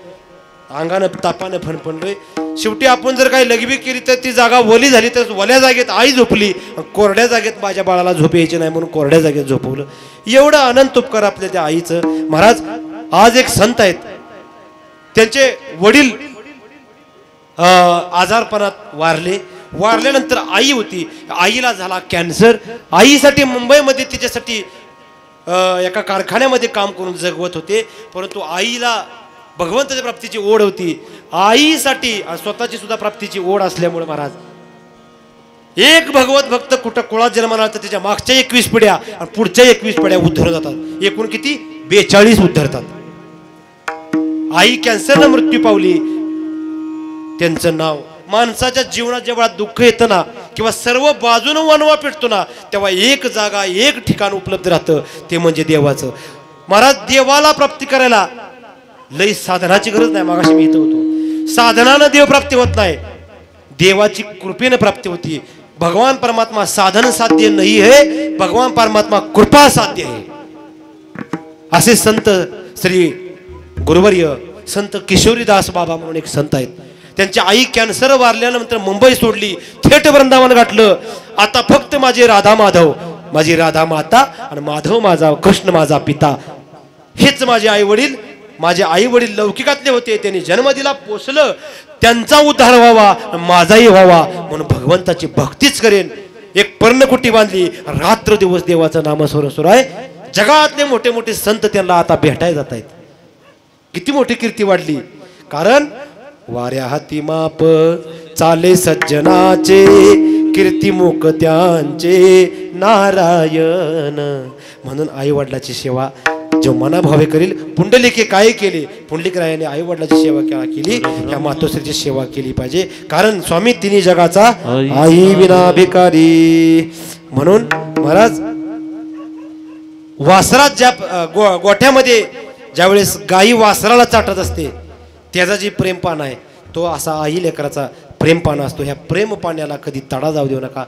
अंगानं तापानं फणफणलोय. शेवटी आपण जर काही लगबी केली तर ती जागा वली झाली, तर वल्या जागेत आई झोपली, कोरड्या जागेत माझ्या बाळाला झोप यायची नाही म्हणून कोरड्या जागेत झोपवलं. एवढं अनंत उपकार आपल्या त्या आईचं. महाराज आज एक संत आहेत, त्यांचे वडील आजारपणात वारल्यानंतर आई होती, आईला झाला कॅन्सर. आईसाठी मुंबईमध्ये तिच्यासाठी एका कारखान्यामध्ये काम करून जगवत होते. परंतु आईला भगवंताच्या प्राप्तीची ओढ होती, आईसाठी स्वतःची सुद्धा प्राप्तीची ओढ असल्यामुळे महाराज एक भगवत भक्त कुठं कुळात जन्माला तर त्याच्या मागच्या 21 पिढ्या आणि पुढच्या 21 पिढ्या उद्धर जातात. एकूण किती? 42 उद्धरतात. आई कॅन्सरनं मृत्यू पावली. त्यांचं नाव माणसाच्या जीवनात जेव्हा दुःख येतं ना, किंवा सर्व बाजूनं वनवा पेटतो ना, तेव्हा एक जागा, एक ठिकाण उपलब्ध राहतं, ते म्हणजे देवाचं. महाराज देवाला प्राप्ती करायला लई साधनाची गरज नाही. मागाशी मी इथं होतो, साधनानं देव प्राप्ती होत नाही, देवाची कृपेनं प्राप्ती होती. भगवान परमात्मा साधन साध्य नाही है, भगवान परमात्मा कृपा साध्य है. असे संत श्री गुरुवर्य संत किशोरीदास बाबा म्हणून एक संत आहेत. त्यांची आई कॅन्सर वारल्यानंतर मुंबई सोडली, थेट वृंदावन गाठलं. आता फक्त माझे राधा माधव, माझी राधा माता आणि माधव माझा कृष्ण माझा पिता, हेच माझे आई वडील. माझे आई वडील लौकिकातले होते, त्यांनी जन्म दिला, पोचलं, त्यांचा उद्धार व्हावा, माझाही व्हावा म्हणून भगवंताची भक्तीच करेन. एक पर्णकुटी बांधली, रात्र दिवस देवाचं नामस्मरण सुरू आहे. जगातले मोठे मोठे संत त्यांना आता भेटायला जात आहेत. किती मोठी कीर्ती वाढली. कारण वाऱ्या हाती माप चाले सज्जनाचे, कीर्तिमुख त्यांचे नारायण. म्हणून आई वडिलाची सेवा जो मनाभावे करील. पुंडलिके काय केले? पुंडलिकरायाने आई वडिलाची सेवा केली, ह्या मातोश्रीची सेवा केली पाहिजे. कारण स्वामी तिन्ही जगाचा आई विना भिकारी. म्हणून महाराज वासरात ज्या गोठ्यामध्ये ज्यावेळेस गाई वासराला चाटत असते त्याचा जी प्रेमपान आहे तो असा आई लेकराचा प्रेमपान असतो. ह्या प्रेम पाण्याला कधी तडा जाऊ देऊ नका.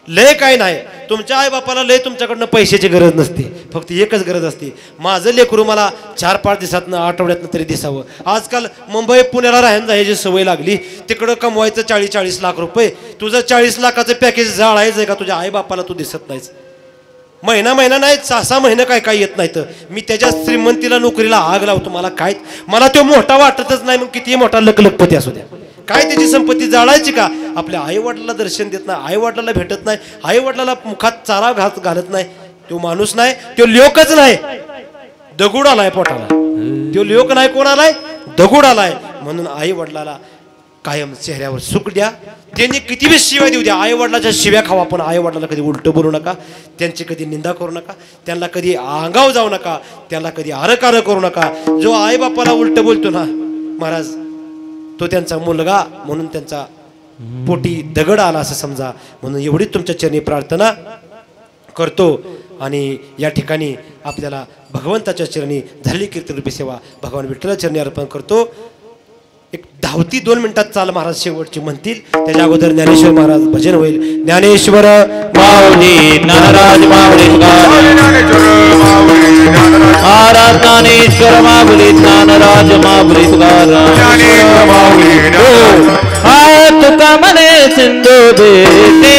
लय काय नाही, तुमच्या आई बापाला लय तुमच्याकडनं पैशाची गरज नसते, फक्त एकच गरज असते, माझं लेकरू मला 4-5 दिवसातनं आठवड्यातनं तरी दिसावं. आजकाल मुंबई पुण्याला राहायला जायची सवय लागली, तिकडं कमवायचं 40-40 लाख रुपये. तुझं 40 लाखाचं पॅकेज जाळायचं आहे का? तुझ्या आई बापाला तू दिसत नाहीस. महिना नाही 6 महिने काय येत नाही. तर मी त्याच्या श्रीमंतीला नोकरीला आग लावतो. मला तो मोठा वाटतच नाही. मग किती मोठा लखलखपती असू द्या, काय त्याची संपत्ती जाळायची का? आपल्या आई वडिलाला दर्शन देत नाही, आई वडिलाला भेटत नाही, आई वडिलाला मुखात चारा घालत नाही, तो माणूस नाही, तो लोकच नाही, दगड आलाय पोटाला. तो लोक नाही, कोण आलाय? दगड आलाय. म्हणून आई वडिलाला कायम चेहऱ्यावर सुख द्या. त्यांनी किती बी शिव्या देऊ द्या, आई वडिलाच्या शिव्या खावा, पण आई वडिलाला कधी उलट बोलू नका, त्यांची कधी निंदा करू नका, त्यांना कधी आंगाव जाऊ नका, त्यांना कधी आरकार करू नका. जो आई बापाला उलट बोलतो ना महाराज, तो त्यांचा मुलगा म्हणून त्यांचा पोटी दगड आला असं समजा. म्हणून एवढीच तुमच्या चरणी प्रार्थना करतो. आणि या ठिकाणी आपल्याला भगवंताच्या चरणी झालेली कीर्तनरूपी सेवा भगवान विठ्ठलाच्या चरणी अर्पण करतो. एक धावती 2 मिनिटात चाल महाराज शेवटची म्हणतील, त्याच्या अगोदर ज्ञानेश्वर महाराज भजन होईल. ज्ञानेश्वर माऊली ज्ञानराज माऊली महाराज ज्ञानेश्वर माऊली ज्ञानराज माऊली तुका मने सिंधू बेटे,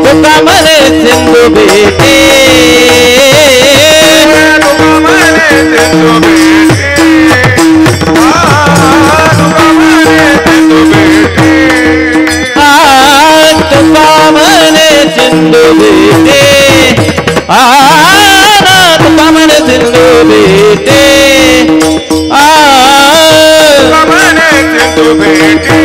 तुका मने सिंधू बेटे, तुका मने सिंधू बेटे, तुका मने सिंधू बेटे, तुका मने सिंधू बेटे, तुका मने सिंधू बेटे, सिंधु बेटी, तुम मेरे सिंधु बेटी.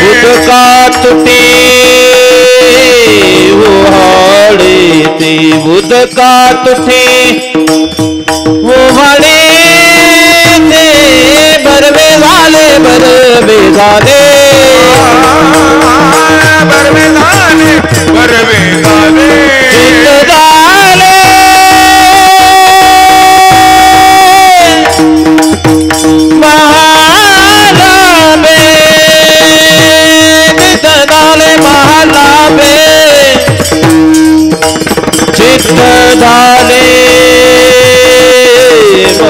उदका तुटे वो हाड़े ते, उदका तुटे वो हाड़े ते, बरवे वाले बरवे वाले, बरवे वाले बरवे वाले, चित्त डाले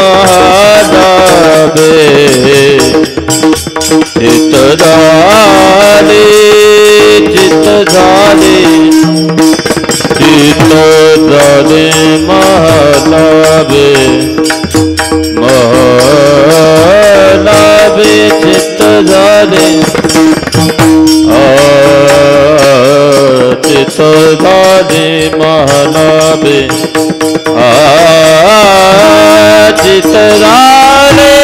महादाबे, चित्त डाले, चित्त डाले, चित्त डाले महादाबे, महादाबे चित्त डाले, चित्त डाले महानाबे, चित्त डाले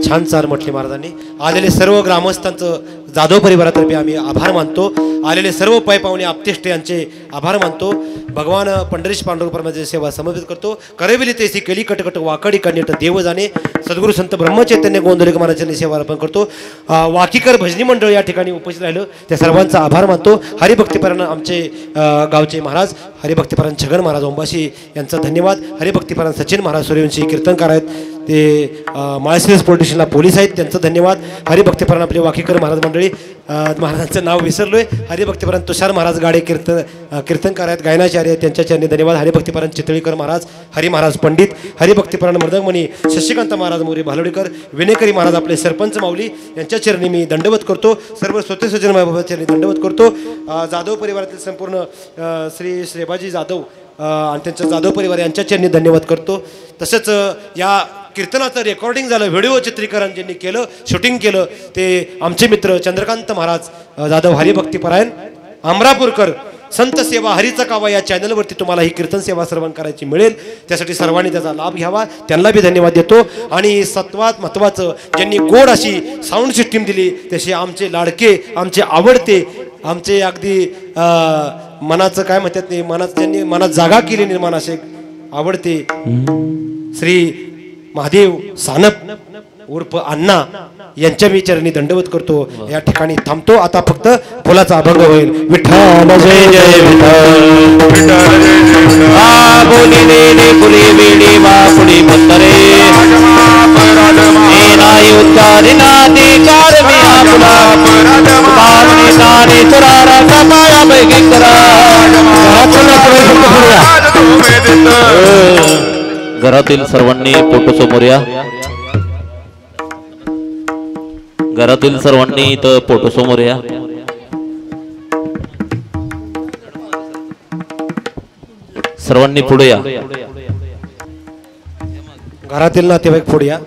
छान चार म्हटले महाराजांनी. आलेले सर्व ग्रामस्थांचं जाधव परिवारातर्फे आम्ही आभार मानतो. आलेले सर्व पै पाहुणे आपतेष्ट यांचे आभार मानतो. भगवान पंढरीश पांडुरंग परमाची सेवा समर्पित करतो. करविली तेसी केली कटकट वाकडी कन्यट देव जाणे. सद्गुरू संत ब्रह्मचैतन्य गोंधळेकर महाराजांनी सेवा अर्पण करतो. वाकीकर भजनी मंडळ या ठिकाणी उपस्थित राहिलं त्या सर्वांचा आभार मानतो. हरिभक्तीपरायण आमचे गावचे महाराज हरिभक्तीपरायण छगन महाराज ओंबाशी यांचा धन्यवाद. हरिभक्तीपरायण सचिन महाराज सूर्यवंशी कीर्तनकार आहेत ते माळशिरस पोलीस स्टेशनला पोलीस आहेत त्यांचं धन्यवाद. हरिभक्तीपरायण आपले वाकीकर महाराज मंडळी महाराजांचं नाव विसरलोय. हरिभक्तीपरायण तुषार महाराज गाडे कीर्तनकार आहेत गायनाचार्य आहेत त्यांच्या चरणी धन्यवाद. हरिभक्तीपरायण चितळीकर महाराज हरी महाराज पंडित हरिभक्तीपरायण मृदंगमणी शशिकांत महाराज मोरे भालोडीकर विनेकरी महाराज आपले सरपंच माऊली यांच्या चरणी मी दंडवत करतो. सर्व स्वतःसजन चरणी दंडवत करतो. जाधव परिवारातील संपूर्ण श्री श्रेबाजी जाधव आणि त्यांचा जाधव परिवार यांच्या चरणी धन्यवाद करतो. तसंच या कीर्तनाचं रेकॉर्डिंग झालं व्हिडिओ चित्रीकरण ज्यांनी केलं शूटिंग केलं ते आमचे मित्र चंद्रकांत महाराज जाधव हरिभक्तीपरायण अमरापूरकर. संत सेवा हरीचा कावा या चॅनलवरती तुम्हाला ही कीर्तन सेवा श्रवण करायची मिळेल. त्यासाठी सर्वांनी त्याचा लाभ घ्यावा. त्यांना बी धन्यवाद देतो. आणि सत्वात महत्त्वाचं ज्यांनी गोड अशी साऊंड सिस्टीम दिली तसे आमचे लाडके आमचे आवडते आमचे अगदी मनाचं काय म्हणतात ते मनात त्यांनी मनात जागा केली निर्माण असे आवडते श्री महादेव सानप उर्फ अण्णा यांच्या मी चरणी दंडवत करतो. या ठिकाणी थांबतो. आता फक्त फुलाचा अभंग होईल. विठ्ठल जय जय विठ्ठल बोली देने पुरी बेडी बापुडी पत्तरे नाही उच्चारी नादी कार मी आपला पावनी नादी तुरारा कपाया बैगी करा. घरातील सर्वांनी फोटो समोर या. घरातील सर्वांनी इथं फोटो समोर या. सर्वांनी पुढे या. घरातील नातेवाईक पुढे या.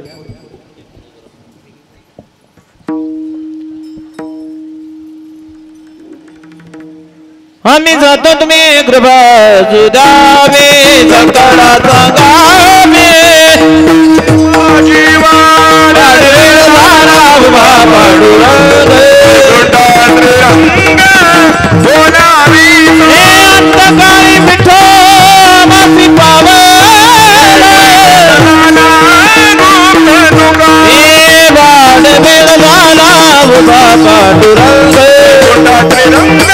आम्ही जातो तुम्ही कृपा सुधावे संकटा सांगावे अंतकाळी मिठो मासी पावला वाड वेळ झाला उभा पांडुरंग रंग